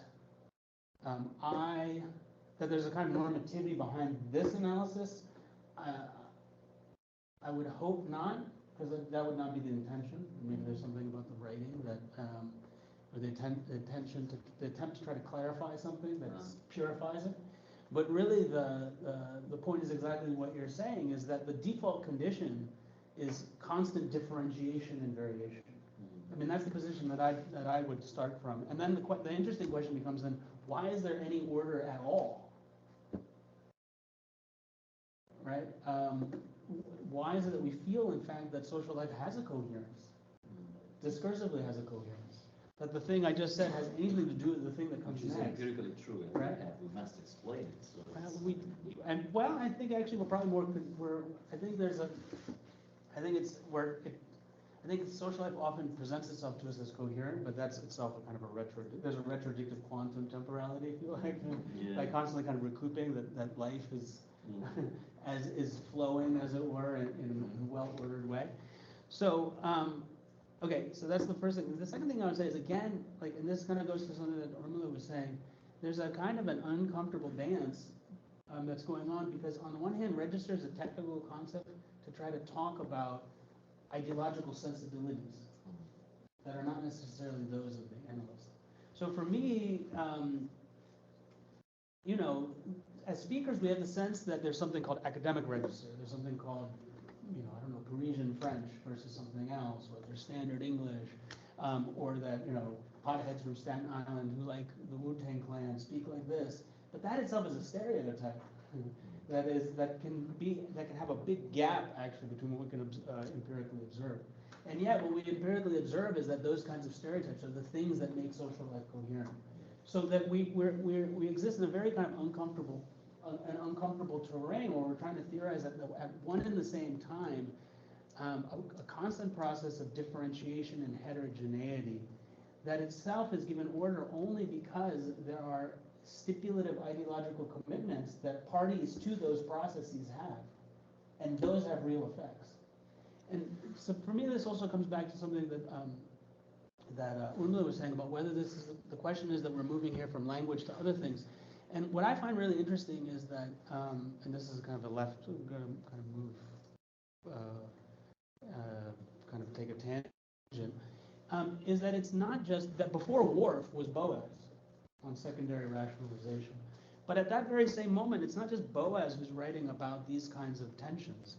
that there's a kind of normativity behind this analysis, I would hope not, because that would not be the intention. Maybe there's something about the writing that, or the attempt to try to clarify something that purifies it. But really, the point is exactly what you're saying: is that the default condition is constant differentiation and variation. I mean, that's the position that I would start from. And then the interesting question becomes then, why is there any order at all? Right? Why is it that we feel, in fact, that social life has a coherence, discursively has a coherence? That the thing I just said has anything to do with the thing that comes next. Which is empirically true, and right? we must explain it. So I think actually we're probably more. I think social life often presents itself to us as coherent, but that's itself a kind of there's a retrodictive quantum temporality, if you like, by constantly kind of recouping that life is is flowing, as it were, in a well-ordered way. So, okay, so that's the first thing. The second thing I would say is, again, like, and this kind of goes to something that Ormula was saying, there's a kind of an uncomfortable dance that's going on, because on the one hand, register is a technical concept to try to talk about ideological sensibilities that are not necessarily those of the analyst. So for me, you know, as speakers, we have the sense that there's something called academic register. There's something called, you know, I don't know, Parisian French versus something else, or there's standard English, or that, you know, potheads from Staten Island who like the Wu-Tang Clan speak like this. But that itself is a stereotype. that can have a big gap actually between what we can empirically observe. And yet what we empirically observe is that those kinds of stereotypes are the things that make social life coherent. So that we exist in a very kind of uncomfortable terrain where we're trying to theorize that at one and the same time a constant process of differentiation and heterogeneity that itself is given order only because there are stipulative ideological commitments that parties to those processes have, and those have real effects. And so for me, this also comes back to something that Ormula was saying about whether this is the question is that we're moving here from language to other things. And what I find really interesting is that, and this is kind of a left, I'm going to kind of move, kind of take a tangent, is that it's not just that before Worf was Boas on secondary rationalization. But at that very same moment, it's not just Boas who's writing about these kinds of tensions.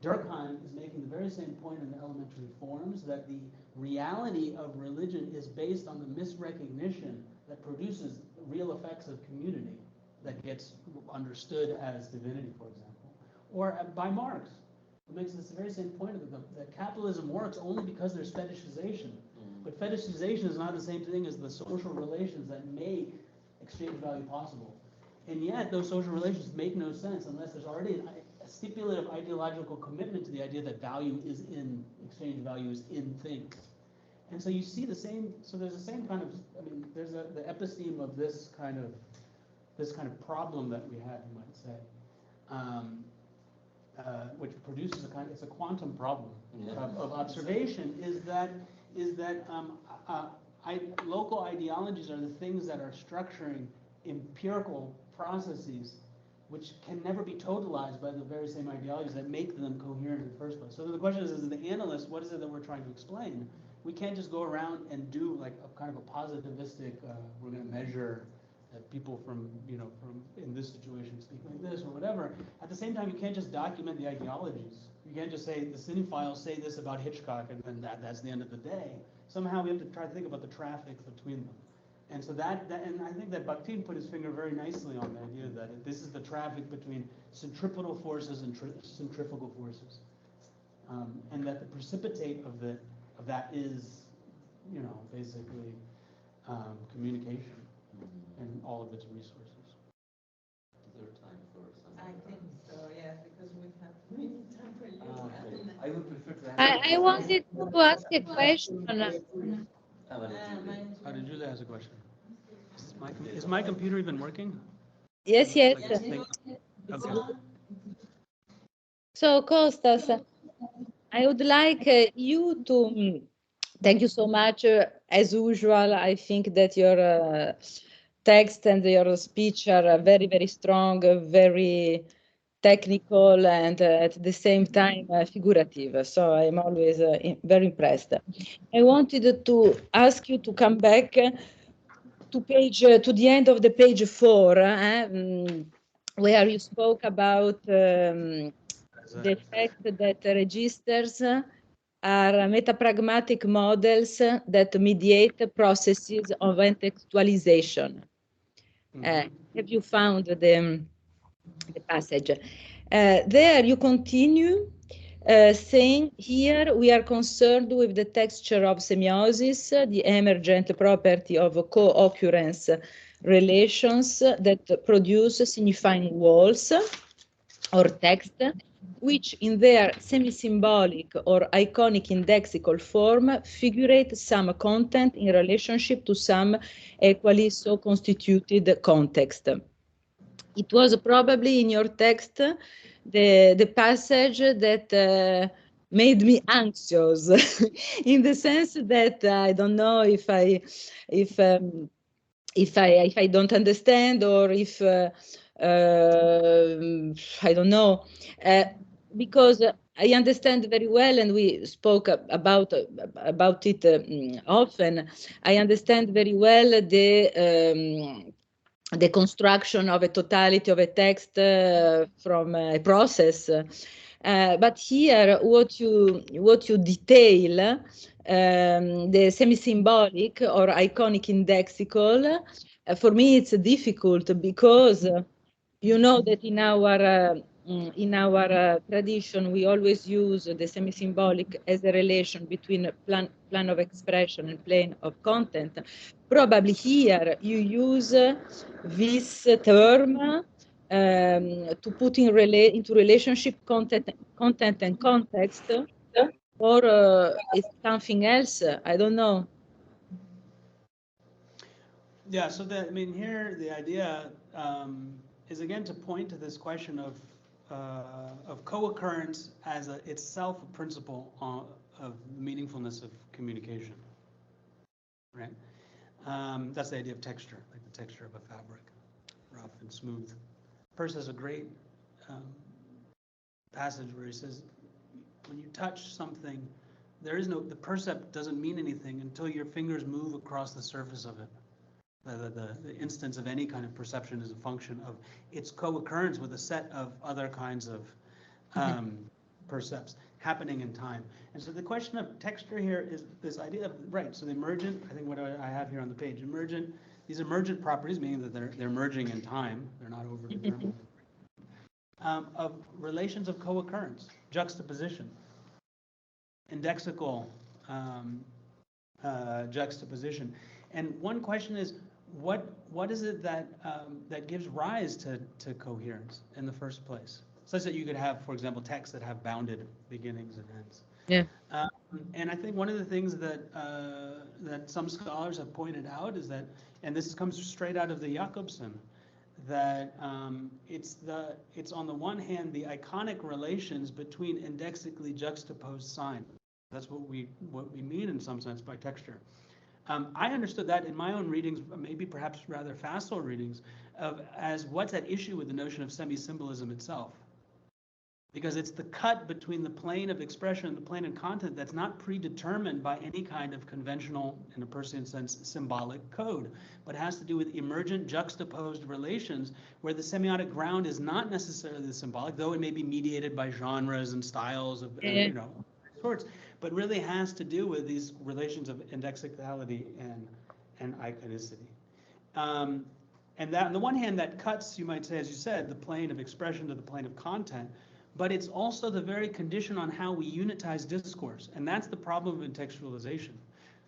Durkheim is making the very same point in the elementary forms, that the reality of religion is based on the misrecognition that produces real effects of community that gets understood as divinity, for example. Or by Marx, who makes this very same point that capitalism works only because there's fetishization. But fetishization is not the same thing as the social relations that make exchange value possible. And yet, those social relations make no sense unless there's already a stipulative ideological commitment to the idea that value is in, exchange value is in things. And so you see the same, so there's the same kind of, I mean, there's the episteme of this kind of problem that we have, you might say, which produces it's a quantum problem of observation, is that local ideologies are the things that are structuring empirical processes which can never be totalized by the very same ideologies that make them coherent in the first place. So the question is, as the analyst, what is it that we're trying to explain? We can't just go around and do like a kind of a positivistic, we're going to measure that people from, from in this situation speak like this or whatever. At the same time, you can't just document the ideologies. You can't just say the cinephiles say this about Hitchcock and then that's the end of the day. Somehow we have to try to think about the traffic between them. And so and I think that Bakhtin put his finger very nicely on the idea that this is the traffic between centripetal forces and centrifugal forces. And that the precipitate of that is, basically communication and all of its resources. Is there time for some? I think so, yes, because we have many time for you. I would prefer to I wanted to ask a question. Maria Giulia has a question. Is my computer even working? Yes. Okay. So, Costas, I would like you to thank you so much. As usual, I think that your text and your speech are very, very strong, very technical, and at the same time figurative. So I'm always very impressed. I wanted to ask you to come back to the end of the page 4, where you spoke about the fact that registers are metapragmatic models that mediate processes of contextualization. Have you found the passage? There you continue saying, here we are concerned with the texture of semiosis, the emergent property of co-occurrence relations that produce signifying walls or text, which in their semi-symbolic or iconic indexical form figurate some content in relationship to some equally so constituted context. It was probably in your text the passage that made me anxious in the sense that I don't know if I don't understand or if I don't know, because I understand very well, and we spoke about it often. I understand very well the construction of a totality of a text from a process, but here what you detail, the semi-symbolic or iconic indexical, for me it's difficult because you know that in our tradition we always use the semi-symbolic as a relation between plan of expression and plane of content. Probably here you use this term to put into relationship content and context, or it's something else. I don't know. Yeah, so here the idea is again to point to this question of co-occurrence as itself a principle of meaningfulness of communication, right? That's the idea of texture, like the texture of a fabric, rough and smooth. Peirce has a great passage where he says, when you touch something, the percept doesn't mean anything until your fingers move across the surface of it. The instance of any kind of perception is a function of its co-occurrence with a set of other kinds of percepts happening in time. And so the question of texture here is this idea of, right, so the emergent, I think what I have here on the page, these emergent properties, meaning that they're merging in time, they're not overdetermined, of relations of co-occurrence, juxtaposition, indexical juxtaposition. And one question is, what is it that that gives rise to coherence in the first place, such that you could have, for example, texts that have bounded beginnings and ends? Yeah. And I think one of the things that that some scholars have pointed out is that, and this comes straight out of the Jacobson, that it's on the one hand the iconic relations between indexically juxtaposed signs. That's what we mean in some sense by texture. I understood that in my own readings, maybe perhaps rather facile readings, as what's at issue with the notion of semi-symbolism itself. because it's the cut between the plane of expression and the plane of content that's not predetermined by any kind of conventional, in a Peircean sense, symbolic code, but has to do with emergent juxtaposed relations where the semiotic ground is not necessarily the symbolic, though it may be mediated by genres and styles of, you know, sorts, but really has to do with these relations of indexicality and iconicity. And that, on the one hand, that cuts, you might say, as you said, the plane of expression to the plane of content, but it's also the very condition on how we unitize discourse, and that's the problem of contextualization.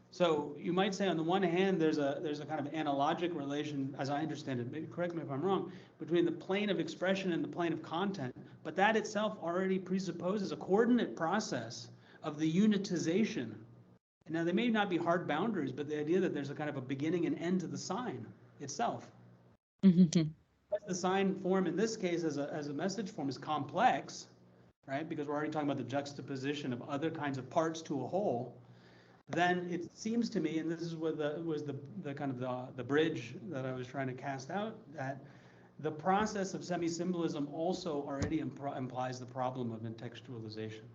So you might say, on the one hand, there's a kind of analogic relation, as I understand it, maybe correct me if I'm wrong, between the plane of expression and the plane of content, but that itself already presupposes a coordinate process of the unitization. Now, they may not be hard boundaries, but the idea that there's a kind of a beginning and end to the sign itself. The sign form in this case as a message form is complex, right? Because we're already talking about the juxtaposition of other kinds of parts to a whole. Then it seems to me, and this is what was the kind of the bridge that I was trying to cast out, that the process of semi-symbolism also already implies the problem of contextualization.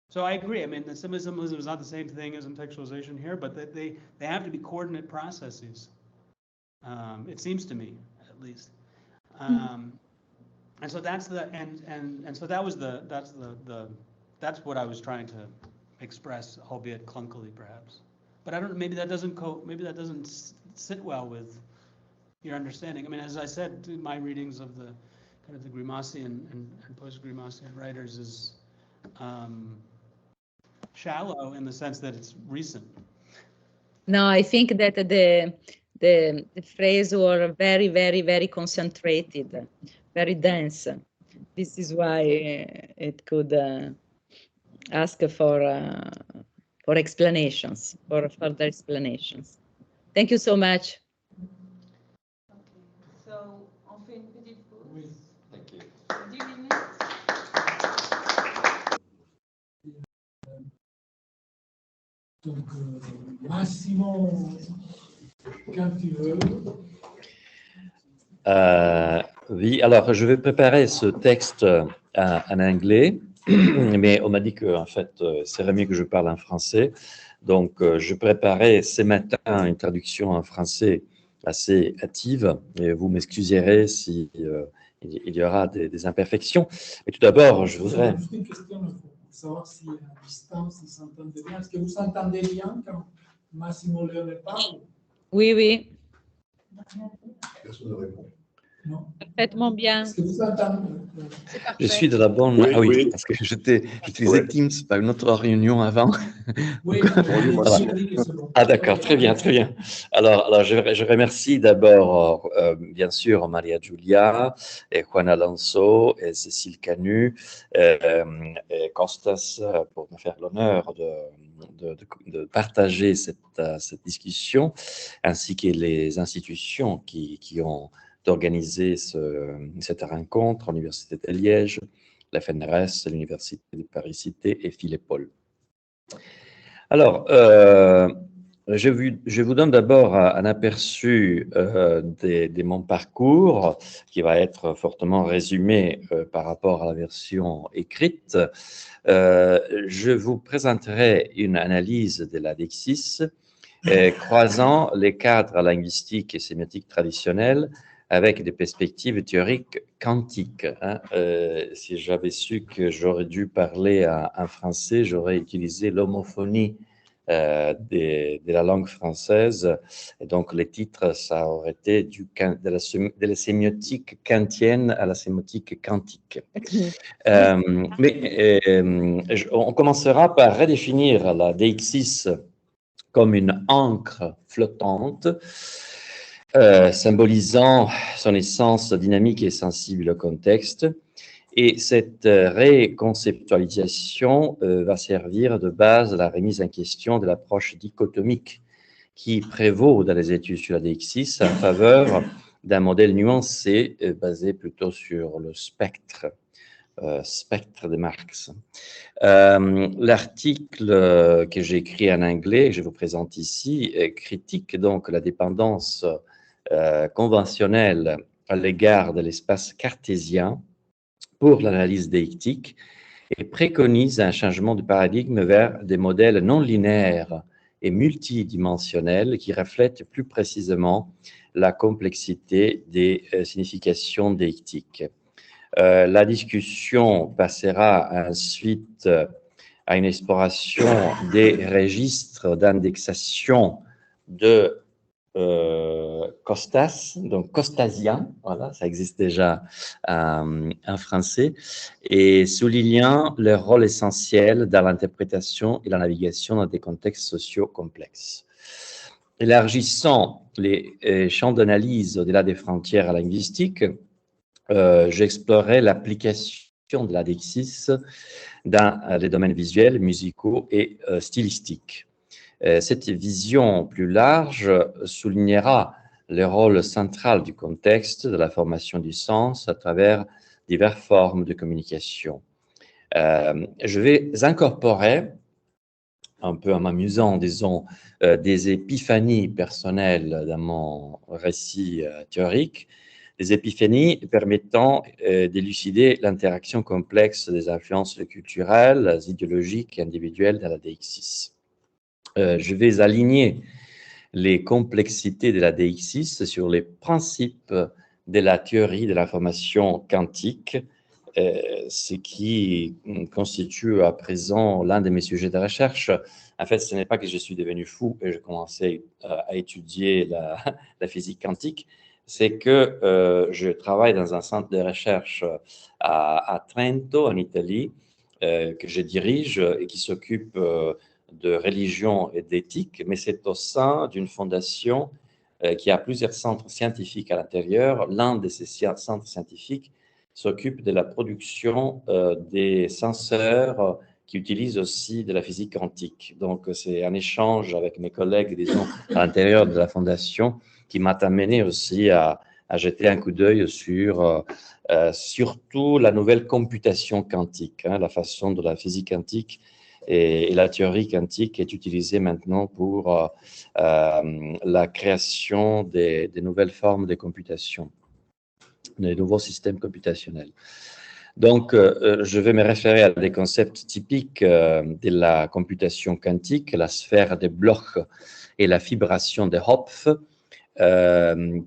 So I agree. I mean, the semi-symbolism is not the same thing as contextualization here, but that they have to be coordinate processes. It seems to me, at least. And so that's the and so that was that's what I was trying to express, albeit clunkily perhaps. But I don't. Maybe that doesn't sit well with your understanding. I mean, as I said, my readings of the kind of the Grimaldian and post-Grimaldian writers is shallow in the sense that it's recent. No, I think that the phrase were very, very, very concentrated, very dense. This is why it could ask for explanations, for further explanations. Thank you so much. Okay, so on fait une petite pause. Oui. Thank you. 10 minutes. Donc, Massimo, quand tu veux. Oui, alors je vais préparer ce texte en anglais, mais on m'a dit que en fait, c'est mieux que je parle en français. Donc, je préparais ce matin une traduction en français assez hâtive, et vous m'excuserez si il y aura des imperfections. Mais tout d'abord, je voudrais... Juste une question pour savoir si à distance, ils s'entendent bien. Est-ce que vous entendez bien quand Massimo Leone parle? Oui, oui. Personne ne répond. Non. Parfaitement bien. Est-ce que vous entendez? Je suis de la bonne... Oui, ah oui, oui. parce que j'utilisais Teams par une autre réunion avant. Oui, Voilà. Ah d'accord, très bien, très bien. Alors je remercie d'abord, bien sûr, Maria Giulia, et Juan Alonso, et Cécile Canut, et Costas pour me faire l'honneur de partager cette discussion, ainsi que les institutions qui ont d'organiser cette rencontre, l'Université de Liège, la FNRS, l'Université de Paris Cité et Philippe-Paul. Alors, je vous donne d'abord un aperçu de mon parcours qui va être fortement résumé par rapport à la version écrite. Je vous présenterai une analyse de la Deixis croisant les cadres linguistiques et sémiotiques traditionnels avec des perspectives théoriques quantiques. Si j'avais su que j'aurais dû parler en français, j'aurais utilisé l'homophonie de la langue française. Et donc, les titres, ça aurait été de la sémiotique kantienne à la sémiotique quantique. On commencera par redéfinir la deixis comme une encre flottante, symbolisant son essence dynamique et sensible au contexte. Et cette réconceptualisation va servir de base à la remise en question de l'approche dichotomique qui prévaut dans les études sur la deixis en faveur d'un modèle nuancé basé plutôt sur le spectre de Marx. L'article que j'ai écrit en anglais, que je vous présente ici, critique donc la dépendance conventionnelle à l'égard de l'espace cartésien pour l'analyse déictique et préconise un changement de paradigme vers des modèles non linéaires et multidimensionnels qui reflètent plus précisément la complexité des significations déictiques. La discussion passera ensuite à une exploration des registres d'indexation de Costas, donc costasien, voilà, ça existe déjà en français, et soulignant leur rôle essentiel dans l'interprétation et la navigation dans des contextes sociaux complexes. Élargissant les champs d'analyse au-delà des frontières linguistiques, j'explorerai l'application de la Deixis dans les domaines visuels, musicaux et stylistiques. Cette vision plus large soulignera le rôle central du contexte, de la formation du sens à travers diverses formes de communication. Je vais incorporer, un peu en m'amusant, disons, des épiphanies personnelles dans mon récit théorique, des épiphanies permettant d'élucider l'interaction complexe des influences culturelles, idéologiques et individuelles dans la Deixis. Je vais aligner les complexités de la Deixis sur les principes de la théorie de l'information quantique, ce qui constitue à présent l'un de mes sujets de recherche. En fait, ce n'est pas que je suis devenu fou et je commençais à étudier la physique quantique, c'est que je travaille dans un centre de recherche à Trento, en Italie, que je dirige et qui s'occupe de religion et d'éthique, mais c'est au sein d'une fondation qui a plusieurs centres scientifiques à l'intérieur. L'un de ces centres scientifiques s'occupe de la production des senseurs qui utilisent aussi de la physique quantique. Donc, c'est un échange avec mes collègues, disons, à l'intérieur de la fondation qui m'a amené aussi à jeter un coup d'œil sur surtout la nouvelle computation quantique, hein, la façon dont la physique quantique et la théorie quantique est utilisée maintenant pour la création des nouvelles formes de computation, des nouveaux systèmes computationnels. Donc, je vais me référer à des concepts typiques de la computation quantique, la sphère des blocs et la fibration de Hopf,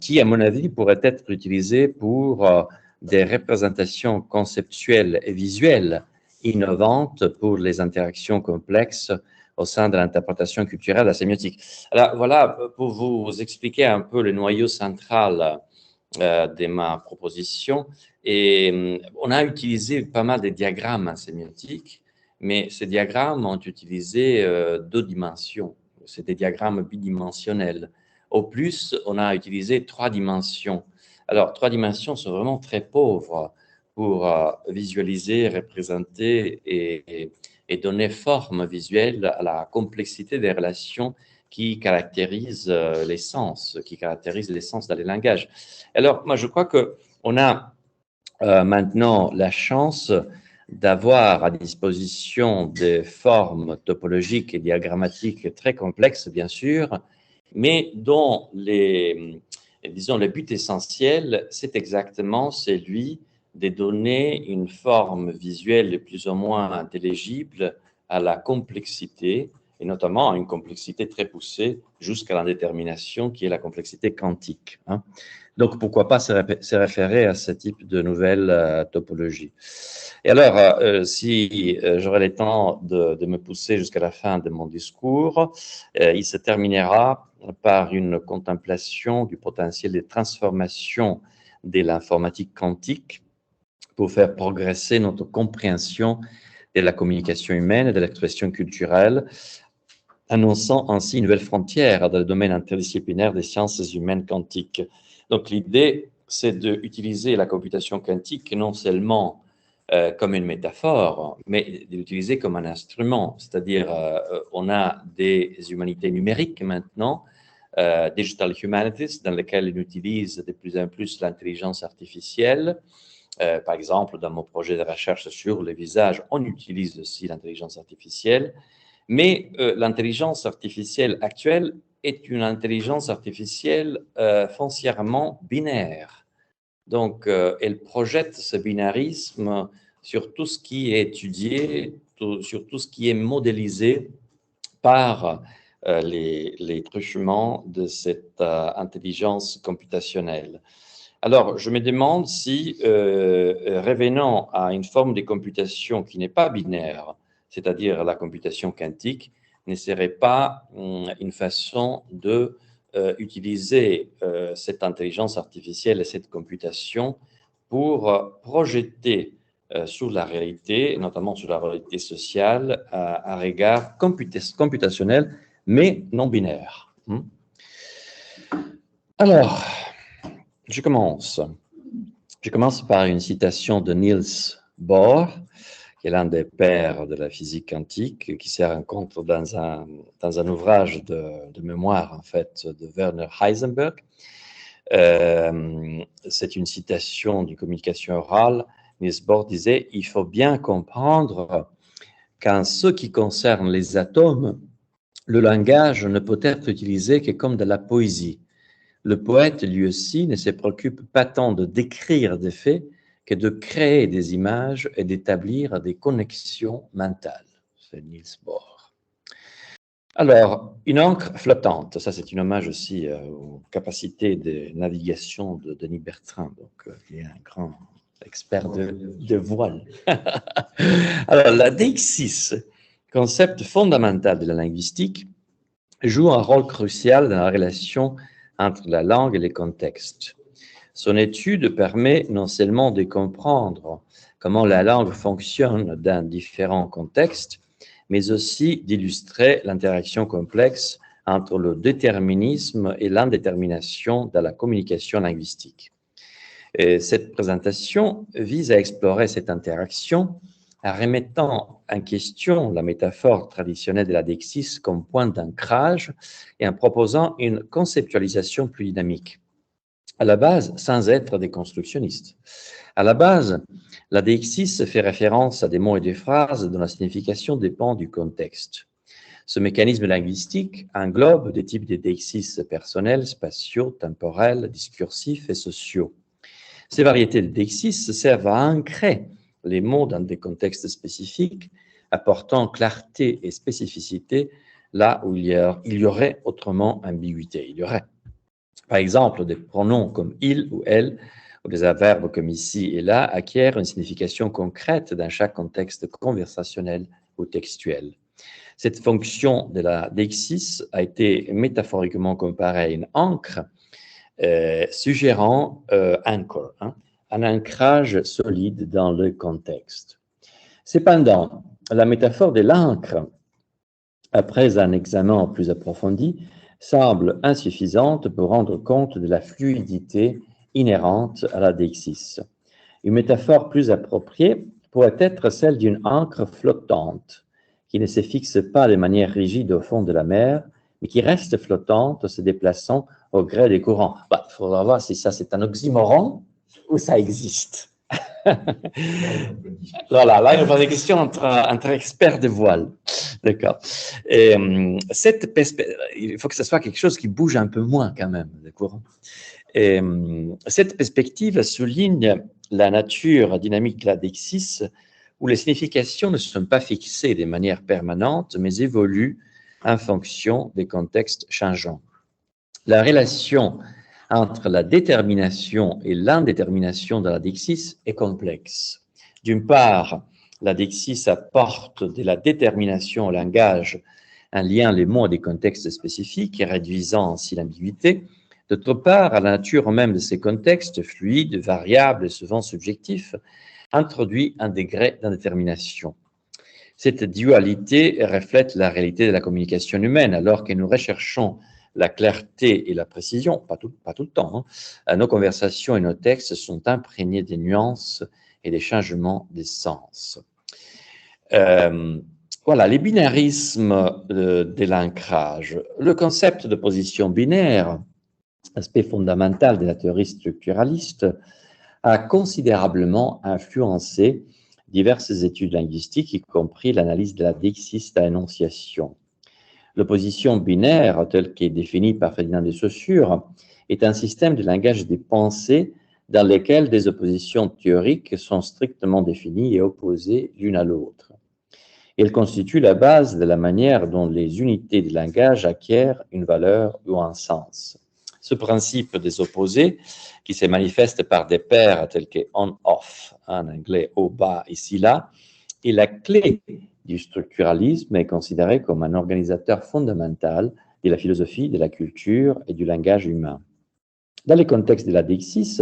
qui, à mon avis, pourraient être utilisés pour des représentations conceptuelles et visuelles innovantes pour les interactions complexes au sein de l'interprétation culturelle de la sémiotique. Alors, voilà, pour vous expliquer un peu le noyau central de ma proposition. Et on a utilisé pas mal de diagrammes en sémiotique, mais ces diagrammes ont utilisé deux dimensions. C'est des diagrammes bidimensionnels. Au plus, on a utilisé trois dimensions. Alors, trois dimensions sont vraiment très pauvres pour visualiser, représenter et donner forme visuelle à la complexité des relations qui caractérisent l'essence, dans les langages. Alors, moi, je crois qu'on a maintenant la chance d'avoir à disposition des formes topologiques et diagrammatiques très complexes, bien sûr, mais dont disons, le but essentiel, c'est exactement celui de donner une forme visuelle plus ou moins intelligible à la complexité, et notamment à une complexité très poussée jusqu'à l'indétermination, qui est la complexité quantique, hein. Donc, pourquoi pas se référer à ce type de nouvelle topologie. Et alors, si j'aurai le temps de me pousser jusqu'à la fin de mon discours, il se terminera par une contemplation du potentiel de transformation de l'informatique quantique pour faire progresser notre compréhension de la communication humaine et de l'expression culturelle, annonçant ainsi une nouvelle frontière dans le domaine interdisciplinaire des sciences humaines quantiques. Donc l'idée, c'est d'utiliser la computation quantique non seulement comme une métaphore, mais de l'utiliser comme un instrument. C'est-à-dire, on a des humanités numériques maintenant, digital humanities, dans lesquelles on utilise de plus en plus l'intelligence artificielle. Par exemple, dans mon projet de recherche sur les visages, on utilise aussi l'intelligence artificielle. Mais l'intelligence artificielle actuelle est une intelligence artificielle foncièrement binaire. Donc, elle projette ce binarisme sur tout ce qui est étudié, sur tout ce qui est modélisé par les truchements de cette intelligence computationnelle. Alors, je me demande si, revenant à une forme de computation qui n'est pas binaire, c'est-à-dire la computation quantique, ne serait pas une façon de utiliser cette intelligence artificielle et cette computation pour projeter sur la réalité, notamment sur la réalité sociale, un regard computationnel, mais non binaire. Alors, je commence par une citation de Niels Bohr, qui est l'un des pères de la physique quantique, qui se rencontre dans un ouvrage de mémoire, en fait, de Werner Heisenberg. C'est une citation d'une communication orale. Niels Bohr disait « Il faut bien comprendre qu'en ce qui concerne les atomes, le langage ne peut être utilisé que comme de la poésie. Le poète, lui aussi, ne se préoccupe pas tant de décrire des faits que de créer des images et d'établir des connexions mentales. » C'est Niels Bohr. Alors, une encre flottante, ça c'est un hommage aussi aux capacités de navigation de Denis Bertrand, donc qui est un grand expert de voile. Alors, la deixis, concept fondamental de la linguistique, joue un rôle crucial dans la relation entre la langue et les contextes. Son étude permet non seulement de comprendre comment la langue fonctionne dans différents contextes, mais aussi d'illustrer l'interaction complexe entre le déterminisme et l'indétermination dans la communication linguistique. Et cette présentation vise à explorer cette interaction en remettant en question la métaphore traditionnelle de la deixis comme point d'ancrage et en proposant une conceptualisation plus dynamique. À la base, sans être déconstructionniste. À la base, la deixis fait référence à des mots et des phrases dont la signification dépend du contexte. Ce mécanisme linguistique englobe des types de deixis personnels, spatiaux, temporels, discursifs et sociaux. Ces variétés de deixis servent à ancrer les mots dans des contextes spécifiques, apportant clarté et spécificité là où il y aurait autrement ambiguïté. Il y aurait, par exemple, des pronoms comme il ou elle, ou des adverbes comme ici et là, acquièrent une signification concrète dans chaque contexte conversationnel ou textuel. Cette fonction de la deixis a été métaphoriquement comparée à une ancre, suggérant anchor, un ancrage solide dans le contexte. Cependant, la métaphore de l'ancre, après un examen plus approfondi, semble insuffisante pour rendre compte de la fluidité inhérente à la deixis. Une métaphore plus appropriée pourrait être celle d'une ancre flottante, qui ne se fixe pas de manière rigide au fond de la mer, mais qui reste flottante, se déplaçant au gré des courants. Il faudra voir si ça c'est un oxymoron ou ça existe. Voilà, là il y a des questions entre experts de voile. D'accord. Et il faut que ce soit quelque chose qui bouge un peu moins quand même, d'accord. Et cette perspective souligne la nature dynamique de la deixis, où les significations ne sont pas fixées de manière permanente, mais évoluent en fonction des contextes changeants. La relation entre la détermination et l'indétermination de la deixis est complexe. D'une part, la deixis apporte de la détermination au langage en liant les mots à des contextes spécifiques et réduisant ainsi l'ambiguïté. D'autre part, la nature même de ces contextes, fluides, variables et souvent subjectifs, introduit un degré d'indétermination. Cette dualité reflète la réalité de la communication humaine, alors que nous recherchons la clarté et la précision, pas tout le temps. Nos conversations et nos textes sont imprégnés des nuances et des changements des sens. Voilà, les binarismes de l'ancrage. Le concept de position binaire, aspect fondamental de la théorie structuraliste, a considérablement influencé diverses études linguistiques, y compris l'analyse de la deixis à énonciation. L'opposition binaire, telle qu'est définie par Ferdinand de Saussure, est un système de langage des pensées dans lesquelles des oppositions théoriques sont strictement définies et opposées l'une à l'autre. Il constitue la base de la manière dont les unités du langage acquièrent une valeur ou un sens. Ce principe des opposés, qui se manifeste par des paires telles que on-off, en anglais au bas, ici, là, est la clé du structuralisme et est considéré comme un organisateur fondamental de la philosophie, de la culture et du langage humain. Dans le contexte de la deixis,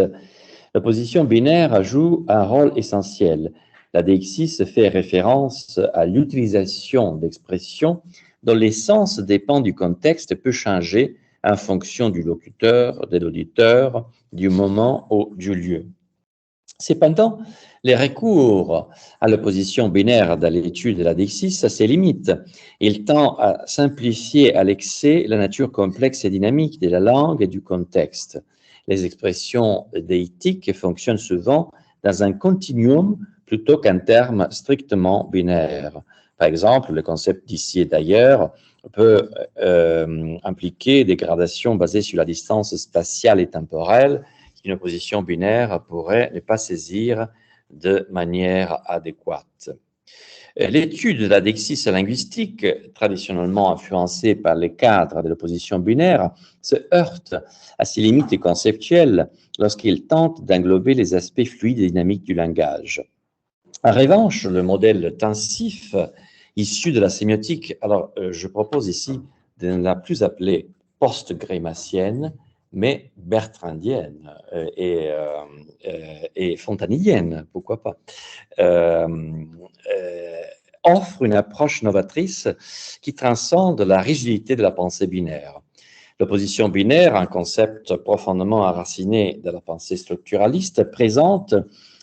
l'opposition binaire joue un rôle essentiel. La deixis fait référence à l'utilisation d'expressions dont l'essence dépend du contexte et peut changer en fonction du locuteur, de l'auditeur, du moment ou du lieu. Cependant, les recours à l'opposition binaire dans l'étude de la deixis se limitent. Il tend à simplifier à l'excès la nature complexe et dynamique de la langue et du contexte. Les expressions déitiques fonctionnent souvent dans un continuum plutôt qu'un terme strictement binaire. Par exemple, le concept d'ici et d'ailleurs peut impliquer des gradations basées sur la distance spatiale et temporelle qu'une opposition binaire pourrait ne pas saisir de manière adéquate. L'étude de la deixis linguistique, traditionnellement influencée par les cadres de l'opposition binaire, se heurte à ses limites conceptuelles lorsqu'il tente d'englober les aspects fluides et dynamiques du langage. En revanche, le modèle tensif issu de la sémiotique, alors je propose ici de ne la plus appeler post-grémacienne, mais bertrandienne et fontanillienne, pourquoi pas, offre une approche novatrice qui transcende la rigidité de la pensée binaire. L'opposition binaire, un concept profondément enraciné de la pensée structuraliste, présente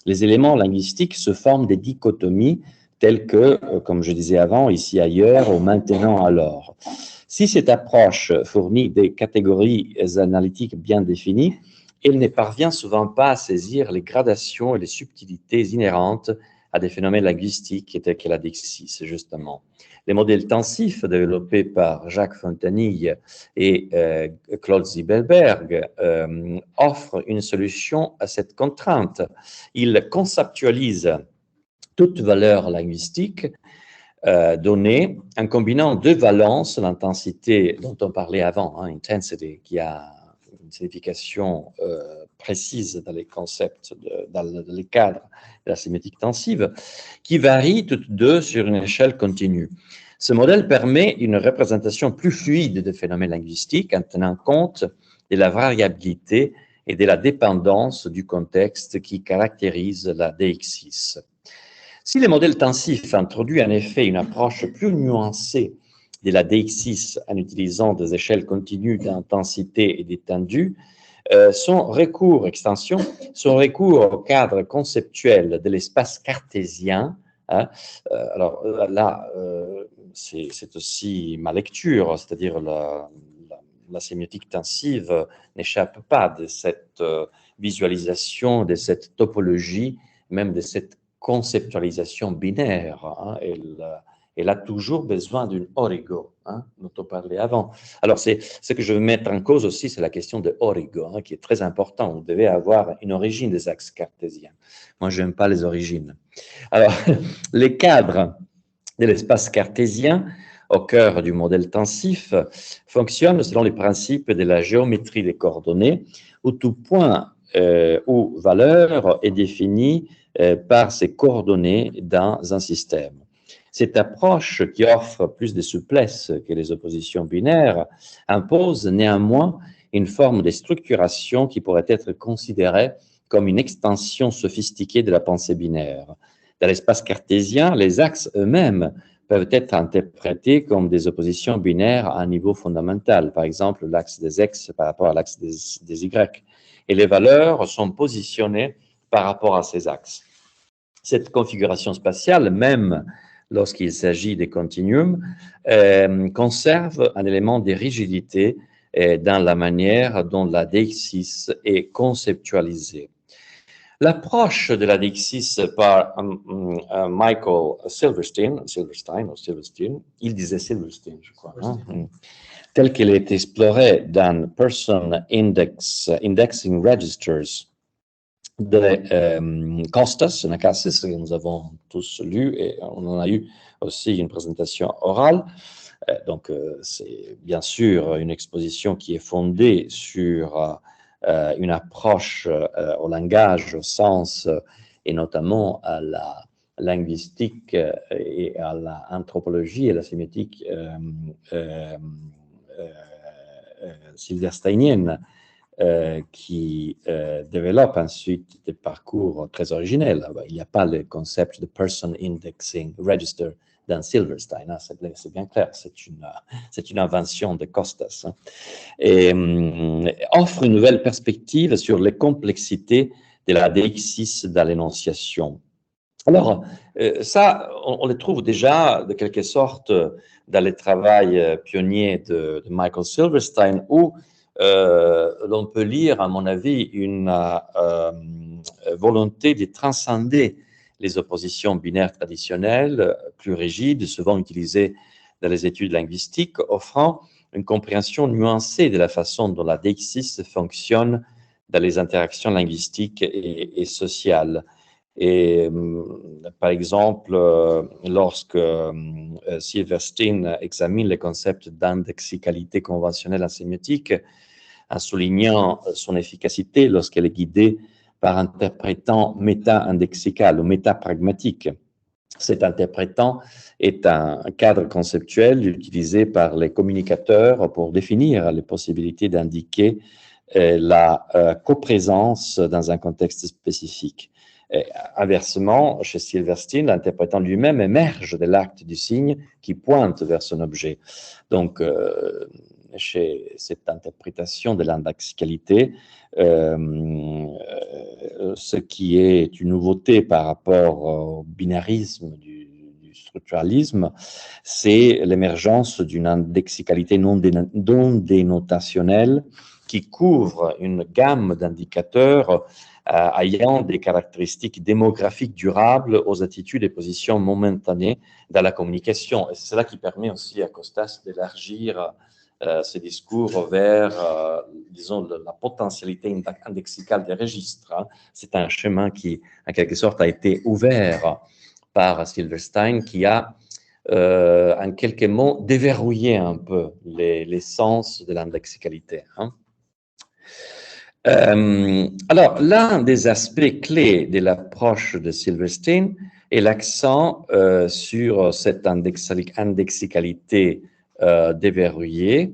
les éléments linguistiques sous forme de dichotomies telles que, comme je disais avant, ici, ailleurs, ou maintenant, alors. Si cette approche fournit des catégories analytiques bien définies, elle ne parvient souvent pas à saisir les gradations et les subtilités inhérentes à des phénomènes linguistiques tels que la deixis, justement. Les modèles tensifs développés par Jacques Fontanille et Claude Zibelberg offrent une solution à cette contrainte. Ils conceptualisent toute valeur linguistique donnée en combinant deux valences, l'intensité dont on parlait avant, intensity, qui a une signification précise dans les concepts, dans les cadres de la sémiotique tensive, qui varient toutes deux sur une échelle continue. Ce modèle permet une représentation plus fluide des phénomènes linguistiques en tenant compte de la variabilité et de la dépendance du contexte qui caractérise la deixis. Si le modèle tensif introduit en effet une approche plus nuancée de la deixis en utilisant des échelles continues d'intensité et d'étendue, son recours au cadre conceptuel de l'espace cartésien, alors là, c'est aussi ma lecture, c'est-à-dire la sémiotique tensive n'échappe pas de cette visualisation, de cette topologie, même de cette conceptualisation binaire. Elle a toujours besoin d'une origo, dont on parlait avant. Alors, ce que je veux mettre en cause aussi, c'est la question de origo, qui est très important. Vous devez avoir une origine des axes cartésiens. Moi, je n'aime pas les origines. Alors, les cadres de l'espace cartésien, au cœur du modèle tensif, fonctionnent selon les principes de la géométrie des coordonnées, où tout point ou valeur est défini par ses coordonnées dans un système. Cette approche, qui offre plus de souplesse que les oppositions binaires, impose néanmoins une forme de structuration qui pourrait être considérée comme une extension sophistiquée de la pensée binaire. Dans l'espace cartésien, les axes eux-mêmes peuvent être interprétés comme des oppositions binaires à un niveau fondamental, par exemple l'axe des X par rapport à l'axe des Y, et les valeurs sont positionnées par rapport à ces axes. Cette configuration spatiale, même lorsqu'il s'agit des continuums, conserve un élément de rigidité dans la manière dont la deixis est conceptualisée. L'approche de la deixis par Michael Silverstein, il disait Silverstein, je crois, telle qu'elle est explorée dans Person Indexing Registers de Costas, Nakassis, que nous avons tous lu, et on en a eu aussi une présentation orale. Donc, c'est bien sûr une exposition qui est fondée sur une approche au langage, au sens, et notamment à la linguistique et à l'anthropologie et la sémiotique silversteinienne, qui développe ensuite des parcours très originels. Il n'y a pas le concept de Person Indexing Register dans Silverstein, hein, c'est bien clair, c'est une invention de Costas, hein, et offre une nouvelle perspective sur les complexités de la deixis dans l'énonciation. Alors, ça, on le trouve déjà de quelque sorte dans les travaux pionniers de Michael Silverstein, où l'on peut lire, à mon avis, une volonté de transcender les oppositions binaires traditionnelles, plus rigides, souvent utilisées dans les études linguistiques, offrant une compréhension nuancée de la façon dont la deixis fonctionne dans les interactions linguistiques et sociales. Et par exemple, lorsque Silverstein examine les concepts d'indexicalité conventionnelle en sémiotique, en soulignant son efficacité lorsqu'elle est guidée par interprétant méta-indexical ou méta-pragmatique. Cet interprétant est un cadre conceptuel utilisé par les communicateurs pour définir les possibilités d'indiquer la coprésence dans un contexte spécifique. Et inversement, chez Silverstein, l'interprétant lui-même émerge de l'acte du signe qui pointe vers son objet. Donc, chez cette interprétation de l'indexicalité, ce qui est une nouveauté par rapport au binarisme du structuralisme, c'est l'émergence d'une indexicalité non dénotationnelle qui couvre une gamme d'indicateurs ayant des caractéristiques démographiques durables aux attitudes et positions momentanées dans la communication. Et c'est cela qui permet aussi à Costas d'élargir ce discours vers, disons, la potentialité indexicale des registres. Hein. C'est un chemin qui, en quelque sorte, a été ouvert par Silverstein, qui a, en quelques mots, déverrouillé un peu les sens de l'indexicalité. Hein. Alors, l'un des aspects clés de l'approche de Silverstein est l'accent sur cette indexicalité déverrouillée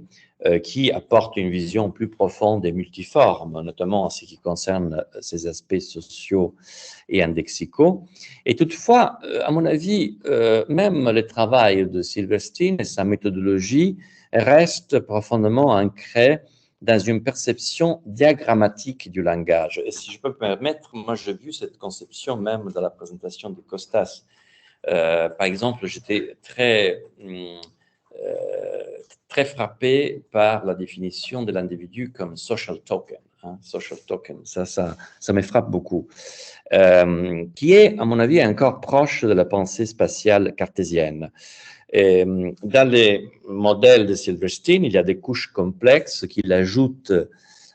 qui apporte une vision plus profonde et multiforme, notamment en ce qui concerne ces aspects sociaux et indexicaux. Et toutefois, à mon avis, même le travail de Silverstein et sa méthodologie restent profondément ancrés dans une perception diagrammatique du langage. Et si je peux me permettre, moi j'ai vu cette conception même dans la présentation de Costas. Par exemple, j'étais très frappé par la définition de l'individu comme social token. Hein, social token, ça me frappe beaucoup. Qui est, à mon avis, encore proche de la pensée spatiale cartésienne. Et dans les modèles de Silverstein, il y a des couches complexes qui l'ajoutent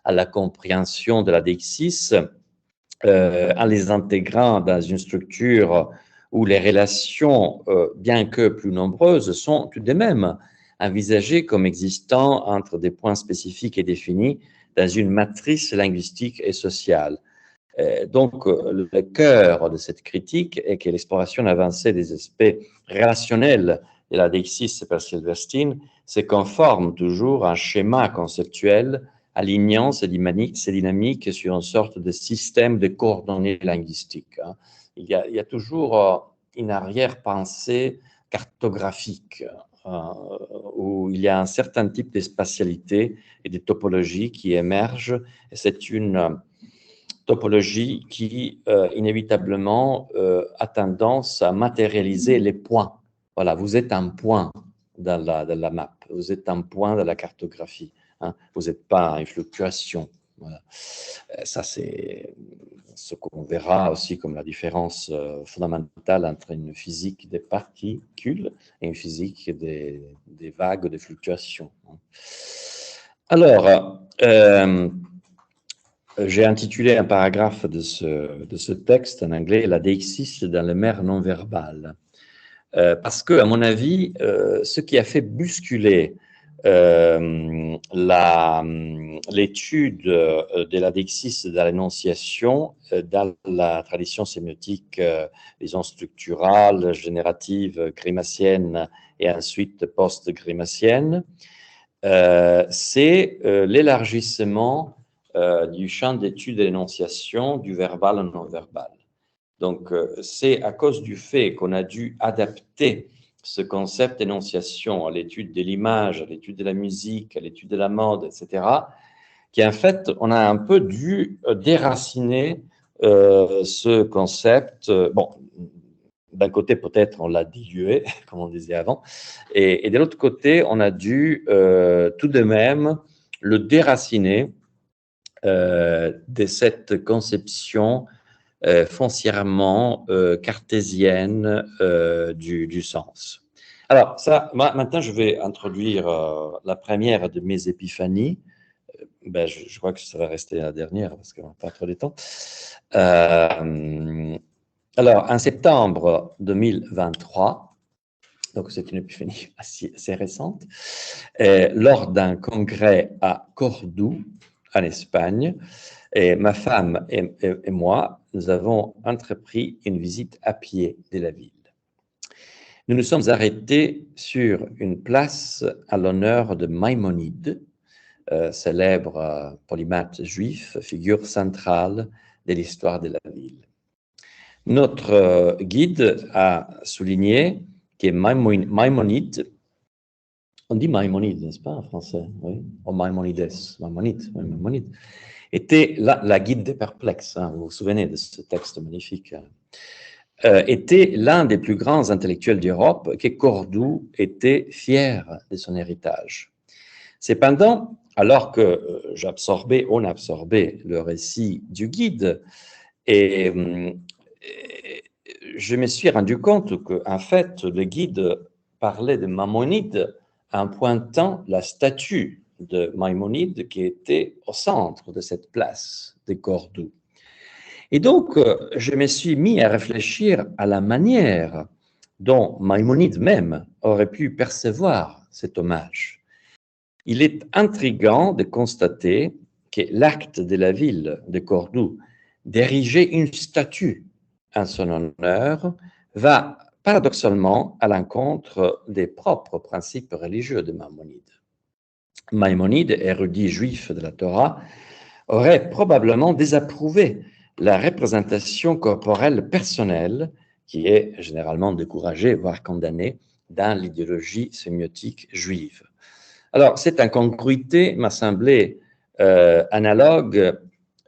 à la compréhension de la deixis en les intégrant dans une structure où les relations, bien que plus nombreuses, sont tout de même envisagées comme existant entre des points spécifiques et définis dans une matrice linguistique et sociale. Donc, le cœur de cette critique est que l'exploration avancée des aspects relationnels de la deixis par Silverstein se conforme toujours à un schéma conceptuel alignant ces dynamiques sur une sorte de système de coordonnées linguistiques. Hein. Il y a toujours une arrière-pensée cartographique où il y a un certain type de spatialité et de topologie qui émergent. Et c'est une topologie qui, inévitablement, a tendance à matérialiser les points. Voilà, vous êtes un point dans la map, vous êtes un point dans la cartographie, hein, vous n'êtes pas une fluctuation. Voilà. Ça, c'est ce qu'on verra aussi comme la différence fondamentale entre une physique des particules et une physique des vagues de fluctuation. Alors, j'ai intitulé un paragraphe de ce texte en anglais « La déixis dans le mer non verbal ». Parce que, à mon avis, ce qui a fait bousculer l'étude de la deixis dans l'énonciation dans la tradition sémiotique, disons structurale, générative, grimacienne et ensuite post-grimacienne, c'est l'élargissement du champ d'étude de l'énonciation du verbal au non-verbal. Donc, c'est à cause du fait qu'on a dû adapter ce concept d'énonciation à l'étude de l'image, à l'étude de la musique, à l'étude de la mode, etc., qu'en fait, on a un peu dû déraciner ce concept. Bon, d'un côté, peut-être, on l'a dilué, comme on disait avant, et de l'autre côté, on a dû tout de même le déraciner de cette conception foncièrement cartésienne du sens. Alors, ça, maintenant, je vais introduire la première de mes épiphanies. Ben, je crois que ça va rester la dernière parce qu'on n'a pas trop de temps. Alors, en septembre 2023, donc c'est une épiphanie assez récente, lors d'un congrès à Cordoue, en Espagne, et ma femme et moi, nous avons entrepris une visite à pied de la ville. Nous nous sommes arrêtés sur une place à l'honneur de Maïmonide, célèbre polymathe juif, figure centrale de l'histoire de la ville. Notre guide a souligné que Maïmonide, on dit Maïmonide, n'est-ce pas en français? Oui, ou Maïmonides, Maïmonide, était la guide des perplexes, hein, vous vous souvenez de ce texte magnifique, était l'un des plus grands intellectuels d'Europe, que Cordoue était fier de son héritage. Cependant, alors que on absorbait le récit du guide, et je me suis rendu compte qu'en fait, le guide parlait de Maïmonide en pointant la statue de Maïmonide qui était au centre de cette place de Cordoue. Et donc, je me suis mis à réfléchir à la manière dont Maïmonide même aurait pu percevoir cet hommage. Il est intriguant de constater que l'acte de la ville de Cordoue d'ériger une statue en son honneur va paradoxalement à l'encontre des propres principes religieux de Maïmonide. Maïmonide, érudit juif de la Torah, aurait probablement désapprouvé la représentation corporelle personnelle qui est généralement découragée, voire condamnée dans l'idéologie sémiotique juive. Alors, cette incongruité m'a semblé analogue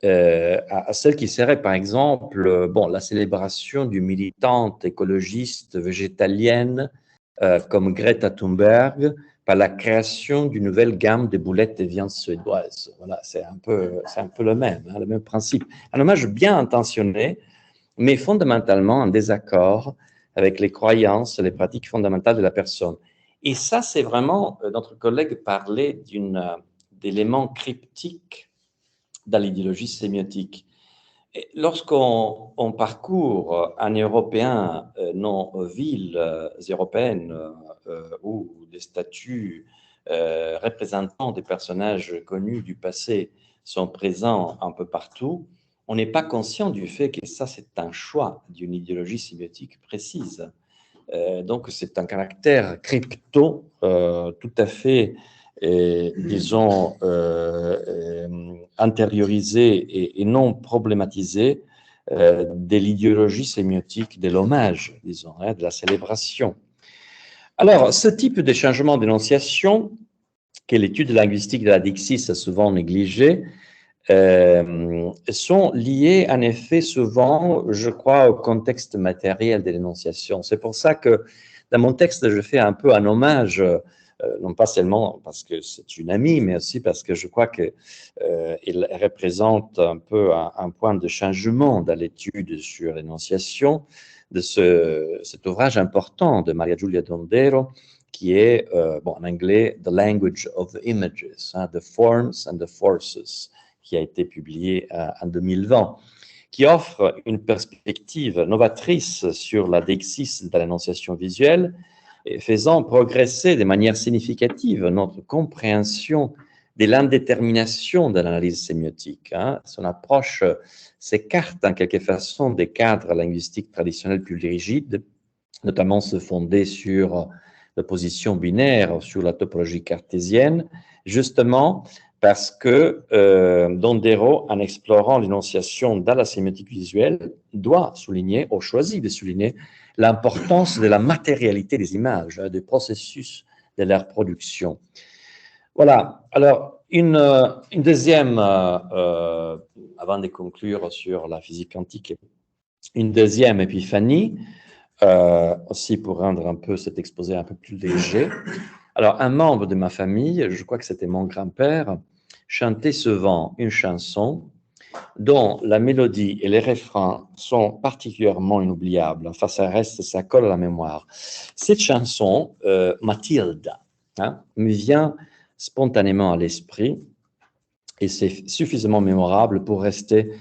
à celle qui serait, par exemple, la célébration d'une militante écologiste végétalienne comme Greta Thunberg par la création d'une nouvelle gamme de boulettes de viande suédoise. Voilà, c'est un peu le même principe. Un hommage bien intentionné, mais fondamentalement en désaccord avec les croyances et les pratiques fondamentales de la personne. Et ça, c'est vraiment, notre collègue parlait d'éléments cryptiques dans l'idéologie sémiotique. Lorsqu'on parcourt un Européen, nos villes européennes où des statues représentant des personnages connus du passé sont présents un peu partout, on n'est pas conscient du fait que ça, c'est un choix d'une idéologie sémiotique précise. Donc, c'est un caractère crypto tout à fait, disons, intériorisé et non problématisé de l'idéologie sémiotique de l'hommage, disons, de la célébration. Alors, ce type de changement d'énonciation, que l'étude linguistique de la deixis a souvent négligé, sont liés en effet souvent, je crois, au contexte matériel de l'énonciation. C'est pour ça que dans mon texte, je fais un peu un hommage, non pas seulement parce que c'est une amie, mais aussi parce que je crois qu'il représente un peu un point de changement dans l'étude sur l'énonciation de cet ouvrage important de Maria Giulia Dondero, qui est, en anglais, The Language of the Images, The Forms and the Forces, qui a été publié en 2020, qui offre une perspective novatrice sur la deixis de l'énonciation visuelle, et faisant progresser de manière significative notre compréhension de l'indétermination de l'analyse sémiotique. Son approche s'écarte en quelque façon des cadres linguistiques traditionnels plus rigides, notamment se fonder sur l'opposition binaire, sur la topologie cartésienne, justement parce que Dondero, en explorant l'énonciation dans la sémiotique visuelle, doit souligner, ou choisit de souligner, l'importance de la matérialité des images, des processus de leur production. Voilà, alors une deuxième, avant de conclure sur la physique quantique, une deuxième épiphanie, aussi pour rendre un peu cet exposé un peu plus léger. Alors, un membre de ma famille, je crois que c'était mon grand-père, chantait souvent une chanson dont la mélodie et les refrains sont particulièrement inoubliables. Enfin, ça colle à la mémoire. Cette chanson, Mathilda, me vient spontanément à l'esprit et c'est suffisamment mémorable pour rester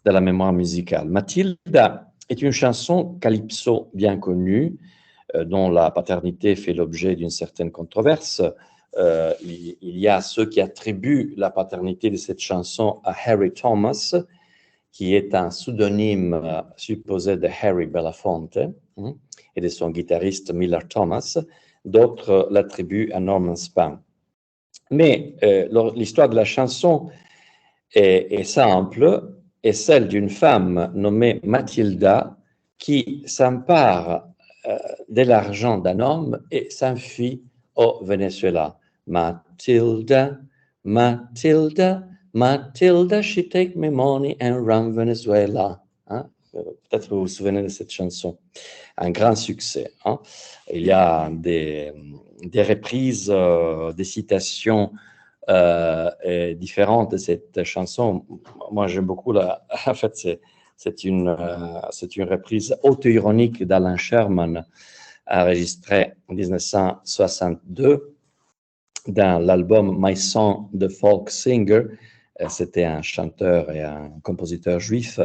dans la mémoire musicale. Mathilda est une chanson calypso bien connue, dont la paternité fait l'objet d'une certaine controverse. Il y a ceux qui attribuent la paternité de cette chanson à Harry Thomas, qui est un pseudonyme supposé de Harry Belafonte et de son guitariste Miller Thomas. D'autres l'attribuent à Norman Spam. Mais l'histoire de la chanson est simple, est celle d'une femme nommée Mathilda qui s'empare de l'argent d'un homme et s'enfuit au Venezuela. Mathilda, Mathilda, Mathilda, she take my money and run Venezuela. Peut-être que vous vous souvenez de cette chanson. Un grand succès. Il y a des reprises, des citations différentes de cette chanson. Moi, j'aime beaucoup en fait, c'est une reprise auto-ironique d'Alan Sherman, enregistrée en 1962 dans l'album My Song the Folk Singer. C'était un chanteur et un compositeur juif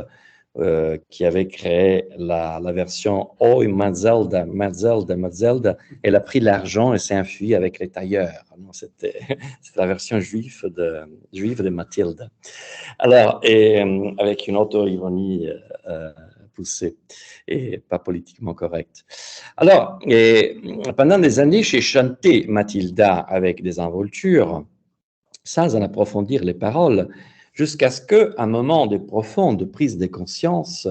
qui avait créé la version « Oh, Mazelda, Mazelda, Mazelda ». Elle a pris l'argent et s'est enfuie avec les tailleurs. C'était la version juive de Mathilde. Alors, et avec une auto-ironie poussée et pas politiquement correcte. Alors, pendant des années, j'ai chanté Mathilda avec des involtures, sans en approfondir les paroles, jusqu'à ce qu'un moment de profonde prise de conscience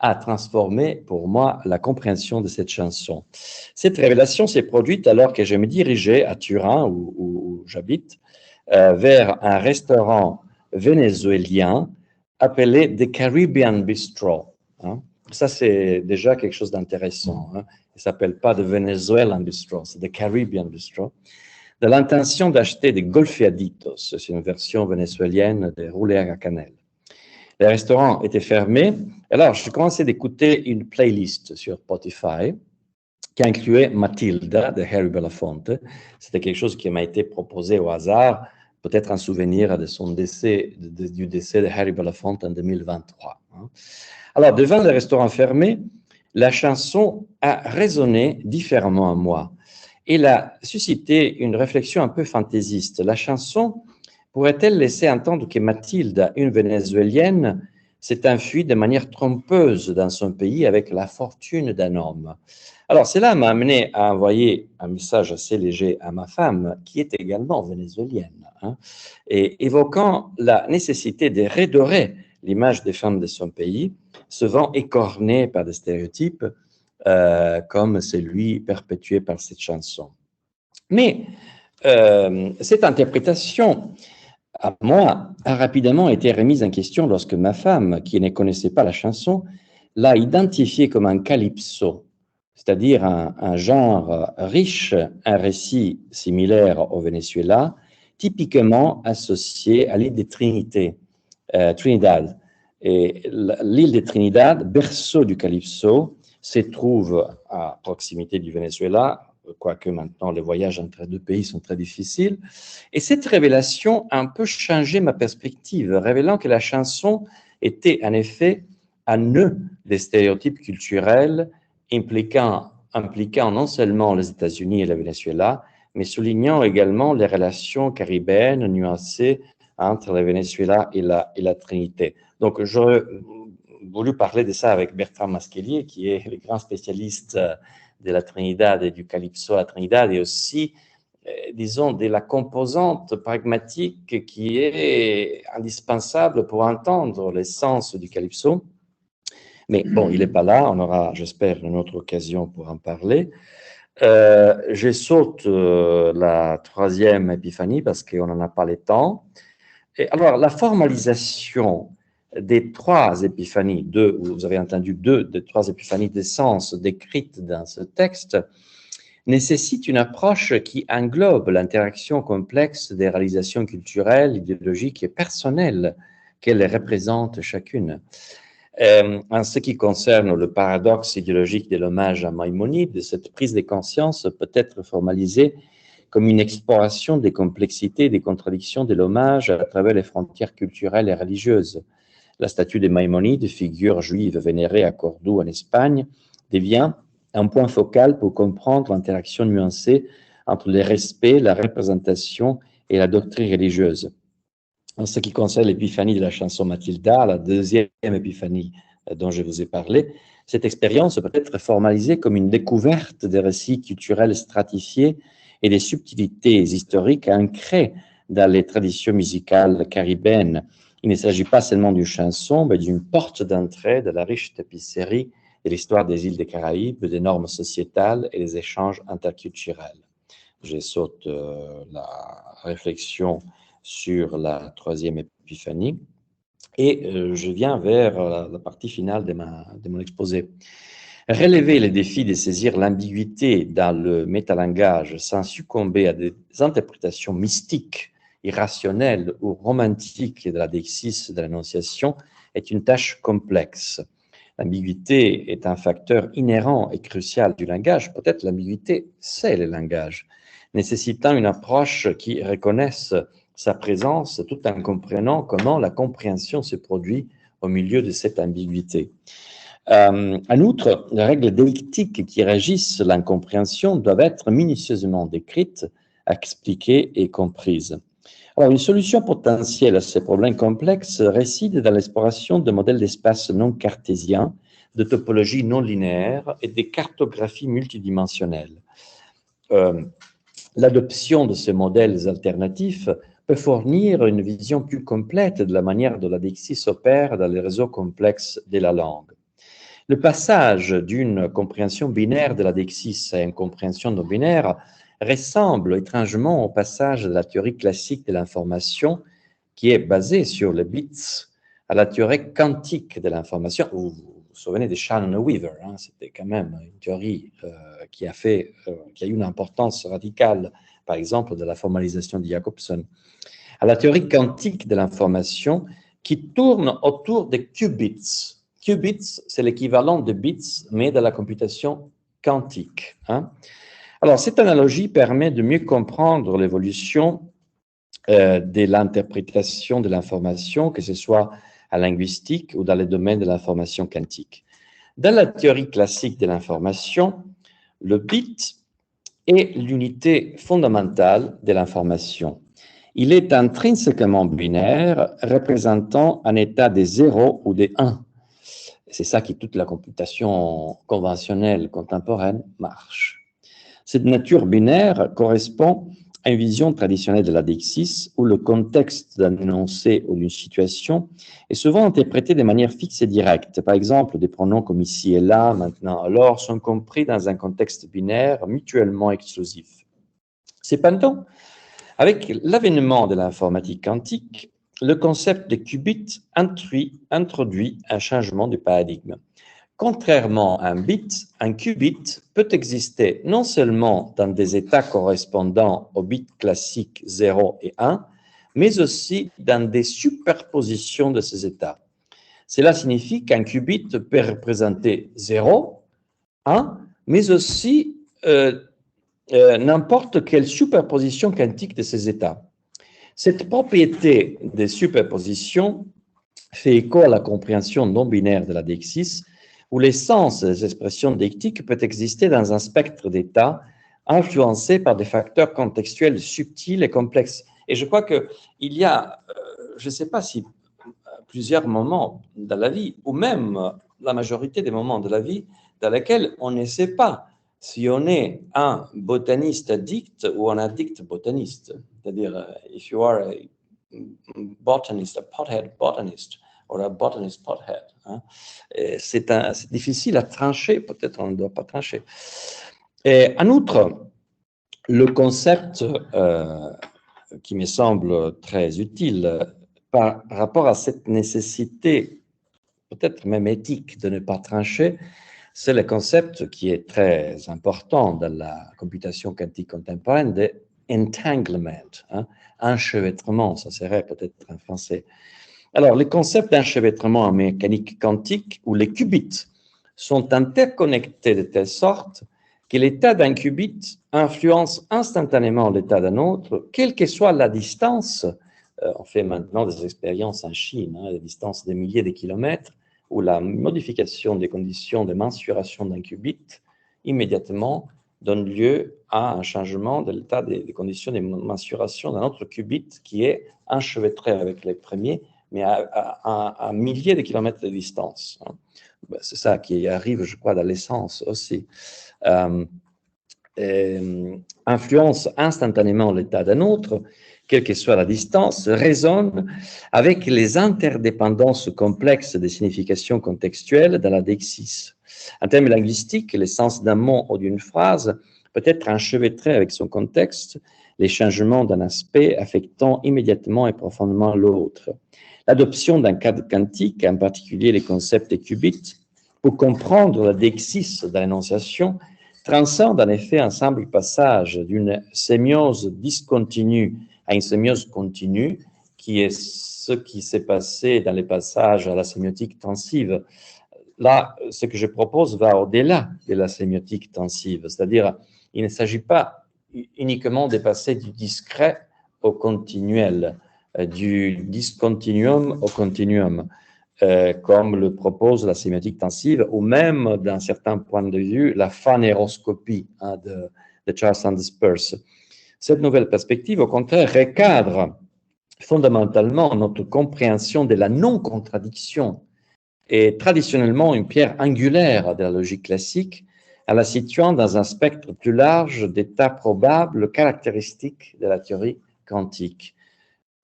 a transformé pour moi la compréhension de cette chanson. Cette révélation s'est produite alors que je me dirigeais à Turin, où j'habite, vers un restaurant vénézuélien appelé The Caribbean Bistro. Ça, c'est déjà quelque chose d'intéressant. Il ne s'appelle pas The Venezuelan Bistro, c'est The Caribbean Bistro. De l'intention d'acheter des golfeaditos, c'est une version vénézuélienne des roulés à cannelle. Le restaurant était fermé, alors je commençais d'écouter une playlist sur Spotify qui incluait Mathilda de Harry Belafonte. C'était quelque chose qui m'a été proposé au hasard, peut-être un souvenir de son décès, du décès de Harry Belafonte en 2023. Alors, devant le restaurant fermé, la chanson a résonné différemment à moi. Elle a suscité une réflexion un peu fantaisiste. La chanson pourrait-elle laisser entendre que Mathilde, une Vénézuélienne, s'est enfuie de manière trompeuse dans son pays avec la fortune d'un homme? Alors, cela m'a amené à envoyer un message assez léger à ma femme, qui est également vénézuélienne, et évoquant la nécessité de redorer l'image des femmes de son pays, souvent écornées par des stéréotypes, comme celui perpétué par cette chanson. Mais cette interprétation, à moi, a rapidement été remise en question lorsque ma femme, qui ne connaissait pas la chanson, l'a identifiée comme un calypso, c'est-à-dire un genre riche, un récit similaire au Venezuela, typiquement associé à l'île de Trinidad. Et l'île de Trinidad, berceau du calypso, se trouve à proximité du Venezuela, quoique maintenant les voyages entre les deux pays sont très difficiles. Et cette révélation a un peu changé ma perspective, révélant que la chanson était en effet un nœud des stéréotypes culturels impliquant non seulement les États-Unis et le Venezuela, mais soulignant également les relations caribéennes nuancées entre le Venezuela et la Trinité. Donc, j'aurais voulu parler de ça avec Bertrand Masquelier, qui est le grand spécialiste de la Trinidad et du calypso à Trinidad, et aussi, disons, de la composante pragmatique qui est indispensable pour entendre l'essence du calypso. Mais bon, il n'est pas là, on aura, j'espère, une autre occasion pour en parler. Je saute la troisième épiphanie parce qu'on n'en a pas le temps. Et alors, la formalisation des trois épiphanies, vous avez entendu deux des trois épiphanies d'essence décrites dans ce texte, nécessite une approche qui englobe l'interaction complexe des réalisations culturelles, idéologiques et personnelles qu'elles représentent chacune. En ce qui concerne le paradoxe idéologique de l'hommage à Maïmonide, cette prise de conscience peut être formalisée comme une exploration des complexités et des contradictions de l'hommage à travers les frontières culturelles et religieuses. La statue de Maïmonide, figure juive vénérée à Cordoue en Espagne, devient un point focal pour comprendre l'interaction nuancée entre le respect, la représentation et la doctrine religieuse. En ce qui concerne l'épiphanie de la chanson Matilda, la deuxième épiphanie dont je vous ai parlé, cette expérience peut être formalisée comme une découverte des récits culturels stratifiés et des subtilités historiques ancrées dans les traditions musicales caribéennes. Il ne s'agit pas seulement d'une chanson, mais d'une porte d'entrée de la riche tapisserie de l'histoire des îles des Caraïbes, des normes sociétales et des échanges interculturels. Je saute la réflexion sur la troisième épiphanie et je viens vers la partie finale de mon exposé. Relever les défis de saisir l'ambiguïté dans le métalangage sans succomber à des interprétations mystiques, irrationnelles ou romantiques de la Deixis de l'Enunciation est une tâche complexe. L'ambiguïté est un facteur inhérent et crucial du langage. Peut-être l'ambiguïté, c'est le langage, nécessitant une approche qui reconnaisse sa présence tout en comprenant comment la compréhension se produit au milieu de cette ambiguïté. En outre, les règles déictiques qui régissent l'incompréhension doivent être minutieusement décrites, expliquées et comprises. Alors, une solution potentielle à ces problèmes complexes réside dans l'exploration de modèles d'espace non cartésiens, de topologie non linéaire et des cartographies multidimensionnelles. L'adoption de ces modèles alternatifs peut fournir une vision plus complète de la manière dont la Deixis opère dans les réseaux complexes de la langue. Le passage d'une compréhension binaire de la Deixis à une compréhension non binaire ressemble étrangement au passage de la théorie classique de l'information, qui est basée sur les bits, à la théorie quantique de l'information. Vous vous souvenez de Shannon Weaver, hein, c'était quand même une théorie qui a eu une importance radicale, par exemple, de la formalisation de Jacobson. À la théorie quantique de l'information qui tourne autour des qubits. Qubits, c'est l'équivalent de bits, mais de la computation quantique. Hein. Alors, cette analogie permet de mieux comprendre l'évolution de l'interprétation de l'information, que ce soit en linguistique ou dans le domaine de l'information quantique. Dans la théorie classique de l'information, le bit est l'unité fondamentale de l'information. Il est intrinsèquement binaire, représentant un état de 0 ou de 1. C'est ça qui toute la computation conventionnelle contemporaine marche. Cette nature binaire correspond à une vision traditionnelle de la Deixis où le contexte d'un énoncé ou d'une situation est souvent interprété de manière fixe et directe. Par exemple, des pronoms comme ici et là, maintenant, alors, sont compris dans un contexte binaire mutuellement exclusif. Cependant, avec l'avènement de l'informatique quantique, le concept de qubit introduit un changement de paradigme. Contrairement à un bit, un qubit peut exister non seulement dans des états correspondant aux bits classiques 0 et 1, mais aussi dans des superpositions de ces états. Cela signifie qu'un qubit peut représenter 0, 1, mais aussi n'importe quelle superposition quantique de ces états. Cette propriété de superposition fait écho à la compréhension non-binaire de la deixis, où l'essence des expressions deictiques peut exister dans un spectre d'états influencé par des facteurs contextuels subtils et complexes. Et je crois qu'il y a, je ne sais pas si plusieurs moments dans la vie, ou même la majorité des moments de la vie, dans lesquels on ne sait pas si on est un botaniste addict ou un addict botaniste. C'est-à-dire, if you are a botanist, a pothead botanist, or a botanist pothead. Hein. C'est difficile à trancher, peut-être on ne doit pas trancher. Et en outre, le concept qui me semble très utile par rapport à cette nécessité, peut-être même éthique, de ne pas trancher, c'est le concept qui est très important dans la computation quantique contemporaine de entanglement, hein, enchevêtrement, ça serait peut-être en français. Alors, les concepts d'enchevêtrement en mécanique quantique, où les qubits sont interconnectés de telle sorte que l'état d'un qubit influence instantanément l'état d'un autre, quelle que soit la distance. On fait maintenant des expériences en Chine, hein, des distances de milliers de kilomètres, où la modification des conditions de mensuration d'un qubit immédiatement donne lieu à un changement de l'état des conditions de mensuration d'un autre qubit qui est enchevêtré avec les premiers, mais à milliers de kilomètres de distance. C'est ça qui arrive, je crois, dans l'essence aussi. Influence instantanément l'état d'un autre, quelle que soit la distance, résonne avec les interdépendances complexes des significations contextuelles dans la deixis. En termes linguistiques, l'essence d'un mot ou d'une phrase peut être enchevêtrée avec son contexte, les changements d'un aspect affectant immédiatement et profondément l'autre. L'adoption d'un cadre quantique, en particulier les concepts des qubits, pour comprendre la deixis dans l'énonciation, transcende en effet un simple passage d'une sémiose discontinue à une sémiose continue, qui est ce qui s'est passé dans les passages à la sémiotique tensive. Là, ce que je propose va au-delà de la sémiotique tensive, c'est-à-dire il ne s'agit pas uniquement de passer du discret au continuel, du discontinuum au continuum, comme le propose la sémiotique tensive, ou même, d'un certain point de vue, la phanéroscopie hein, de Charles Sanders Peirce. Cette nouvelle perspective, au contraire, recadre fondamentalement notre compréhension de la non-contradiction et traditionnellement une pierre angulaire de la logique classique, en la situant dans un spectre plus large d'états probables caractéristiques de la théorie quantique,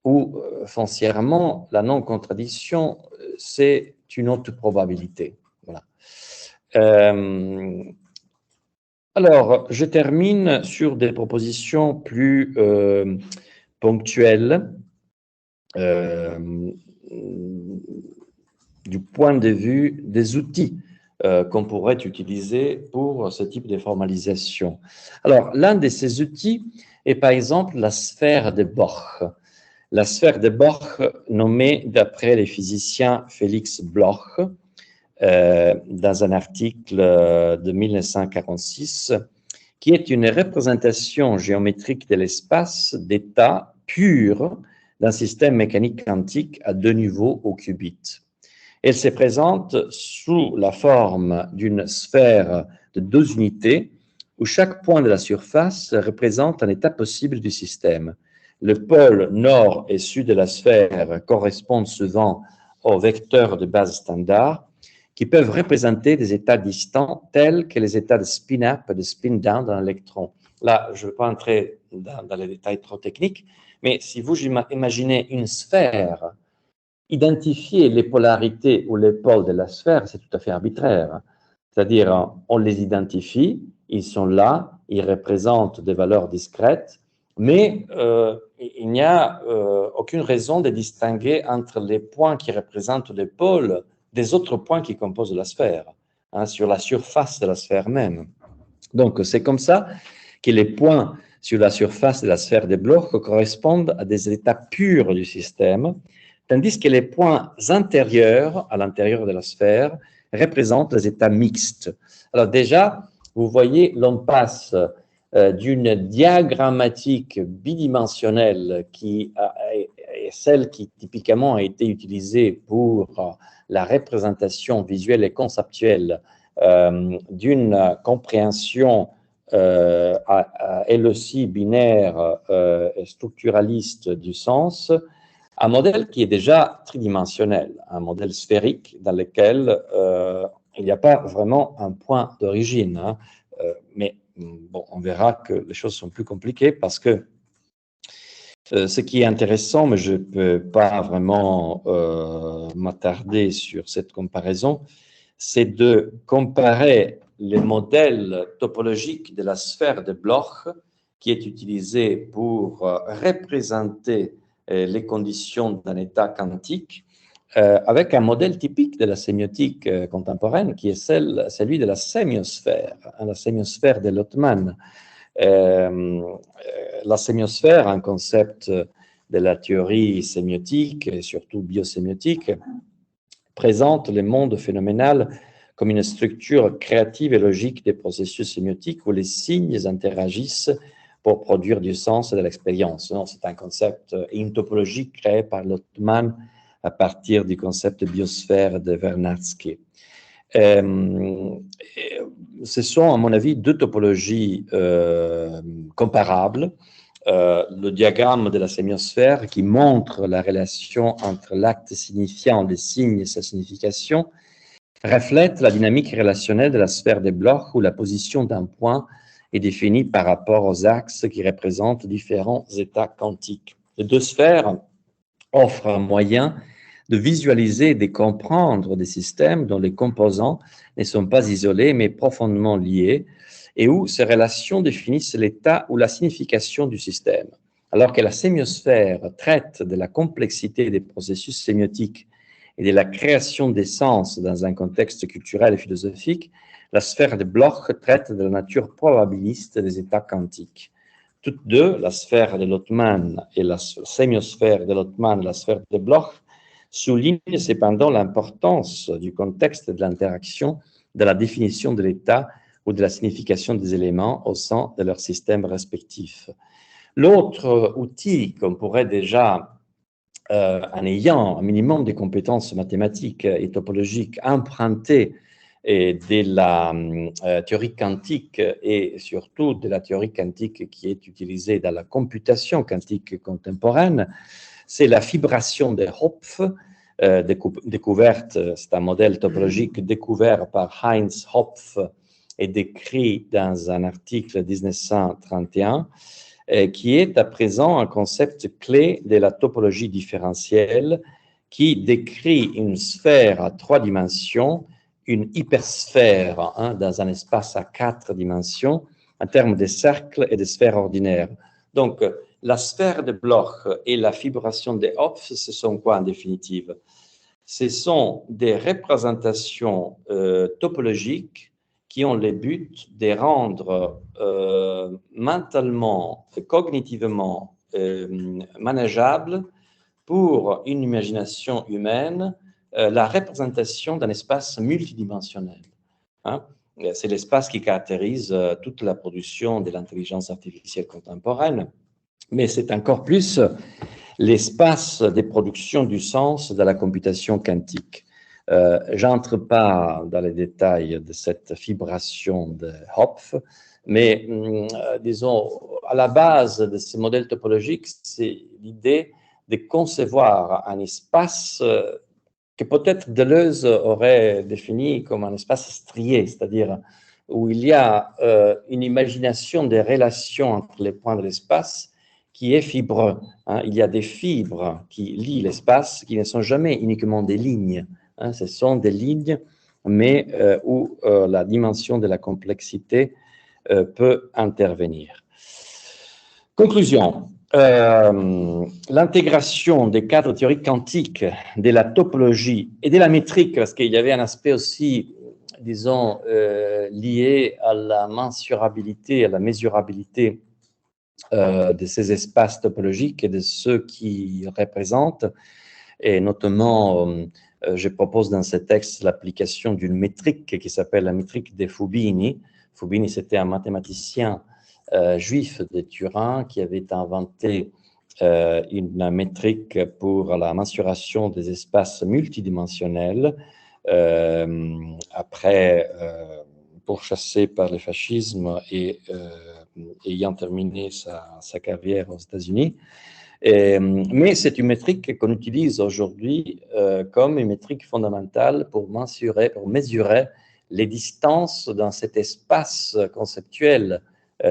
où foncièrement la non-contradiction, c'est une autre probabilité. Voilà. Alors, je termine sur des propositions plus ponctuelles du point de vue des outils qu'on pourrait utiliser pour ce type de formalisation. Alors, l'un de ces outils est par exemple la sphère de Borch. La sphère de Borch, nommée d'après les physiciens Félix Bloch, dans un article de 1946, qui est une représentation géométrique de l'espace d'état pur d'un système mécanique quantique à deux niveaux au qubit. Elle se présente sous la forme d'une sphère de deux unités où chaque point de la surface représente un état possible du système. Le pôle nord et sud de la sphère correspondent souvent aux vecteurs de base standard qui peuvent représenter des états distants tels que les états de spin-up et de spin-down d'un électron. Là, je ne vais pas entrer dans les détails trop techniques, mais si vous imaginez une sphère, identifier les polarités ou les pôles de la sphère, c'est tout à fait arbitraire. C'est-à-dire, on les identifie, ils sont là, ils représentent des valeurs discrètes, mais il n'y a aucune raison de distinguer entre les points qui représentent les pôles des autres points qui composent la sphère, hein, sur la surface de la sphère même. Donc, c'est comme ça que les points sur la surface de la sphère de Bloch correspondent à des états purs du système, tandis que les points intérieurs, à l'intérieur de la sphère, représentent les états mixtes. Alors déjà, vous voyez, l'on passe d'une diagrammatique bidimensionnelle qui est celle qui typiquement a été utilisée pour la représentation visuelle et conceptuelle d'une compréhension elle aussi binaire et structuraliste du sens, un modèle qui est déjà tridimensionnel, un modèle sphérique dans lequel il n'y a pas vraiment un point d'origine, hein, mais bon, on verra que les choses sont plus compliquées parce que ce qui est intéressant, mais je ne peux pas vraiment m'attarder sur cette comparaison, c'est de comparer les modèles topologiques de la sphère de Bloch qui est utilisé pour représenter les conditions d'un état quantique avec un modèle typique de la sémiotique contemporaine qui est celui de la sémiosphère, la sémiosphère de Lottmann. La sémiosphère, un concept de la théorie sémiotique et surtout biosémiotique, présente le monde phénoménal comme une structure créative et logique des processus sémiotiques où les signes interagissent pour produire du sens et de l'expérience. C'est un concept et une topologie créée par Lottmann à partir du concept de biosphère de Vernadsky. Ce sont, à mon avis, deux topologies comparables. Le diagramme de la sémiosphère qui montre la relation entre l'acte signifiant des signes et sa signification reflète la dynamique relationnelle de la sphère de Bloch où la position d'un point est définie par rapport aux axes qui représentent différents états quantiques. Les deux sphères offrent un moyen de visualiser et de comprendre des systèmes dont les composants ne sont pas isolés mais profondément liés et où ces relations définissent l'état ou la signification du système. Alors que la sémiosphère traite de la complexité des processus sémiotiques et de la création des sens dans un contexte culturel et philosophique, la sphère de Bloch traite de la nature probabiliste des états quantiques. Toutes deux, la sphère de Lottmann et la sémiosphère de Lottmann, la sphère de Bloch, soulignent cependant l'importance du contexte de l'interaction, de la définition de l'état ou de la signification des éléments au sein de leurs systèmes respectifs. L'autre outil qu'on pourrait déjà, en ayant un minimum de compétences mathématiques et topologiques, emprunter de la théorie quantique et surtout de la théorie quantique qui est utilisée dans la computation quantique contemporaine, c'est la fibration de Hopf, découverte, c'est un modèle topologique découvert par Heinz Hopf et décrit dans un article 1931, qui est à présent un concept clé de la topologie différentielle qui décrit une sphère à 3 dimensions, une hypersphère dans un espace à 4 dimensions, en termes de cercles et de sphères ordinaires. Donc, la sphère de Bloch et la fibration de Hopf, ce sont quoi en définitive? Ce sont des représentations topologiques qui ont le but de rendre mentalement et cognitivement manageable pour une imagination humaine la représentation d'un espace multidimensionnel. Hein? C'est l'espace qui caractérise toute la production de l'intelligence artificielle contemporaine, mais c'est encore plus l'espace des productions du sens de la computation quantique. J'entre pas dans les détails de cette fibration de Hopf, mais disons, à la base de ces modèles topologiques, c'est l'idée de concevoir un espace que peut-être Deleuze aurait défini comme un espace strié, c'est-à-dire où il y a une imagination des relations entre les points de l'espace qui est fibreux. Hein. Il y a des fibres qui lient l'espace, qui ne sont jamais uniquement des lignes. Hein. Ce sont des lignes, mais où la dimension de la complexité peut intervenir. Conclusion. L'intégration des cadres théoriques quantiques, de la topologie et de la métrique, parce qu'il y avait un aspect aussi, disons, lié à la mensurabilité, à la mesurabilité de ces espaces topologiques et de ceux qui représentent, et notamment, je propose dans ce texte l'application d'une métrique qui s'appelle la métrique des Fubini. Fubini, c'était un mathématicien juif de Turin qui avait inventé une métrique pour la mensuration des espaces multidimensionnels, après pourchassé par le fascisme et ayant terminé sa carrière aux États-Unis. Mais c'est une métrique qu'on utilise aujourd'hui comme une métrique fondamentale pour mesurer les distances dans cet espace conceptuel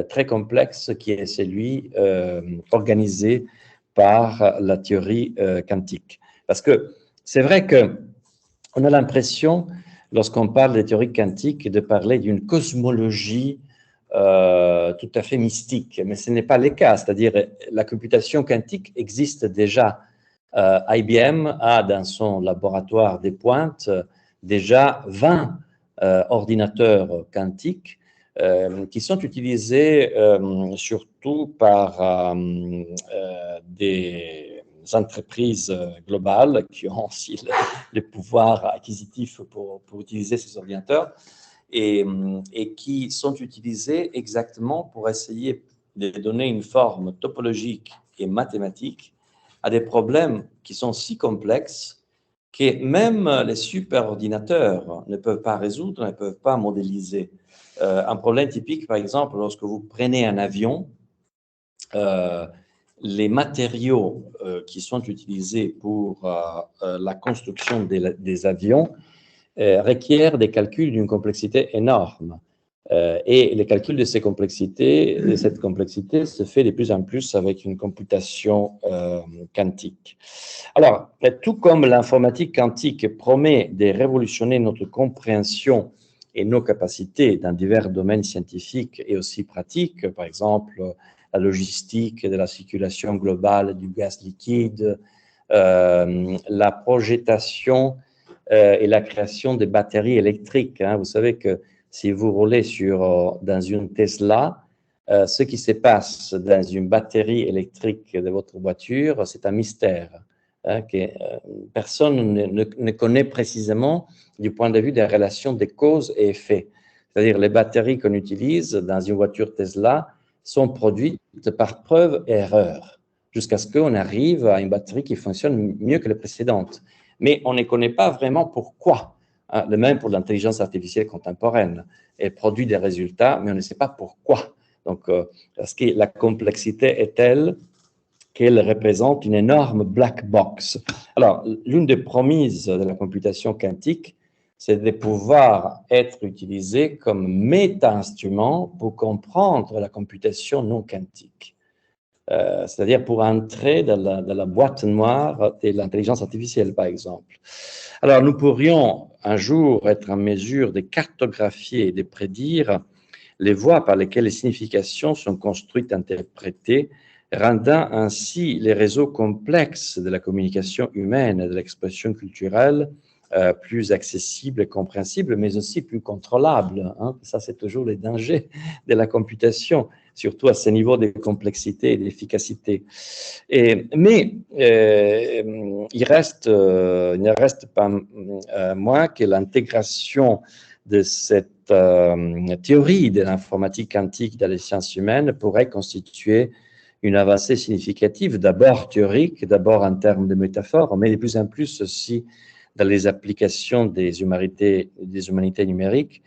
très complexe qui est celui organisé par la théorie quantique. Parce que c'est vrai qu'on a l'impression, lorsqu'on parle de théorie quantique, de parler d'une cosmologie tout à fait mystique, mais ce n'est pas le cas, c'est-à-dire la computation quantique existe déjà. IBM a dans son laboratoire des pointes déjà 20 ordinateurs quantiques qui sont utilisés surtout par des entreprises globales qui ont aussi le pouvoir acquisitif pour utiliser ces ordinateurs. Et qui sont utilisés exactement pour essayer de donner une forme topologique et mathématique à des problèmes qui sont si complexes que même les superordinateurs ne peuvent pas résoudre, ne peuvent pas modéliser. Un problème typique, par exemple, lorsque vous prenez un avion, les matériaux qui sont utilisés pour la construction des avions requiert des calculs d'une complexité énorme. Et le calcul de cette complexité se fait de plus en plus avec une computation quantique. Alors, tout comme l'informatique quantique promet de révolutionner notre compréhension et nos capacités dans divers domaines scientifiques et aussi pratiques, par exemple la logistique de la circulation globale du gaz liquide, la projetation et la création de batteries électriques. Vous savez que si vous roulez dans une Tesla, ce qui se passe dans une batterie électrique de votre voiture, c'est un mystère que personne ne connaît précisément du point de vue des relations de cause et effet. C'est-à-dire les batteries qu'on utilise dans une voiture Tesla sont produites par preuve et erreur, jusqu'à ce qu'on arrive à une batterie qui fonctionne mieux que les précédentes. Mais on ne connaît pas vraiment pourquoi. Le même pour l'intelligence artificielle contemporaine. Elle produit des résultats, mais on ne sait pas pourquoi. Donc, parce que la complexité est telle qu'elle représente une énorme black box. Alors, l'une des promesses de la computation quantique, c'est de pouvoir être utilisé comme méta-instrument pour comprendre la computation non quantique. C'est-à-dire pour entrer dans la boîte noire de l'intelligence artificielle, par exemple. Alors, nous pourrions un jour être en mesure de cartographier et de prédire les voies par lesquelles les significations sont construites, interprétées, rendant ainsi les réseaux complexes de la communication humaine et de l'expression culturelle plus accessibles et compréhensibles, mais aussi plus contrôlables. Ça, c'est toujours les dangers de la computation, surtout à ce niveau de complexité et d'efficacité. Mais il ne reste pas moins que l'intégration de cette théorie de l'informatique quantique dans les sciences humaines pourrait constituer une avancée significative, d'abord théorique, d'abord en termes de métaphores, mais de plus en plus aussi dans les applications des humanités numériques,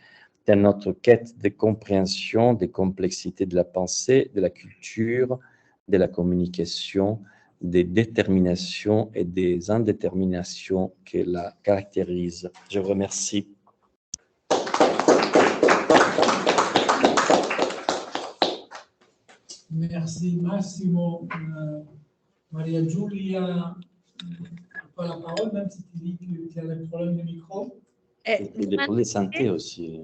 dans notre quête de compréhension des complexités de la pensée, de la culture, de la communication, des déterminations et des indéterminations qui la caractérisent. Je vous remercie. Merci Massimo. Maria Giulia, pas la parole, même si tu dis qu'il y a des problèmes de micro. Et des problèmes de santé aussi.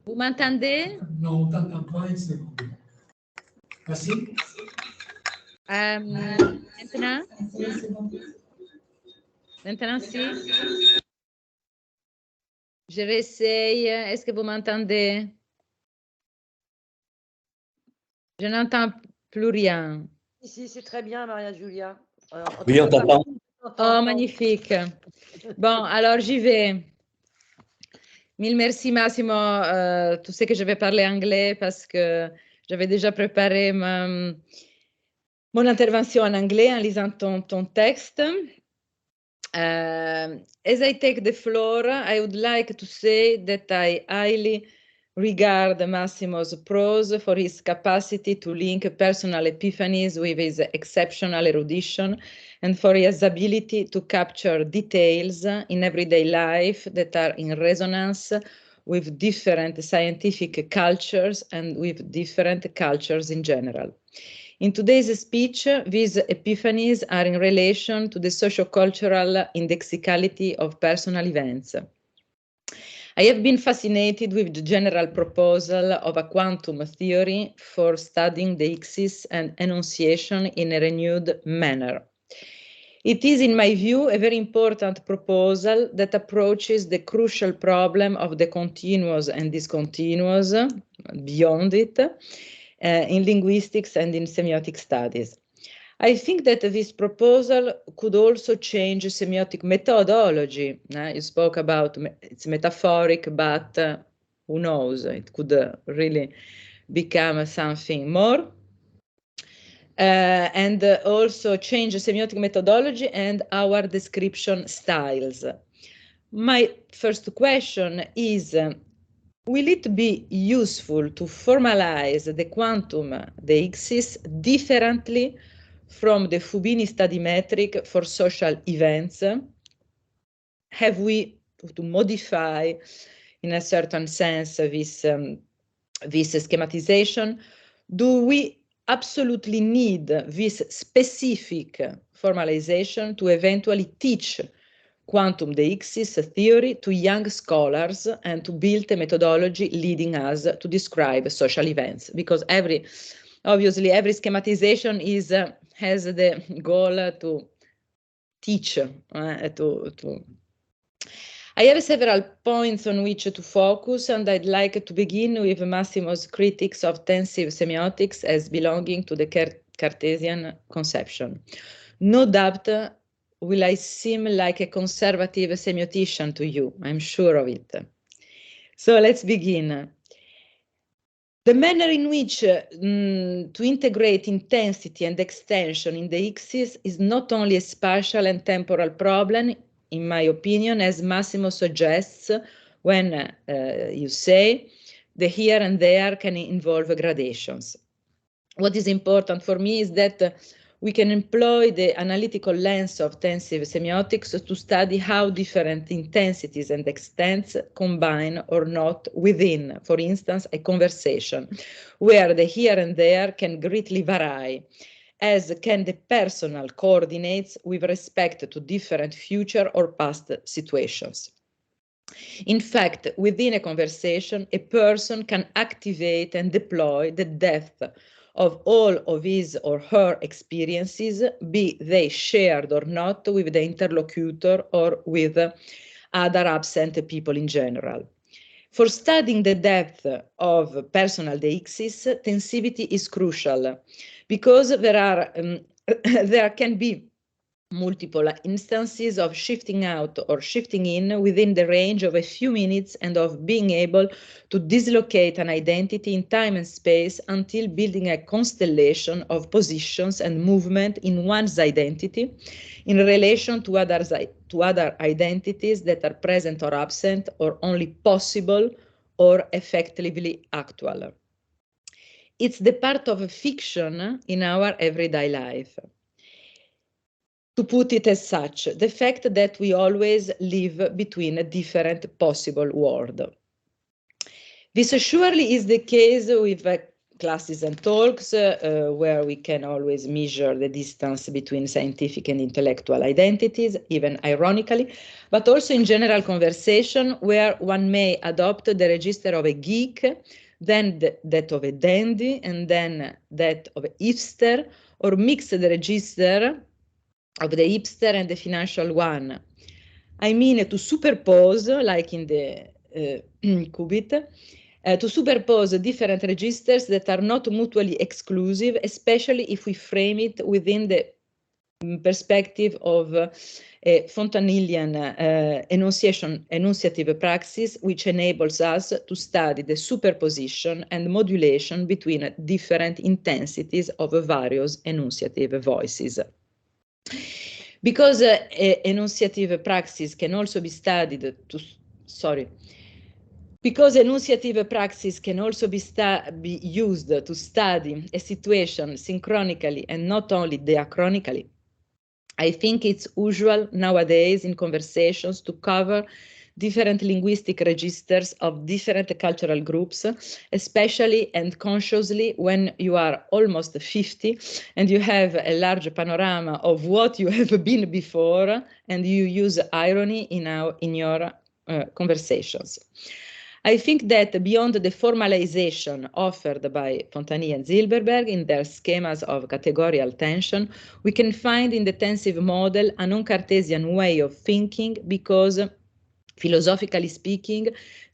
Vous m'entendez? Non, on ne t'entend pas une seconde. Merci. Maintenant? Maintenant, si. Je vais essayer. Est-ce que vous m'entendez? Je n'entends plus rien. Ici, c'est très bien, Maria Giulia. Oui, on t'entend. Oh, magnifique. Bon, alors j'y vais. Mille merci Massimo. Tu sais que je vais parler anglais parce que j'avais déjà préparé mon intervention en anglais en lisant ton texte. As I take the floor, I would like to say that I highly regard Massimo's prose for his capacity to link personal epiphanies with his exceptional erudition and for his ability to capture details in everyday life that are in resonance with different scientific cultures and with different cultures in general. In today's speech, these epiphanies are in relation to the socio-cultural indexicality of personal events. I have been fascinated with the general proposal of a quantum theory for studying deixis and enunciation in a renewed manner. It is, in my view, a very important proposal that approaches the crucial problem of the continuous and discontinuous, beyond it, in linguistics and in semiotic studies. I think that this proposal could also change semiotic methodology. You spoke about it's metaphoric, but who knows, it could really become something more. And also change semiotic methodology and our description styles. My first question is, will it be useful to formalize the quantum deixis differently from the Fubini study metric for social events? Have we to modify, in a certain sense, this schematization? Do we absolutely need this specific formalization to eventually teach quantum deixis theory to young scholars and to build a methodology leading us to describe social events? Because obviously every schematization has the goal to teach, I have several points on which to focus, and I'd like to begin with Massimo's critiques of tensive semiotics as belonging to the Cartesian conception. No doubt will I seem like a conservative semiotician to you, I'm sure of it. So let's begin. The manner in which to integrate intensity and extension in deixis is not only a spatial and temporal problem, in my opinion, as Massimo suggests when you say the here and there can involve gradations. What is important for me is that we can employ the analytical lens of tensive semiotics to study how different intensities and extents combine or not within, for instance, a conversation, where the here and there can greatly vary, as can the personal coordinates with respect to different future or past situations. In fact, within a conversation, a person can activate and deploy the depth of all of his or her experiences, be they shared or not with the interlocutor or with other absent people in general. For studying the depth of personal deixis, tensivity is crucial because there can be multiple instances of shifting out or shifting in within the range of a few minutes and of being able to dislocate an identity in time and space until building a constellation of positions and movement in one's identity in relation to other identities that are present or absent or only possible or effectively actual. It's the part of a fiction in our everyday life. To put it as such, the fact that we always live between a different possible world. This surely is the case with classes and talks, where we can always measure the distance between scientific and intellectual identities, even ironically, but also in general conversation, where one may adopt the register of a geek, then that of a dandy, and then that of a hipster, or mix the register of the hipster and the financial one. I mean to superpose, like in the qubit, to superpose different registers that are not mutually exclusive, especially if we frame it within the perspective of a Fontanillian enunciative praxis, which enables us to study the superposition and modulation between different intensities of various enunciative voices. Because enunciative praxis can also be studied because enunciative praxis can also be used to study a situation synchronically and not only diachronically, I think it's usual nowadays in conversations to cover different linguistic registers of different cultural groups, especially and consciously when you are almost 50 and you have a large panorama of what you have been before and you use irony in your conversations. I think that beyond the formalization offered by Fontani and Zilberberg in their schemas of categorical tension, we can find in the tensive model a non-Cartesian way of thinking because, philosophically speaking,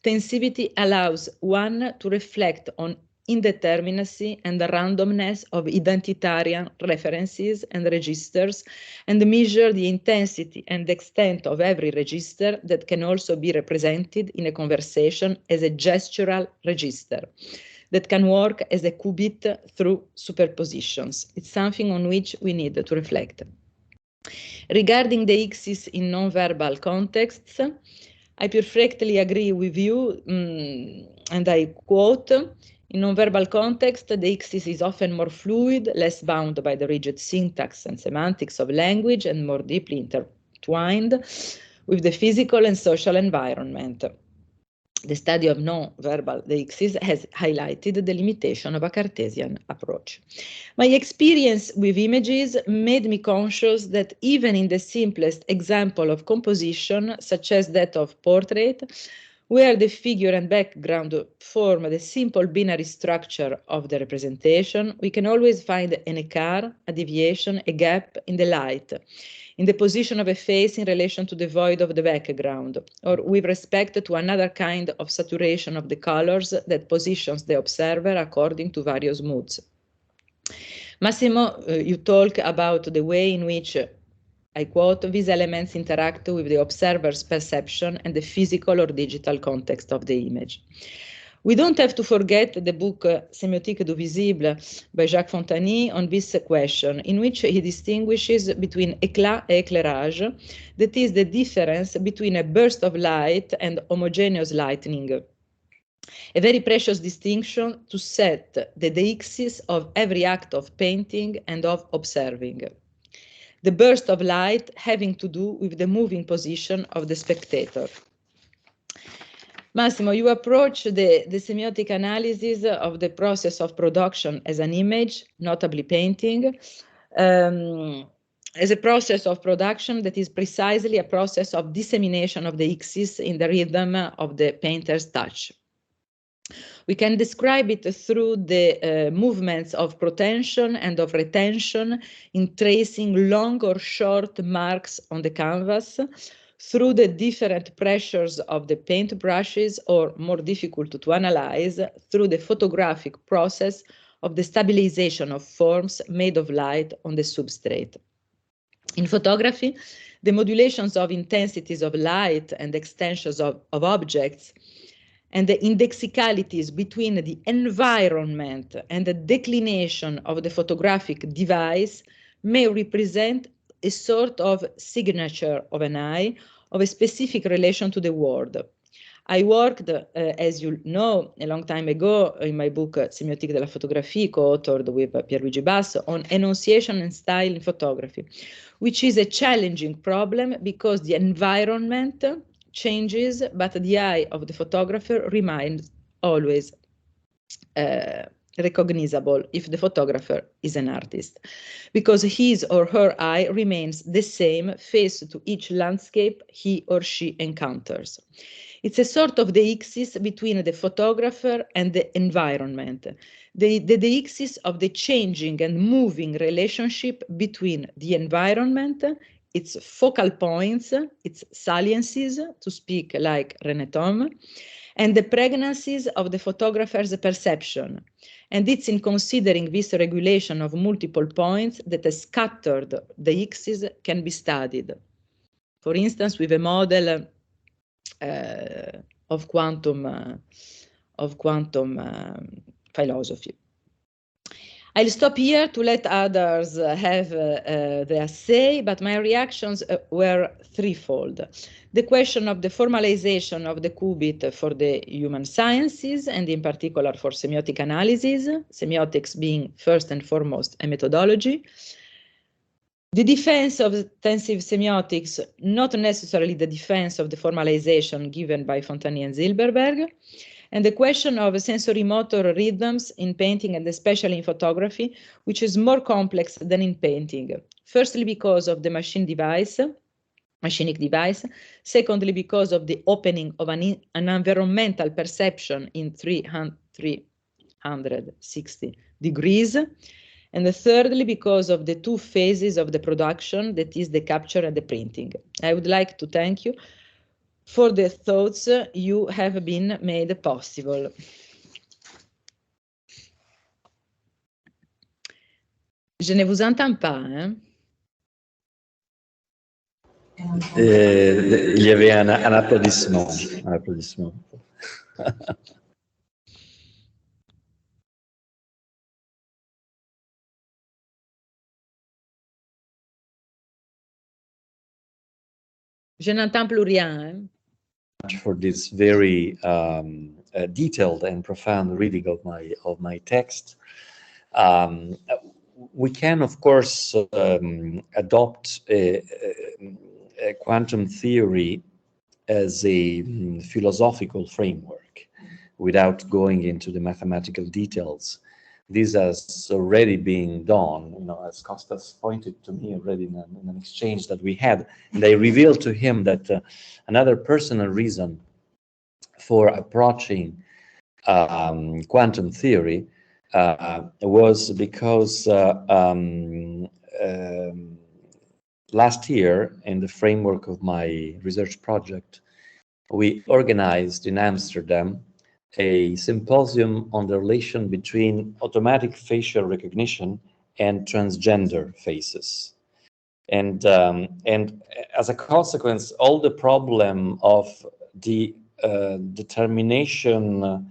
tensivity allows one to reflect on indeterminacy and the randomness of identitarian references and registers and measure the intensity and extent of every register that can also be represented in a conversation as a gestural register that can work as a qubit through superpositions. It's something on which we need to reflect. Regarding the deixis in non-verbal contexts, I perfectly agree with you, and I quote, in non-verbal context, the deixis is often more fluid, less bound by the rigid syntax and semantics of language, and more deeply intertwined with the physical and social environment. The study of non-verbal deixis has highlighted the limitation of a Cartesian approach. My experience with images made me conscious that even in the simplest example of composition, such as that of portrait, where the figure and background form the simple binary structure of the representation, we can always find an écart, a deviation, a gap in the light, in the position of a face in relation to the void of the background, or with respect to another kind of saturation of the colors that positions the observer according to various moods. Massimo, you talk about the way in which, I quote, these elements interact with the observer's perception and the physical or digital context of the image. We don't have to forget the book Sémiotique du Visible by Jacques Fontani on this question, in which he distinguishes between éclat et éclairage, that is the difference between a burst of light and homogeneous lightning. A very precious distinction to set the deixis of every act of painting and of observing. The burst of light having to do with the moving position of the spectator. Massimo, you approach the semiotic analysis of the process of production as an image, notably painting, as a process of production that is precisely a process of dissemination of the deixis in the rhythm of the painter's touch. We can describe it through the movements of protension and of retention in tracing long or short marks on the canvas, through the different pressures of the paint brushes, or more difficult to analyze, through the photographic process of the stabilization of forms made of light on the substrate. In photography, the modulations of intensities of light and extensions of objects and the indexicalities between the environment and the declination of the photographic device may represent a sort of signature of an eye, of a specific relation to the world. I worked, as you know, a long time ago in my book Sémiotique de la photographie, co-authored with Pierluigi Basso, on enunciation and style in photography, which is a challenging problem because the environment changes, but the eye of the photographer remains always recognizable if the photographer is an artist, because his or her eye remains the same face to each landscape he or she encounters. It's a sort of deixis between the photographer and the environment, the deixis of the changing and moving relationship between the environment, its focal points, its saliences, to speak like René Thom, and the pregnancies of the photographer's perception. And it's in considering this regulation of multiple points that a scattered deixis can be studied. For instance, with a model of quantum philosophy. I'll stop here to let others have their say, but my reactions were threefold. The question of the formalization of the qubit for the human sciences, and in particular for semiotic analysis, semiotics being first and foremost a methodology. The defense of intensive semiotics, not necessarily the defense of the formalization given by Fontani and Zilberberg, and the question of sensory-motor rhythms in painting and especially in photography, which is more complex than in painting. Firstly, because of the machinic device. Secondly, because of the opening of an environmental perception in 360 degrees. And thirdly, because of the two phases of the production, that is the capture and the printing. I would like to thank you for the thoughts you have been made possible. Je ne vous entends pas, hein? Il y avait un applaudissement. Un applaudissement. Je n'entends plus rien, hein? For this very detailed and profound reading of my text. We can, of course, adopt a quantum theory as a philosophical framework without going into the mathematical details. This has already been done, as Costas pointed to me already in an exchange that we had. And I revealed to him that another personal reason for approaching quantum theory was because last year, in the framework of my research project, we organized in Amsterdam a symposium on the relation between automatic facial recognition and transgender faces. And as a consequence, all the problem of the determination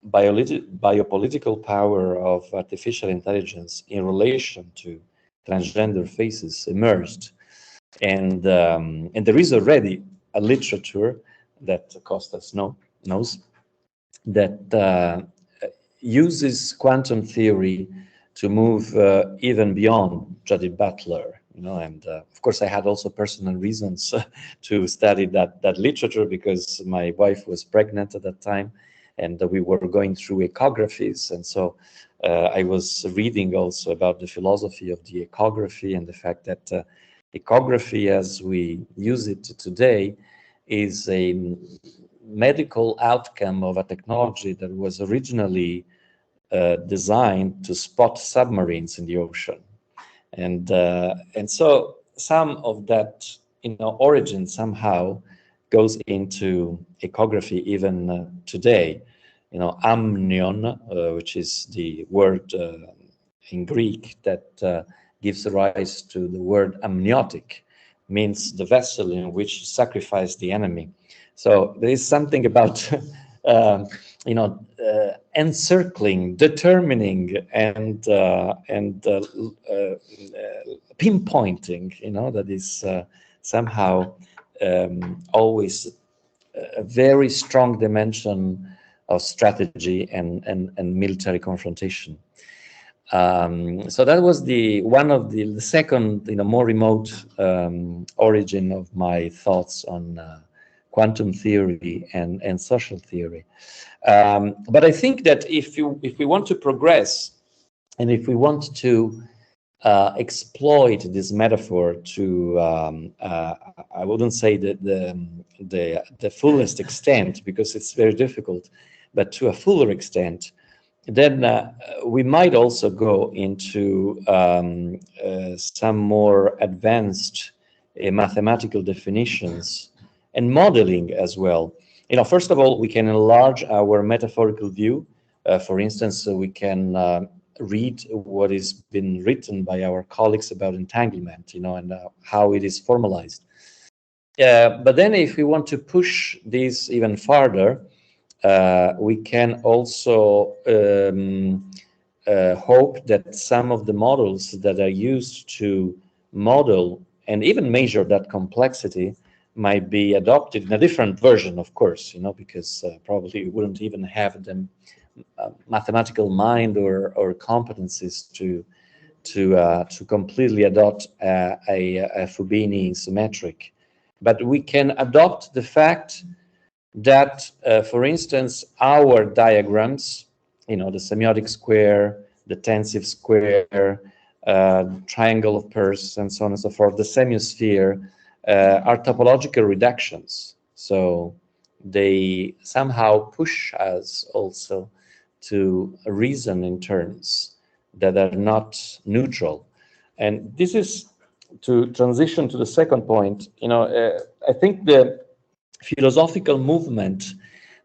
biopolitical power of artificial intelligence in relation to transgender faces emerged. And there is already a literature that Costas knows that uses quantum theory to move even beyond Judith Butler, and of course I had also personal reasons to study that literature because my wife was pregnant at that time and we were going through echographies, and so I was reading also about the philosophy of the echography and the fact that echography as we use it today is a medical outcome of a technology that was originally designed to spot submarines in the ocean, and so some of that origin somehow goes into echography even today. Amnion, which is the word in Greek that gives rise to the word amniotic, means the vessel in which you sacrifice the enemy. So there is something about, encircling, determining, and pinpointing, that is somehow always a very strong dimension of strategy and military confrontation. So that was one of the second, more remote origin of my thoughts on quantum theory and social theory. But I think that if we want to progress and if we want to exploit this metaphor to I wouldn't say the fullest extent because it's very difficult, but to a fuller extent, then we might also go into some more advanced mathematical definitions and modeling as well. First of all, we can enlarge our metaphorical view. For instance, we can read what has been written by our colleagues about entanglement, and how it is formalized. But then if we want to push this even farther, we can also hope that some of the models that are used to model and even measure that complexity might be adopted in a different version, of course, because probably we wouldn't even have the mathematical mind or competencies to completely adopt a Fubini symmetric. But we can adopt the fact that, for instance, our diagrams, the semiotic square, the tensive square, triangle of Peirce, and so on and so forth, the semiosphere, are topological reductions. So they somehow push us also to reason in terms that are not neutral. And this is to transition to the second point. I think the philosophical movement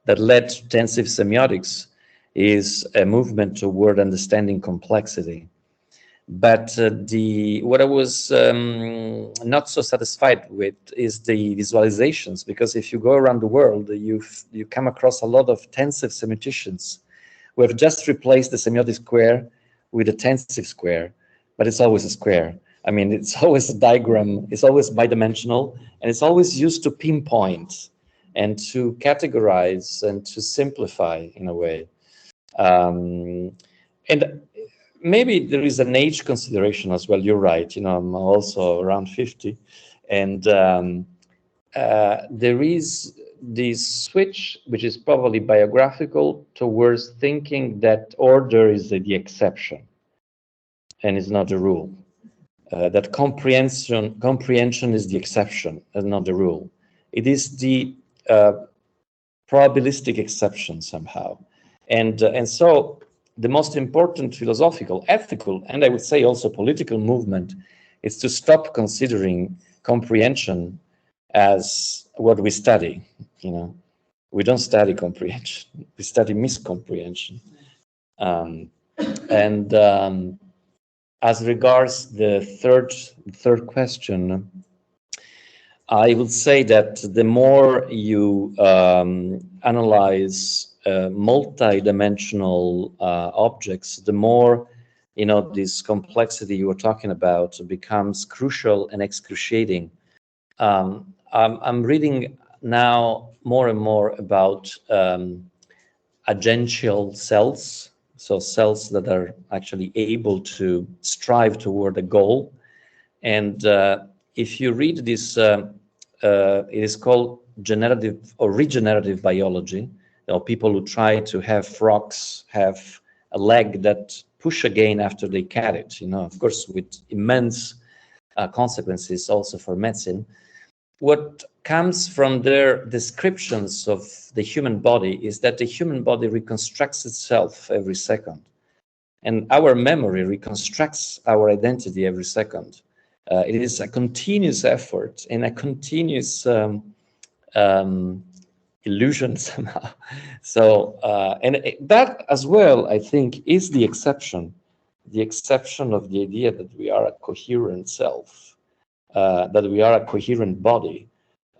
that led to tensive semiotics is a movement toward understanding complexity. But what I was not so satisfied with is the visualizations, because if you go around the world, you come across a lot of tensive semioticians who have just replaced the semiotic square with a tensive square, but it's always a square. I mean, it's always a diagram, it's always bidimensional, and it's always used to pinpoint and to categorize and to simplify in a way. And maybe there is an age consideration as well. You're right. I'm also around 50, and there is this switch, which is probably biographical, towards thinking that order is the exception and is not the rule. That comprehension is the exception and not the rule. It is the probabilistic exception somehow, and so the most important philosophical, ethical, and I would say also political movement is to stop considering comprehension as what we study. We don't study comprehension; we study miscomprehension. As regards the third question, I would say that the more you analyze multi-dimensional objects, the more this complexity you were talking about becomes crucial and excruciating. I'm reading now more and more about agential cells, so cells that are actually able to strive toward a goal. And if you read this, it is called generative or regenerative biology. People who try to have frogs have a leg that push again after they cut it, of course, with immense consequences also for medicine. What comes from their descriptions of the human body is that the human body reconstructs itself every second. And our memory reconstructs our identity every second. It is a continuous effort and a continuous illusion somehow. So, and that as well, I think, is the exception of the idea that we are a coherent self, that we are a coherent body.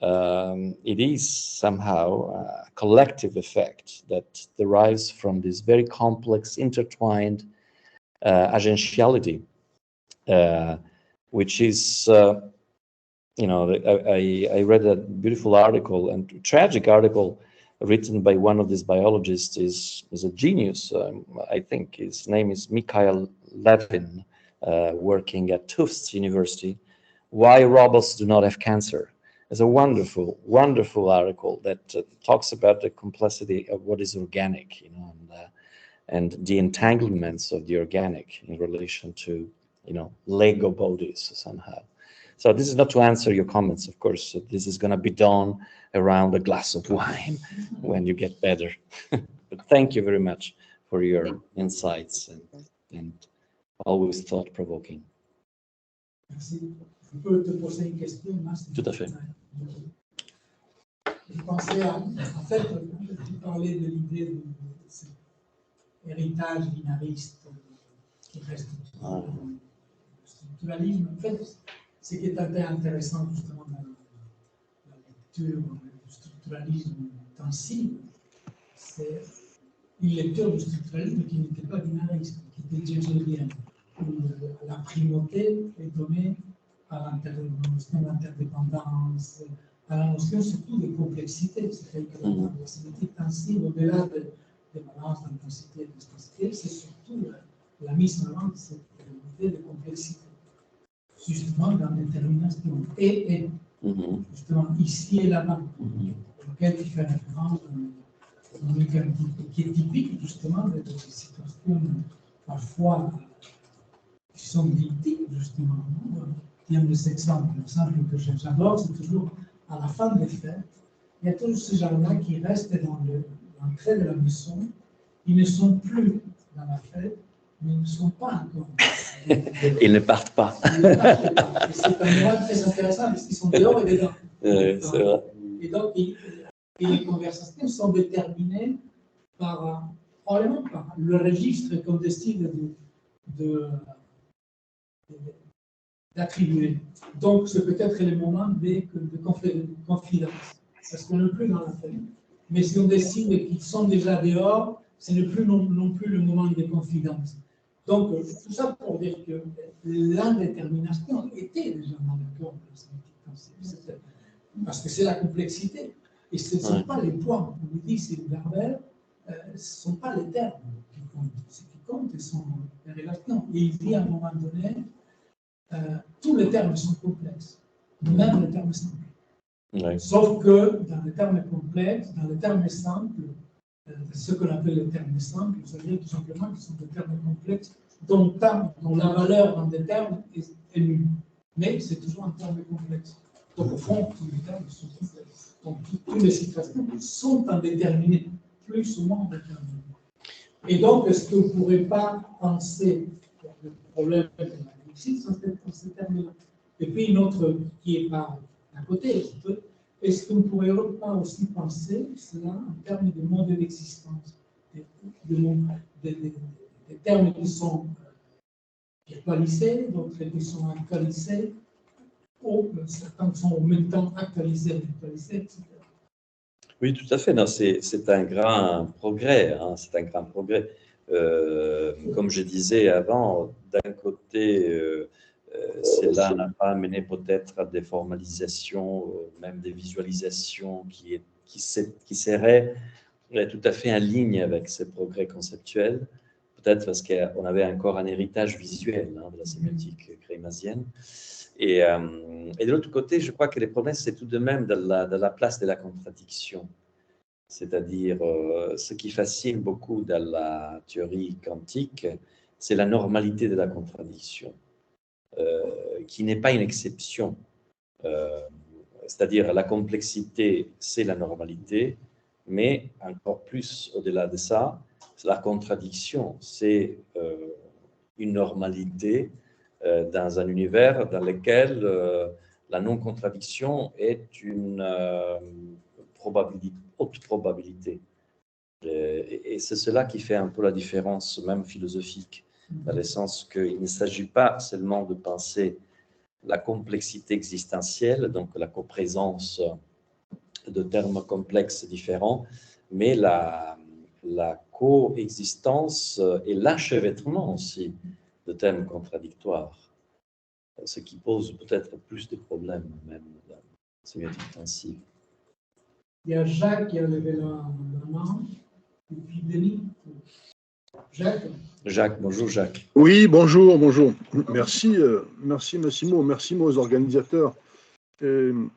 It is somehow a collective effect that derives from this very complex, intertwined agentiality, which is, I read a beautiful article and tragic article written by one of these biologists. Is a genius. I think his name is Mikhail Levin, working at Tufts University. Why robots do not have cancer. It's a wonderful, wonderful article that talks about the complexity of what is organic, and the entanglements of the organic in relation to, Lego bodies somehow. So this is not to answer your comments, of course. This is going to be done around a glass of wine when you get better. But thank you very much for your insights and always thought-provoking. Merci. Je peux te poser une question, Tout à fait. je pensais en fait, vous parlez de l'idée de cet héritage binariste qui reste le structuralisme. En fait, ce qui est intéressant justement dans la lecture du structuralisme tensible, c'est une lecture du structuralisme qui n'était pas binariste, qui était hegelienne, où la primauté est donnée à la notion d'interdépendance, à la notion surtout de complexité. C'est-à-dire que la sémiotique tensible, au-delà des balances d'intensité et d'extensité, c'est surtout la mise en avant de cette idée de complexité, justement dans l'étermination. Et justement ici et là-bas, auquel il fait référence qui est typique justement de situations parfois qui sont victimes justement. Il y a des exemples. L'exemple que j'adore, c'est toujours à la fin des fêtes, il y a toujours ces gens-là qui restent dans l'entrée de la maison. Ils ne sont plus dans la fête, mais ils ne sont pas encore. Ils ne partent pas. Ils ne partent pas. Et c'est un moment très intéressant parce qu'ils sont dehors et dedans. C'est vrai. Et donc, les conversations sont déterminées probablement par le registre qu'on décide d'attribuer. Donc, c'est peut-être le moment de confidence, parce qu'on n'est plus dans la famille. Mais si on décide qu'ils sont déjà dehors, ce n'est plus non plus le moment de confidence. Donc, tout ça pour dire que l'indétermination était déjà dans le cœur de la sémiotique, parce que c'est la complexité. Et ce ne sont pas les points. On nous dit que c'est le verbal, ce ne sont pas les termes qui comptent. Ce qui compte, ce sont les relations. Et il dit à un moment donné, tous les termes sont complexes, même les termes simples. Ouais. Sauf que dans les termes complexes, dans les termes simples, ce qu'on appelle les termes simples, ça veut dire tout simplement que ce sont des termes complexes dont la valeur dans des termes est nulle. Mais c'est toujours un terme complexe. Donc au fond, tous les termes sont complexes. Donc toutes les situations sont indéterminées, plus ou moins indéterminées. Et donc, est-ce que vous ne pourrez pas penser le problème de la Deixis dans ces termes-là? Et puis une autre qui est par à côté, est-ce que vous ne pourrez pas aussi penser cela en termes de mode d'existence, des termes qui sont actualisés, d'autres qui sont actualisés, ou certains qui sont en même temps actualisés, etc. Oui, tout à fait. Non, c'est un grand progrès. Hein, c'est un grand progrès. Comme je disais avant, d'un côté, cela n'a pas amené peut-être à des formalisations, même des visualisations qui seraient tout à fait en ligne avec ces progrès conceptuels. Peut-être parce qu'on avait encore un héritage visuel de la sémiotique crémasienne. Et de l'autre côté, je crois que les problèmes, c'est tout de même de la place de la contradiction. C'est-à-dire, ce qui fascine beaucoup dans la théorie quantique, c'est la normalité de la contradiction, qui n'est pas une exception. C'est-à-dire, la complexité, c'est la normalité, mais encore plus au-delà de ça, la contradiction, c'est une normalité dans un univers dans lequel la non-contradiction est une haute probabilité. Et c'est cela qui fait un peu la différence, même philosophique, dans le sens qu'il ne s'agit pas seulement de penser la complexité existentielle, donc la coprésence de termes complexes différents, mais la coexistence et l'enchevêtrement aussi de termes contradictoires, ce qui pose peut-être plus de problèmes même dans la sémiotique tensive. Il y a Jacques qui a levé la main, et puis Denis. Jacques, bonjour Jacques. Oui, bonjour. Merci, merci Massimo, merci aux organisateurs. Je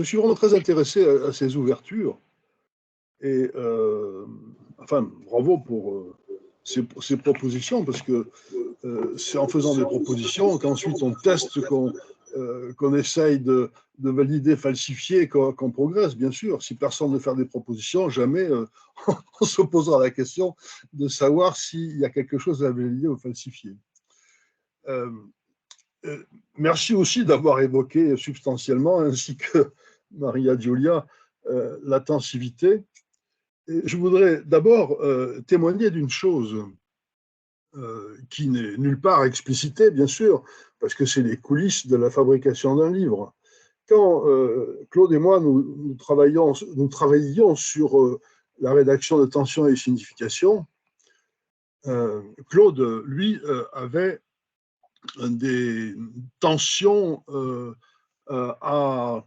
suis vraiment très intéressé à ces ouvertures. Et enfin, bravo pour ces propositions, parce que c'est en faisant des propositions qu'ensuite on teste, qu'on essaye de valider, falsifier, qu'on progresse, bien sûr. Si personne ne fait des propositions, jamais on se posera la question de savoir s'il y a quelque chose à valider ou falsifier. merci aussi d'avoir évoqué substantiellement, ainsi que Maria Giulia, l'intensivité. Je voudrais d'abord témoigner d'une chose qui n'est nulle part explicitée, bien sûr, parce que c'est les coulisses de la fabrication d'un livre. Quand Claude et moi, nous travaillions sur la rédaction de tensions et significations, Claude, lui, avait des tensions à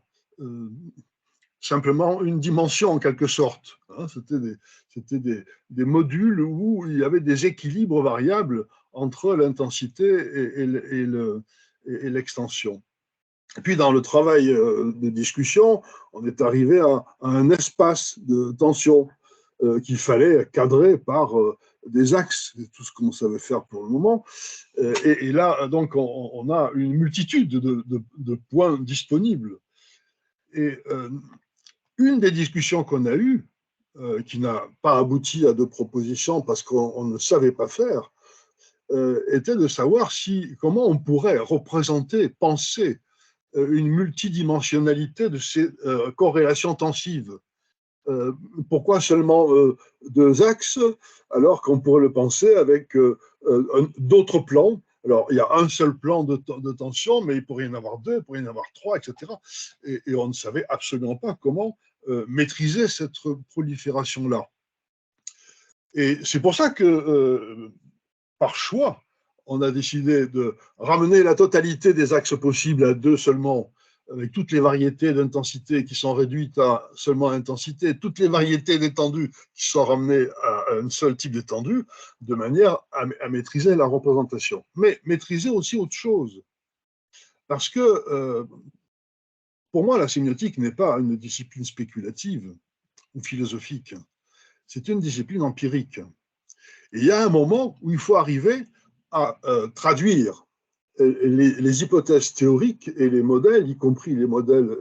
simplement une dimension en quelque sorte. C'était des modules où il y avait des équilibres variables entre l'intensité et l'extension. Et puis dans le travail de discussion, on est arrivé à un espace de tension qu'il fallait cadrer par des axes, c'est tout ce qu'on savait faire pour le moment. Et là, donc, on a une multitude de points disponibles. Et une des discussions qu'on a eues, qui n'a pas abouti à de propositions parce qu'on ne savait pas faire, était de savoir comment on pourrait représenter, penser une multidimensionnalité de ces corrélations tensives. Pourquoi seulement deux axes alors qu'on pourrait le penser avec d'autres plans? Alors, il y a un seul plan de tension, mais il pourrait y en avoir deux, il pourrait y en avoir trois, etc. Et on ne savait absolument pas comment maîtriser cette prolifération-là. Et c'est pour ça que, par choix, on a décidé de ramener la totalité des axes possibles à deux seulement, avec toutes les variétés d'intensité qui sont réduites à seulement intensité, toutes les variétés d'étendue qui sont ramenées à un seul type d'étendue, de manière à maîtriser la représentation. Mais maîtriser aussi autre chose. Parce que, pour moi, la sémiotique n'est pas une discipline spéculative ou philosophique. C'est une discipline empirique. Et il y a un moment où il faut arriver à traduire les hypothèses théoriques et les modèles, y compris les modèles,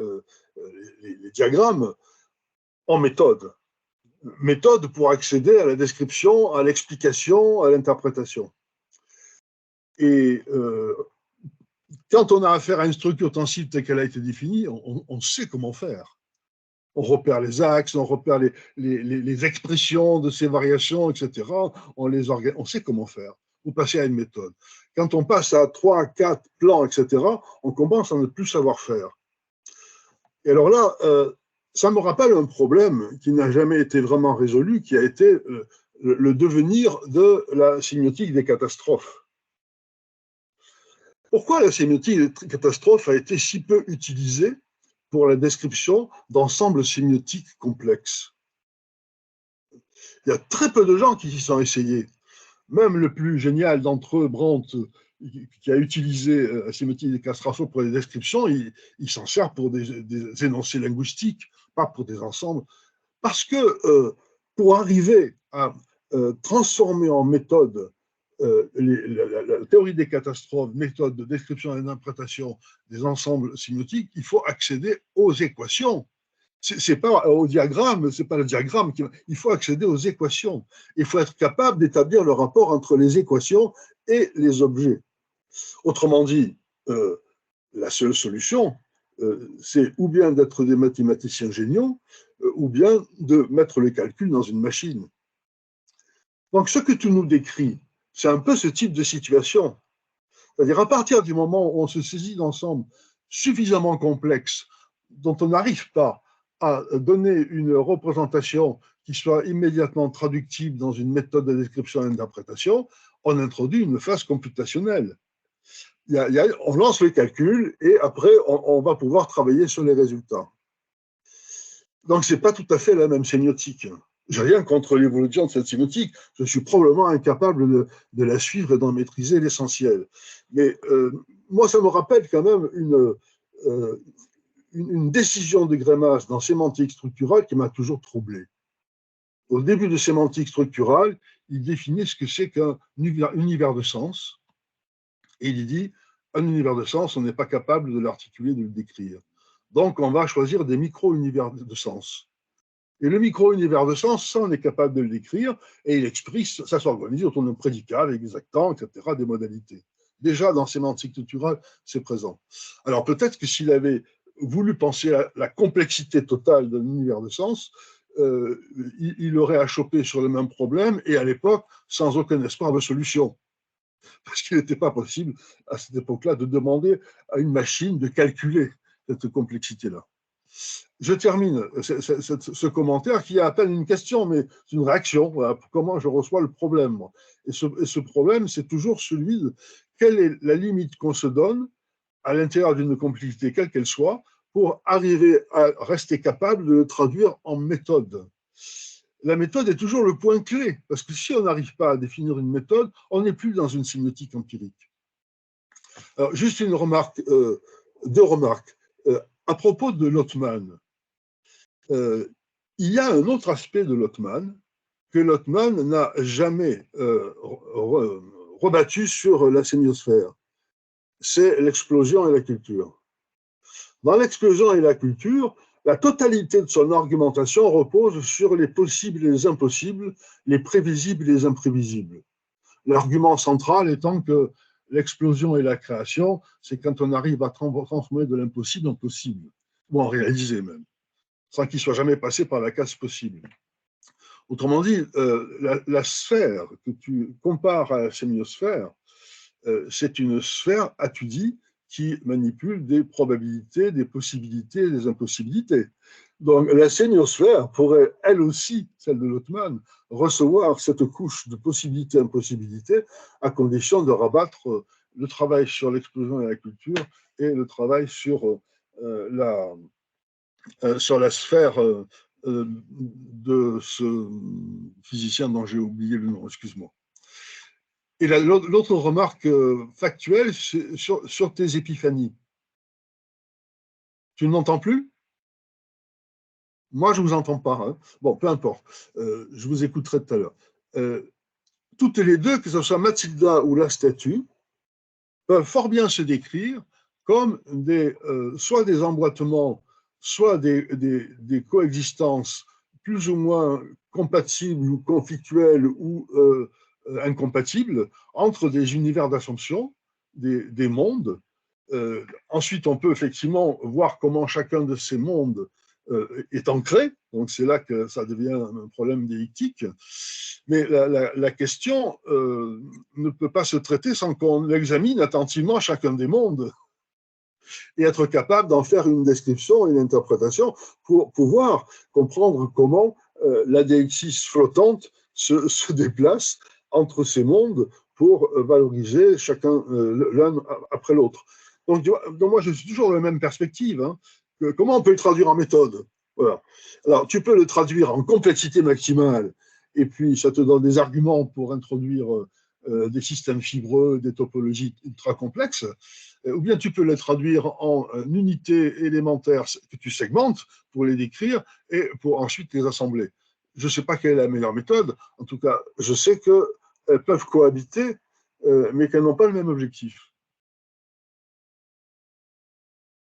les diagrammes, en méthode. Méthode pour accéder à la description, à l'explication, à l'interprétation. Et quand on a affaire à une structure tensive telle qu'elle a été définie, on sait comment faire. On repère les axes, on repère les expressions de ces variations, etc. On sait comment faire. Vous passez à une méthode. Quand on passe à 3, 4 plans, etc., on commence à ne plus savoir faire. Et alors là, ça me rappelle un problème qui n'a jamais été vraiment résolu, qui a été le devenir de la sémiotique des catastrophes. Pourquoi la sémiotique des catastrophes a été si peu utilisée pour la description d'ensembles sémiotiques complexes? Il y a très peu de gens qui s'y sont essayés. Même le plus génial d'entre eux, Brandt, qui a utilisé la sémiotique des catastrophes pour les descriptions, il s'en sert pour des énoncés linguistiques, pas pour des ensembles. Parce que pour arriver à transformer en méthode la théorie des catastrophes, méthode de description et d'interprétation des ensembles sémiotiques, il faut accéder aux équations. C'est pas au diagramme, c'est pas le diagramme il faut accéder aux équations. Il faut être capable d'établir le rapport entre les équations et les objets. Autrement dit, la seule solution, c'est ou bien d'être des mathématiciens géniaux, ou bien de mettre les calculs dans une machine. Donc, ce que tu nous décris, c'est un peu ce type de situation. C'est-à-dire, à partir du moment où on se saisit d'ensembles suffisamment complexes, dont on n'arrive pas à donner une représentation qui soit immédiatement traductible dans une méthode de description et d'interprétation, on introduit une phase computationnelle. On lance les calculs et après, on va pouvoir travailler sur les résultats. Donc, ce n'est pas tout à fait la même sémiotique. Je n'ai rien contre l'évolution de cette sémiotique, je suis probablement incapable de la suivre et d'en maîtriser l'essentiel. Mais moi, ça me rappelle quand même une décision de Greimas dans sémantique structurale qui m'a toujours troublé. Au début de sémantique structurale, il définit ce que c'est qu'un univers de sens, et il dit, un univers de sens, on n'est pas capable de l'articuler, de le décrire. Donc, on va choisir des micro-univers de sens. Et le micro-univers de sens, ça, on est capable de le décrire, et il exprime, ça s'organise autour d'un prédicat, avec des actants, etc., des modalités. Déjà, dans sémantique culturelle, c'est présent. Alors, peut-être que s'il avait voulu penser à la complexité totale d'un univers de sens, il aurait à choper sur le même problème, et à l'époque, sans aucun espoir de solution. Parce qu'il n'était pas possible, à cette époque-là, de demander à une machine de calculer cette complexité-là. Je termine ce commentaire qui est à peine une question, mais une réaction. Voilà, comment je reçois le problème. Et ce problème, c'est toujours celui de quelle est la limite qu'on se donne à l'intérieur d'une complexité, quelle qu'elle soit, pour arriver à rester capable de le traduire en méthode. La méthode est toujours le point clé, parce que si on n'arrive pas à définir une méthode, on n'est plus dans une sémiotique empirique. Alors, juste une remarque, deux remarques. À propos de Lottmann, il y a un autre aspect de Lottmann que Lottmann n'a jamais rebattu sur la sémiosphère. C'est l'explosion et la culture. Dans l'explosion et la culture, la totalité de son argumentation repose sur les possibles et les impossibles, les prévisibles et les imprévisibles. L'argument central étant que l'explosion et la création, c'est quand on arrive à transformer de l'impossible en possible, ou en réaliser même, sans qu'il soit jamais passé par la case possible. Autrement dit, la sphère que tu compares à la sémiosphère, c'est une sphère, as-tu dit, qui manipule des probabilités, des possibilités, des impossibilités. Donc la sémiosphère pourrait, elle aussi, celle de Lottmann, recevoir cette couche de possibilités, impossibilités, à condition de rabattre le travail sur l'explosion et la culture et le travail sur la sphère de ce physicien dont j'ai oublié le nom, excuse-moi. Et l'autre remarque factuelle, c'est sur tes épiphanies. Tu ne m'entends plus? Moi, je ne vous entends pas. Hein. Bon, peu importe. Je vous écouterai tout à l'heure. Toutes les deux, que ce soit Mathilda ou la statue, peuvent fort bien se décrire comme soit des emboîtements, soit des coexistences plus ou moins compatibles ou conflictuelles ou incompatibles entre des univers d'assomption, des mondes. Ensuite, on peut effectivement voir comment chacun de ces mondes est ancré, donc c'est là que ça devient un problème déictique. Mais la question ne peut pas se traiter sans qu'on examine attentivement chacun des mondes et être capable d'en faire une description, une interprétation pour pouvoir comprendre comment la déixis flottante se déplace entre ces mondes pour valoriser chacun l'un après l'autre. Donc moi, je suis toujours dans la même perspective. Hein, que comment on peut le traduire en méthode? Voilà. Alors, tu peux le traduire en complexité maximale, et puis ça te donne des arguments pour introduire des systèmes fibreux, des topologies ultra complexes, ou bien tu peux le traduire en unités élémentaires que tu segmentes pour les décrire et pour ensuite les assembler. Je ne sais pas quelle est la meilleure méthode, en tout cas, je sais qu'elles peuvent cohabiter, mais qu'elles n'ont pas le même objectif.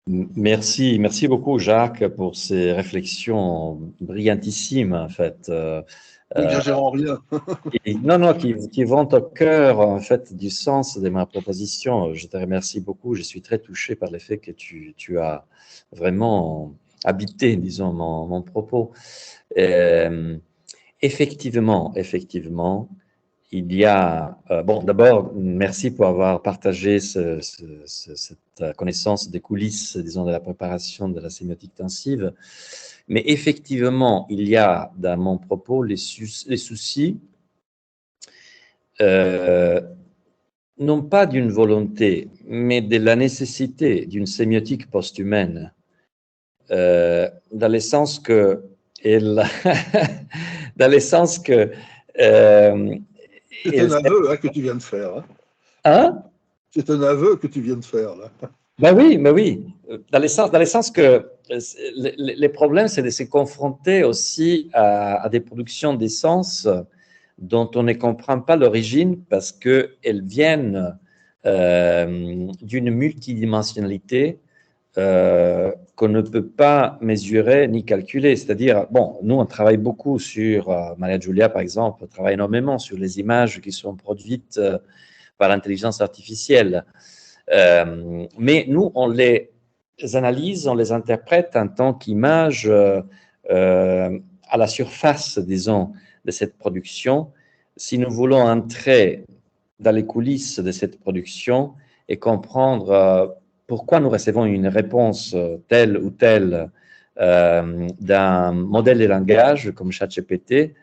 Merci beaucoup Jacques pour ces réflexions brillantissimes en fait. N'exagérons rien. Non, qui vont au cœur en fait du sens de ma proposition. Je te remercie beaucoup. Je suis très touché par le fait que tu as vraiment habité, disons, mon propos. Effectivement, il y a... bon, d'abord, merci pour avoir partagé cette connaissance des coulisses, disons, de la préparation de la sémiotique intensive. Mais effectivement, il y a dans mon propos les soucis, non pas d'une volonté, mais de la nécessité d'une sémiotique post-humaine, dans le sens que... dans le sens que... c'est un aveu hein, que tu viens de faire. Hein? C'est un aveu que tu viens de faire, là. Ben oui. Dans le sens que les problèmes, c'est de se confronter aussi à des productions d'essence dont on ne comprend pas l'origine parce qu'elles viennent d'une multidimensionnalité qu'on ne peut pas mesurer ni calculer. C'est-à-dire, bon, nous, on travaille beaucoup sur, Maria Giulia, par exemple, travaille énormément sur les images qui sont produites par l'intelligence artificielle. Mais nous, on les analyse, on les interprète en tant qu'images à la surface, disons, de cette production. Si nous voulons entrer dans les coulisses de cette production et comprendre pourquoi nous recevons une réponse telle ou telle d'un modèle de langage comme ChatGPT,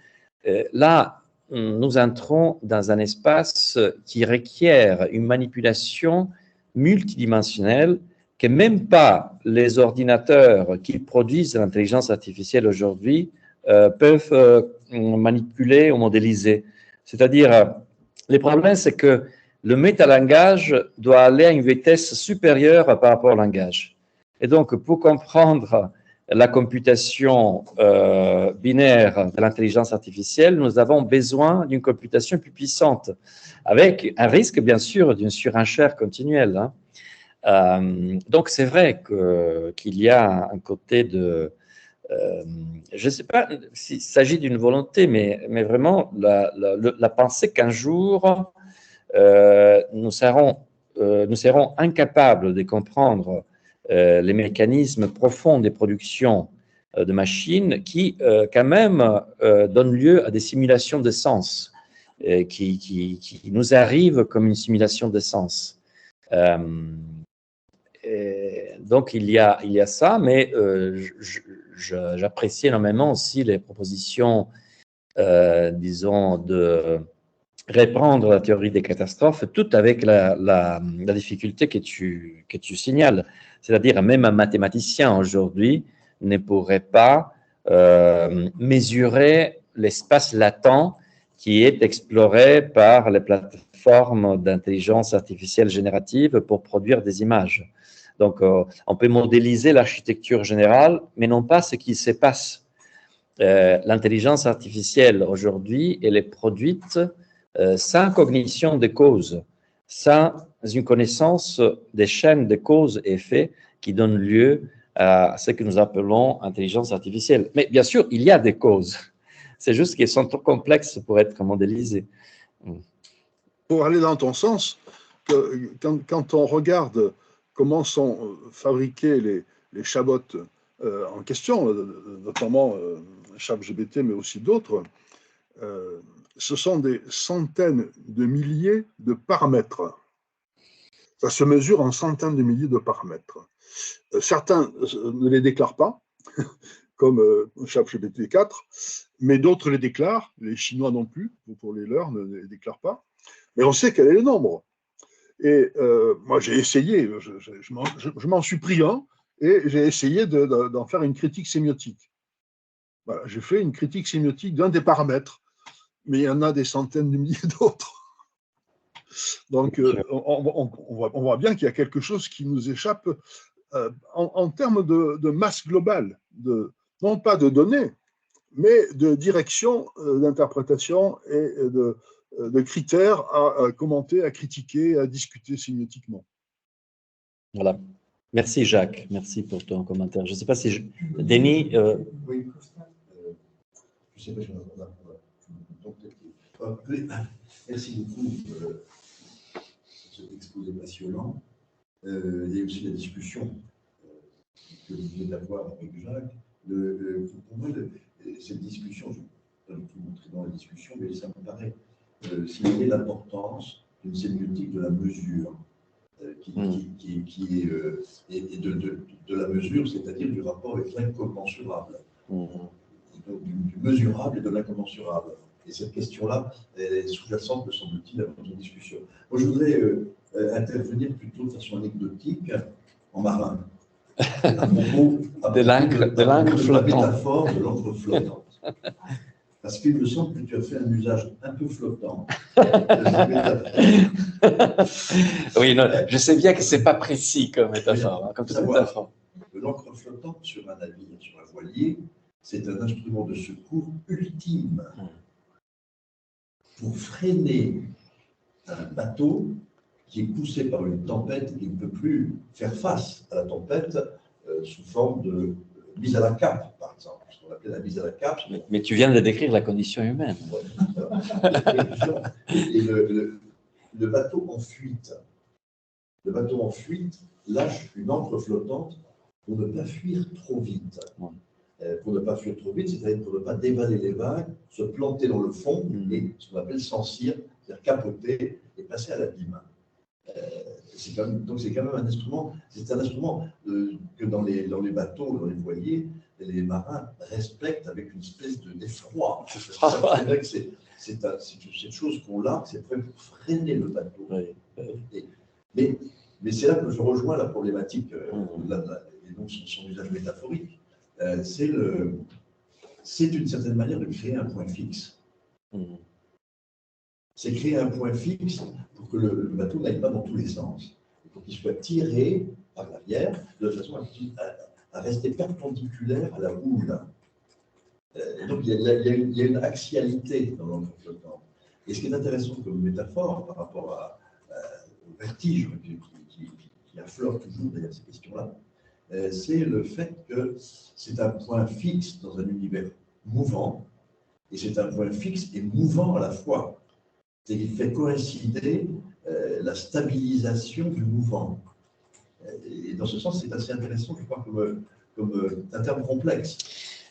là, nous entrons dans un espace qui requiert une manipulation multidimensionnelle que même pas les ordinateurs qui produisent l'intelligence artificielle aujourd'hui peuvent manipuler ou modéliser. C'est-à-dire, le problème, c'est que le métalangage doit aller à une vitesse supérieure par rapport au langage. Et donc, pour comprendre la computation binaire de l'intelligence artificielle, nous avons besoin d'une computation plus puissante, avec un risque, bien sûr, d'une surenchère continuelle. Donc, c'est vrai qu'il y a un côté de... je ne sais pas s'il s'agit d'une volonté, mais vraiment la pensée qu'un jour, nous serons incapables de comprendre les mécanismes profonds des productions de machines qui, quand même, donnent lieu à des simulations de sens, qui nous arrivent comme une simulation de sens. Donc, il y a ça, mais j'apprécie énormément aussi les propositions, disons, de répandre la théorie des catastrophes, tout avec la difficulté que tu signales. C'est-à-dire, même un mathématicien aujourd'hui ne pourrait pas mesurer l'espace latent qui est exploré par les plateformes d'intelligence artificielle générative pour produire des images. Donc, on peut modéliser l'architecture générale, mais non pas ce qui se passe. L'intelligence artificielle aujourd'hui, elle est produite sans cognition des causes, sans une connaissance des chaînes de causes et effets qui donnent lieu à ce que nous appelons intelligence artificielle. Mais bien sûr, il y a des causes. C'est juste qu'elles sont trop complexes pour être modélisées. Pour aller dans ton sens, quand on regarde comment sont fabriqués les chabots en question, notamment ChatGPT, mais aussi d'autres, ce sont des centaines de milliers de paramètres. Ça se mesure en centaines de milliers de paramètres. Certains ne les déclarent pas, comme ChatGPT 4, mais d'autres les déclarent, les Chinois non plus, pour les leurs, ne les déclarent pas. Mais on sait quel est le nombre. Et moi, j'ai essayé, je m'en suis pris un, et j'ai essayé d'en faire une critique sémiotique. Voilà, j'ai fait une critique sémiotique d'un des paramètres, mais il y en a des centaines de milliers d'autres. Donc, on voit bien qu'il y a quelque chose qui nous échappe en termes de masse globale, non pas de données, mais de direction d'interprétation et de critères à commenter, à critiquer, à discuter sémiotiquement. Voilà. Merci Jacques, merci pour ton commentaire. Je ne sais pas si Denis. Oui, je ne sais pas si on a. Merci beaucoup pour cet exposé passionnant. Il y a aussi la discussion que vous venez d'avoir avec Jacques. Pour moi, cette discussion, je ne vais pas tout montrer dans la discussion, mais ça me paraît signaler l'importance d'une sémiotique de la mesure, et de la mesure, c'est-à-dire du rapport avec l'incommensurable, donc du mesurable et de l'incommensurable. Et cette question-là est sous-jacente, me semble-t-il, à notre discussion. Moi, je voudrais intervenir plutôt de façon anecdotique en marin. À propos de l'encre flottante. La métaphore de l'encre flottante. Parce qu'il me semble que tu as fait un usage un peu flottant de cette métaphore. Oui, non, je sais bien que ce n'est pas précis comme métaphore. L'encre flottante sur un navire, sur un voilier, c'est un instrument de secours ultime pour freiner un bateau qui est poussé par une tempête et qui ne peut plus faire face à la tempête sous forme de mise à la cape, par exemple. Ce qu'on appelle la mise à la cape. Mais tu viens de décrire la condition humaine. le bateau en fuite. Le bateau en fuite lâche une ancre flottante pour ne pas fuir trop vite. Pour ne pas fuir trop vite, c'est-à-dire pour ne pas dévaler les vagues, se planter dans le fond et ce qu'on appelle s'encire, c'est-à-dire capoter et passer à l'abîme. Donc c'est quand même un instrument, que dans les bateaux, dans les voiliers, les marins respectent avec une espèce d'effroi. C'est vrai que c'est cette chose qu'on a, c'est prêt pour freiner le bateau. Mais c'est là que je rejoins la problématique, et donc son usage métaphorique. C'est d'une certaine manière de créer un point fixe. C'est créer un point fixe pour que le bateau n'aille pas dans tous les sens, pour qu'il soit tiré par l'arrière de façon à rester perpendiculaire à la houle. Donc il y a une axialité dans l'encre flottante. Et ce qui est intéressant comme métaphore par rapport au vertige qui affleure toujours derrière ces questions-là, c'est le fait que c'est un point fixe dans un univers mouvant, et c'est un point fixe et mouvant à la fois. C'est-à-dire qu'il fait coïncider la stabilisation du mouvant. Et dans ce sens, c'est assez intéressant, je crois, comme un terme complexe.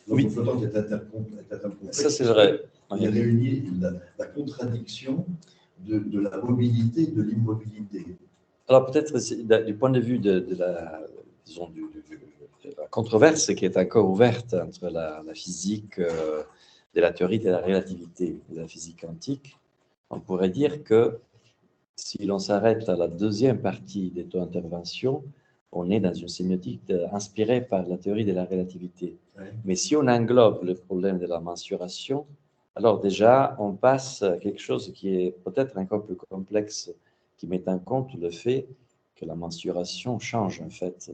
Oui. Le flottant est un terme complexe. Ça, c'est vrai. Il réunit la contradiction de la mobilité et de l'immobilité. Alors peut-être du point de vue de la controverse qui est encore ouverte entre la physique de la théorie de la relativité et la physique quantique, on pourrait dire que si l'on s'arrête à la deuxième partie de ton intervention, on est dans une sémiotique inspirée par la théorie de la relativité. Oui. Mais si on englobe le problème de la mensuration, alors déjà, on passe à quelque chose qui est peut-être encore plus complexe, qui met en compte le fait que la mensuration change en fait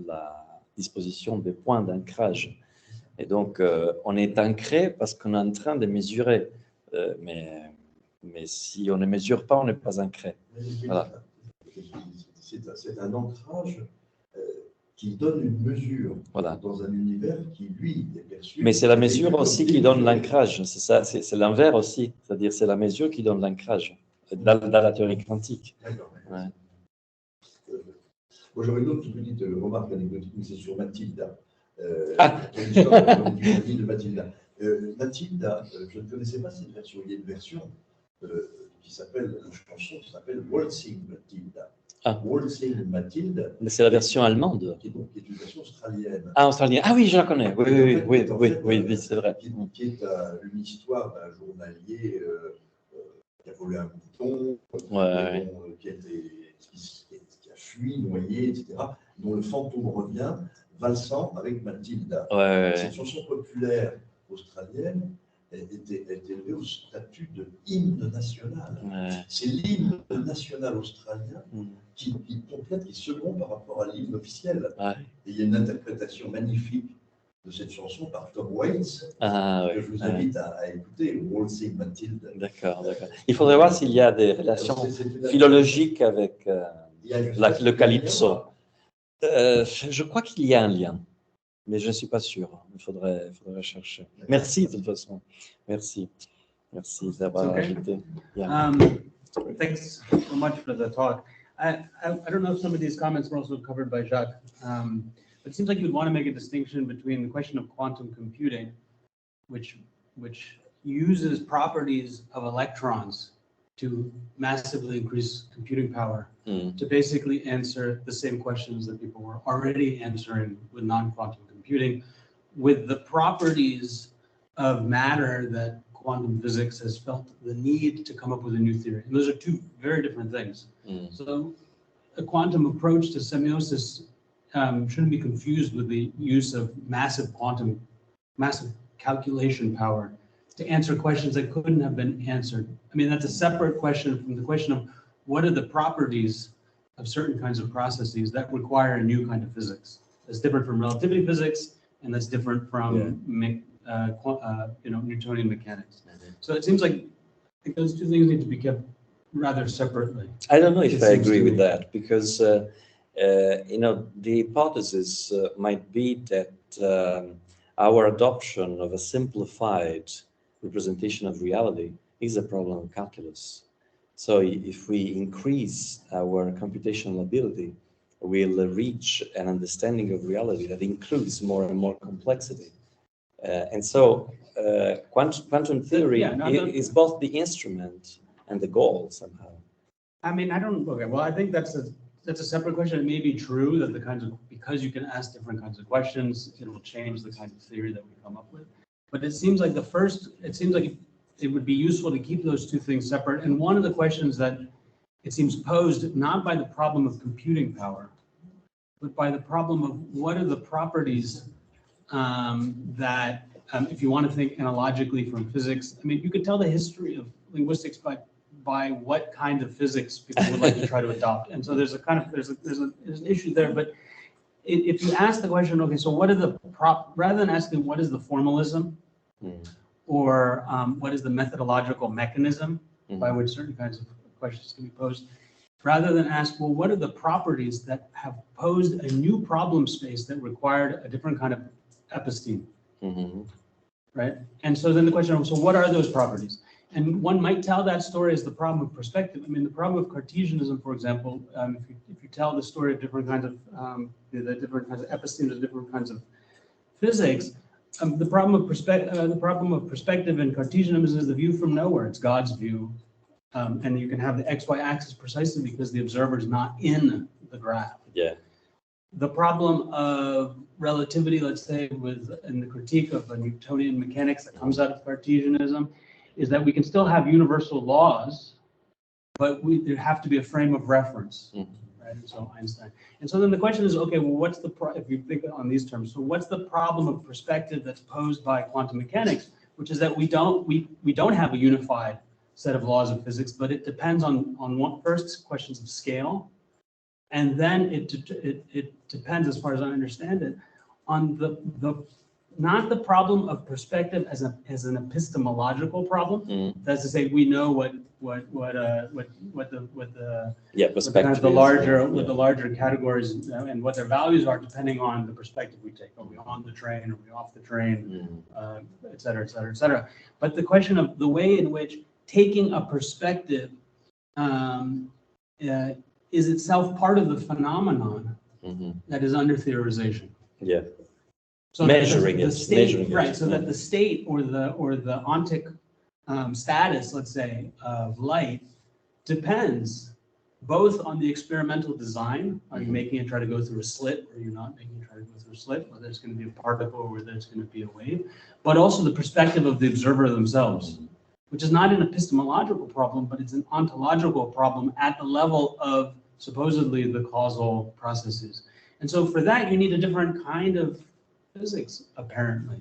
la disposition des points d'ancrage. Et donc, on est ancré parce qu'on est en train de mesurer, mais si on ne mesure pas, on n'est pas ancré. Voilà. C'est un ancrage qui donne une mesure dans un univers qui, lui, est perçu. Mais c'est la mesure aussi qui donne l'ancrage, c'est ça, c'est l'envers aussi, c'est-à-dire c'est la mesure qui donne l'ancrage dans la théorie quantique. D'accord. Ouais. Moi, j'aurais une autre petite remarque anecdotique, mais c'est sur Mathilda. L'histoire de Mathilda. Mathilda, je ne connaissais pas cette version. Il y a une version qui s'appelle, la chanson qui s'appelle Waltzing Mathilda. Waltzing Mathilde. Mais c'est la version allemande. Qui est une version australienne. Ah, australienne. Ah oui, je la connais. Oui, c'est vrai. Qui est une histoire d'un journalier qui a volé un mouton, qui a fui, noyé, etc., dont le fantôme revient, valsant avec Mathilda. Cette chanson populaire australienne est élevée au statut de hymne national. C'est l'hymne national australien qui complète, qui second par rapport à l'hymne officiel. Et il y a une interprétation magnifique de cette chanson par Tom Waits, que je vous invite à écouter, Waltzing Mathilde. D'accord. Il faudrait voir s'il y a des relations philologiques avec le calypso. Je crois qu'il y a un lien, mais je ne suis pas sûr. Il faudrait chercher. Merci de toute façon. Merci d'avoir ajouté. Thanks so much for the talk. I don't know if some of these comments were also covered by Jacques. It seems like you'd want to make a distinction between the question of quantum computing, which uses properties of electrons to massively increase computing power, to basically answer the same questions that people were already answering with non-quantum computing, with the properties of matter that quantum physics has felt the need to come up with a new theory. And those are two very different things. So a quantum approach to semiosis shouldn't be confused with the use of massive calculation power to answer questions that couldn't have been answered. I mean, that's a separate question from the question of what are the properties of certain kinds of processes that require a new kind of physics. That's different from relativity physics, and that's different from Newtonian mechanics. So it seems like those two things need to be kept rather separately. I don't know if I agree with that, because the hypothesis might be that our adoption of a simplified representation of reality is a problem of calculus. So if we increase our computational ability, we'll reach an understanding of reality that includes more and more complexity. And so quantum theory is both the instrument and the goal somehow. I mean, okay, well, I think that's a separate question. It may be true that because you can ask different kinds of questions, it will change the kind of theory that we come up with. But it seems like it would be useful to keep those two things separate. And one of the questions that it seems posed not by the problem of computing power, but by the problem of what are the properties that, if you want to think analogically from physics, I mean, you could tell the history of linguistics by what kind of physics people would like to try to adopt. And so there's an issue there. But if you ask the question, okay, so what are rather than asking what is the formalism, or what is the methodological mechanism by which certain kinds of questions can be posed, rather than ask, well, what are the properties that have posed a new problem space that required a different kind of episteme, right? And so then the question, so what are those properties? And one might tell that story as the problem of perspective. I mean, the problem of Cartesianism, for example, if you tell the story of different kinds of the different kinds of epistemes, of different kinds of physics, the problem of perspective in Cartesianism is the view from nowhere. It's God's view, and you can have the XY axis precisely because the observer is not in the graph. Yeah. The problem of relativity, let's say, in the critique of Newtonian mechanics that comes out of Cartesianism, is that we can still have universal laws, but there have to be a frame of reference. Right? And so Einstein. And so then the question is, okay, well, if you think on these terms, so what's the problem of perspective that's posed by quantum mechanics, which is that we don't have a unified set of laws of physics, but it depends on first questions of scale, and then it depends, as far as I understand it, on not the problem of perspective as an epistemological problem. That's to say, we know what the larger categories and what their values are, depending on the perspective we take. Are we on the train? Are we off the train? Et cetera, et cetera, et cetera. But the question of the way in which taking a perspective is itself part of the phenomenon that is under theorization. Yeah. So measuring the it, state, right? So that the state or the ontic status, let's say, of light depends both on the experimental design. Are you making it try to go through a slit, or you're not making it try to go through a slit? Whether it's going to be a particle or whether it's going to be a wave, but also the perspective of the observer themselves, which is not an epistemological problem, but it's an ontological problem at the level of supposedly the causal processes. And so for that, you need a different kind of physics, apparently.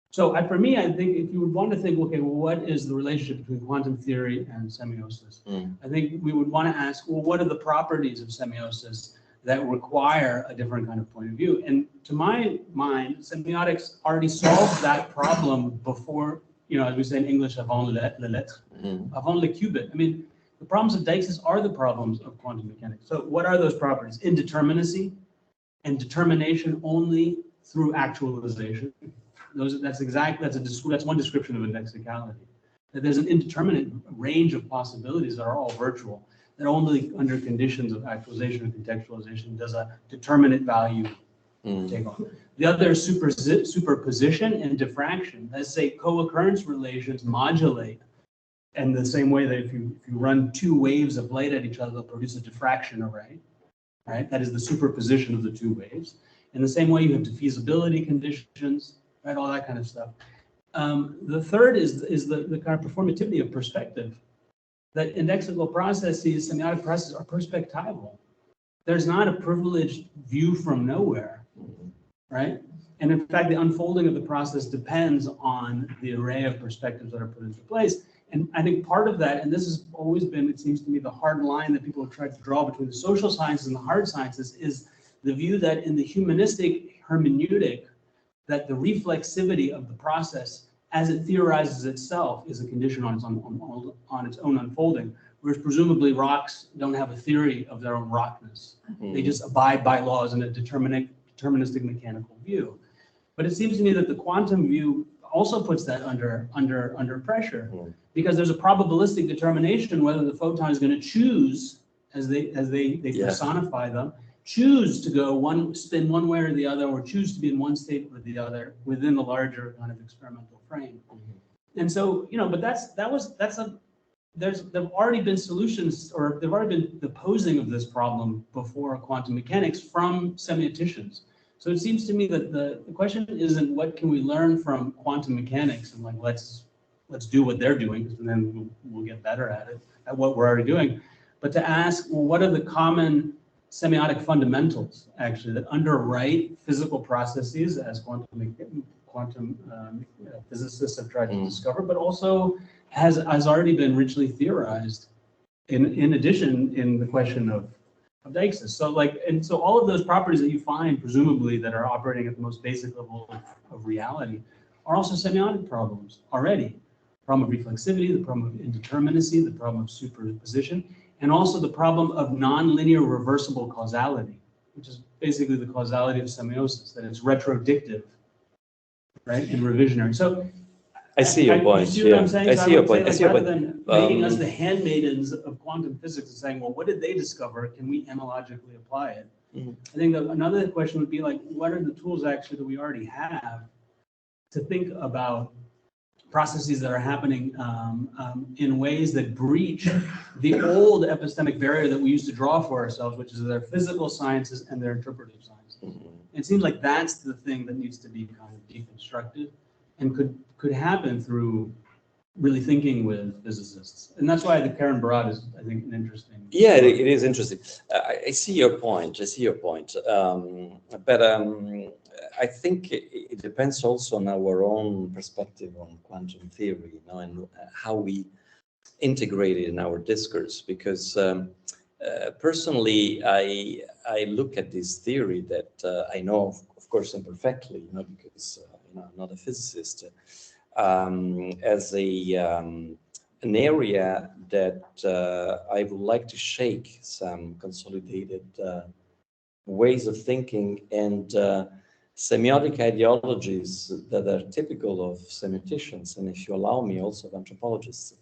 So for me, I think if you would want to think, okay, well, what is the relationship between quantum theory and semiosis? I think we would want to ask, well, what are the properties of semiosis that require a different kind of point of view? And to my mind, semiotics already solved that problem before, as we say in English, avant le lettre, avant le qubit. I mean, the problems of Deixis are the problems of quantum mechanics. So what are those properties? Indeterminacy and determination only through actualization. That's one description of indexicality. That there's an indeterminate range of possibilities that are all virtual, that only under conditions of actualization and contextualization does a determinate value take on. The other is superposition and diffraction. Let's say co-occurrence relations modulate in the same way that if you run two waves of light at each other, they'll produce a diffraction array, right? That is the superposition of the two waves. In the same way, you have diffeasibility conditions, right? All that kind of stuff. The third is the kind of performativity of perspective. That indexical processes, semiotic processes, are perspectival. There's not a privileged view from nowhere, right? And in fact, the unfolding of the process depends on the array of perspectives that are put into place. And I think part of that, and this has always been, it seems to me, the hard line that people have tried to draw between the social sciences and the hard sciences, is the view that in the humanistic hermeneutic, that the reflexivity of the process as it theorizes itself is a condition on its own unfolding, whereas presumably rocks don't have a theory of their own rockness. They just abide by laws in a deterministic mechanical view. But it seems to me that the quantum view also puts that under pressure, because there's a probabilistic determination whether the photon is going to choose, as they personify them, choose to go spin one way or the other, or choose to be in one state or the other within the larger kind of experimental frame. And so, but there've already been solutions, or there've already been the posing of this problem before quantum mechanics from semioticians. So it seems to me that the question isn't what can we learn from quantum mechanics and like let's do what they're doing, and then we'll get better at it, at what we're already doing, but to ask, well, what are the common semiotic fundamentals actually that underwrite physical processes, as quantum physicists have tried to discover, but also has already been richly theorized in addition in the question of deixis. So all of those properties that you find presumably that are operating at the most basic level of reality are also semiotic problems already. The problem of reflexivity, the problem of indeterminacy, the problem of superposition, and also the problem of nonlinear reversible causality, which is basically the causality of semiosis, that it's retrodictive, right, and revisionary. So I see your point. You see what I'm saying? I see your point. Rather than making us the handmaidens of quantum physics and saying, well, what did they discover? Can we analogically apply it? I think that another question would be like, what are the tools actually that we already have to think about processes that are happening in ways that breach the old epistemic barrier that we used to draw for ourselves, which is their physical sciences and their interpretive sciences. It seems like that's the thing that needs to be kind of deconstructed and could happen through really thinking with physicists. And that's why the Karen Barad is, I think, an interesting. Yeah, it is interesting. I see your point. But I think it depends also on our own perspective on quantum theory, and how we integrate it in our discourse. Because personally, I look at this theory that I know, of course, imperfectly, because I'm not a physicist, as an area that I would like to shake some consolidated ways of thinking and semiotic ideologies that are typical of semioticians, and if you allow me, also of anthropologists.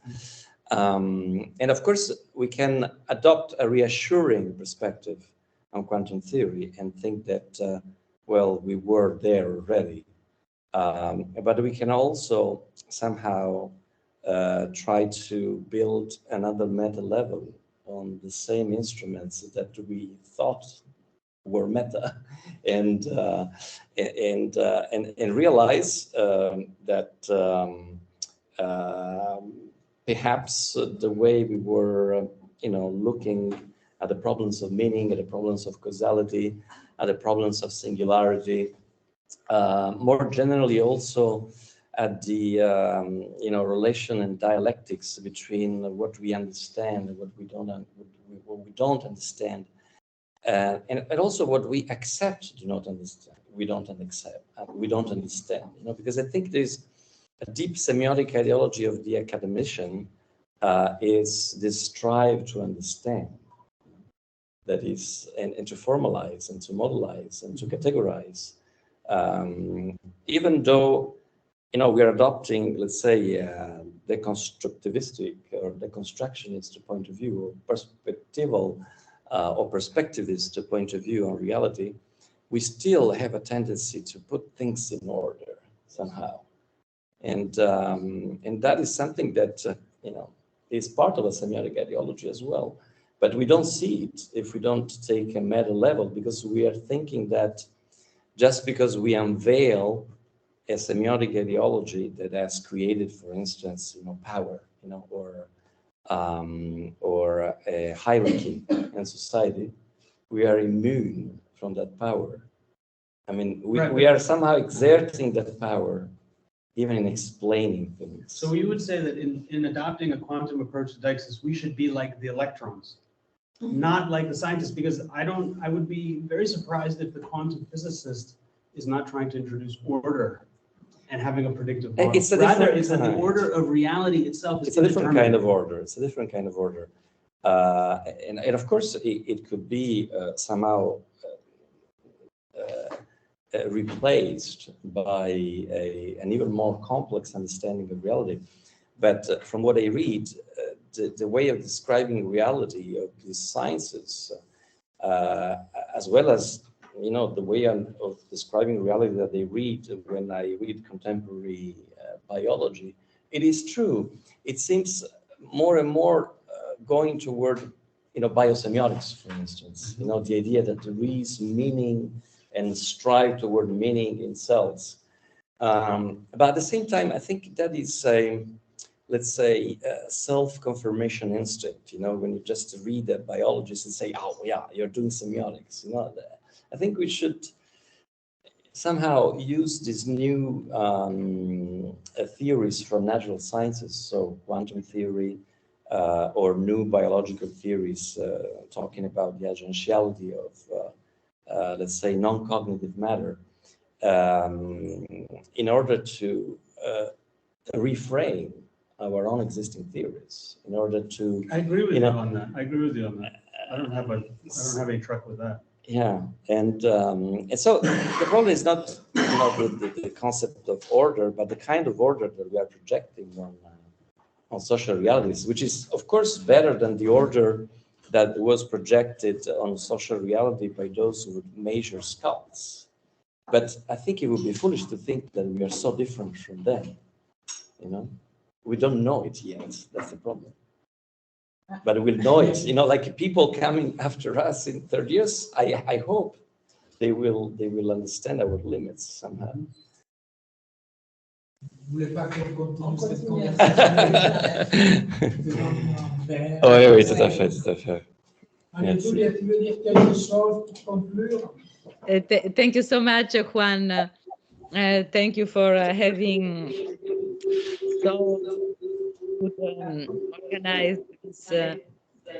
And of course, we can adopt a reassuring perspective on quantum theory and think that, well, we were there already. But we can also somehow try to build another meta level on the same instruments that we thought were meta, and realize that perhaps the way we were, looking at the problems of meaning, at the problems of causality, at the problems of singularity, more generally also at the relation and dialectics between what we understand and what we don't understand, and also what we accept do not understand. We don't understand. Because I think there's a deep semiotic ideology of the academician is this drive to understand, that is, and to formalize and to modelize and to categorize. Even though, we are adopting, let's say, deconstructivistic or deconstructionist point of view, or perspectival or perspectivist point of view on reality, we still have a tendency to put things in order somehow. And that is something that, is part of a semiotic ideology as well. But we don't see it if we don't take a meta level, because we are thinking that just because we unveil a semiotic ideology that has created, for instance, power, or a hierarchy in society, we are immune from that power. I mean, we are somehow exerting that power, even in explaining things. So you would say that in adopting a quantum approach to deixis, we should be like the electrons, not like the scientists, because I would be very surprised if the quantum physicist is not trying to introduce order and having a predictive model. It's the order of reality itself. It's a different kind of order. It's a different kind of order. And of course, it could be somehow replaced by an even more complex understanding of reality. But from what I read, the way of describing reality of these sciences, as well as the way of describing reality that they read when I read contemporary biology, it is true. It seems more and more going toward biosemiotics, for instance. The idea that there is meaning and strive toward meaning in cells. But at the same time, I think that is a, let's say, self-confirmation instinct. When you just read a biologist and say, oh yeah, you're doing semiotics. I think we should somehow use these new theories from natural sciences, so quantum theory, or new biological theories talking about the agentiality of, let's say, non-cognitive matter, in order to reframe our own existing theories, in order to. I agree with you on that. I agree with you on that. I don't have any truck with that. Yeah, and so the problem is not the concept of order, but the kind of order that we are projecting on social realities, which is of course better than the order that was projected on social reality by those who would measure skulls. But I think it would be foolish to think that we are so different from them. We don't know it yet. That's the problem. But we'll know it. Like people coming after us in 30 years, I hope they will understand our limits somehow. Vous voulez pas qu'on continue cette conversation? Oui, tout à fait, tout à fait. Maria Giulia, tu veux dire quelque chose pour conclure? Thank you so much, Juan. Thank you for having so good, organized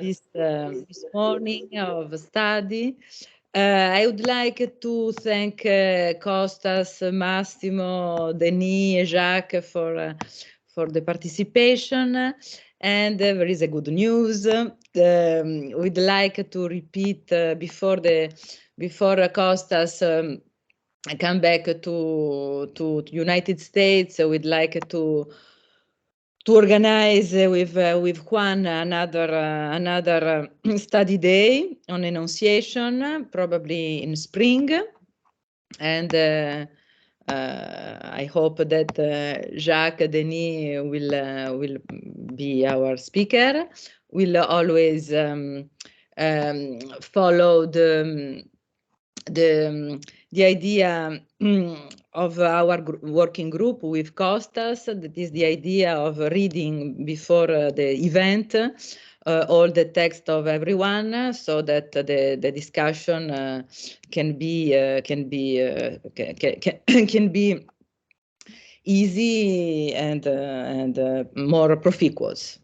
this morning of study. I would like to thank Costas, Massimo, Denis, Jacques for the participation. And there is a good news. We'd like to repeat before Costas come back to United States. We'd like to organize with Juan another study day on enunciation, probably in spring, and I hope that Jacques Denis will be our speaker. We'll always follow the idea of our working group with Costas. That is the idea of reading before the event all the text of everyone, so that the discussion can be easy and more profuse.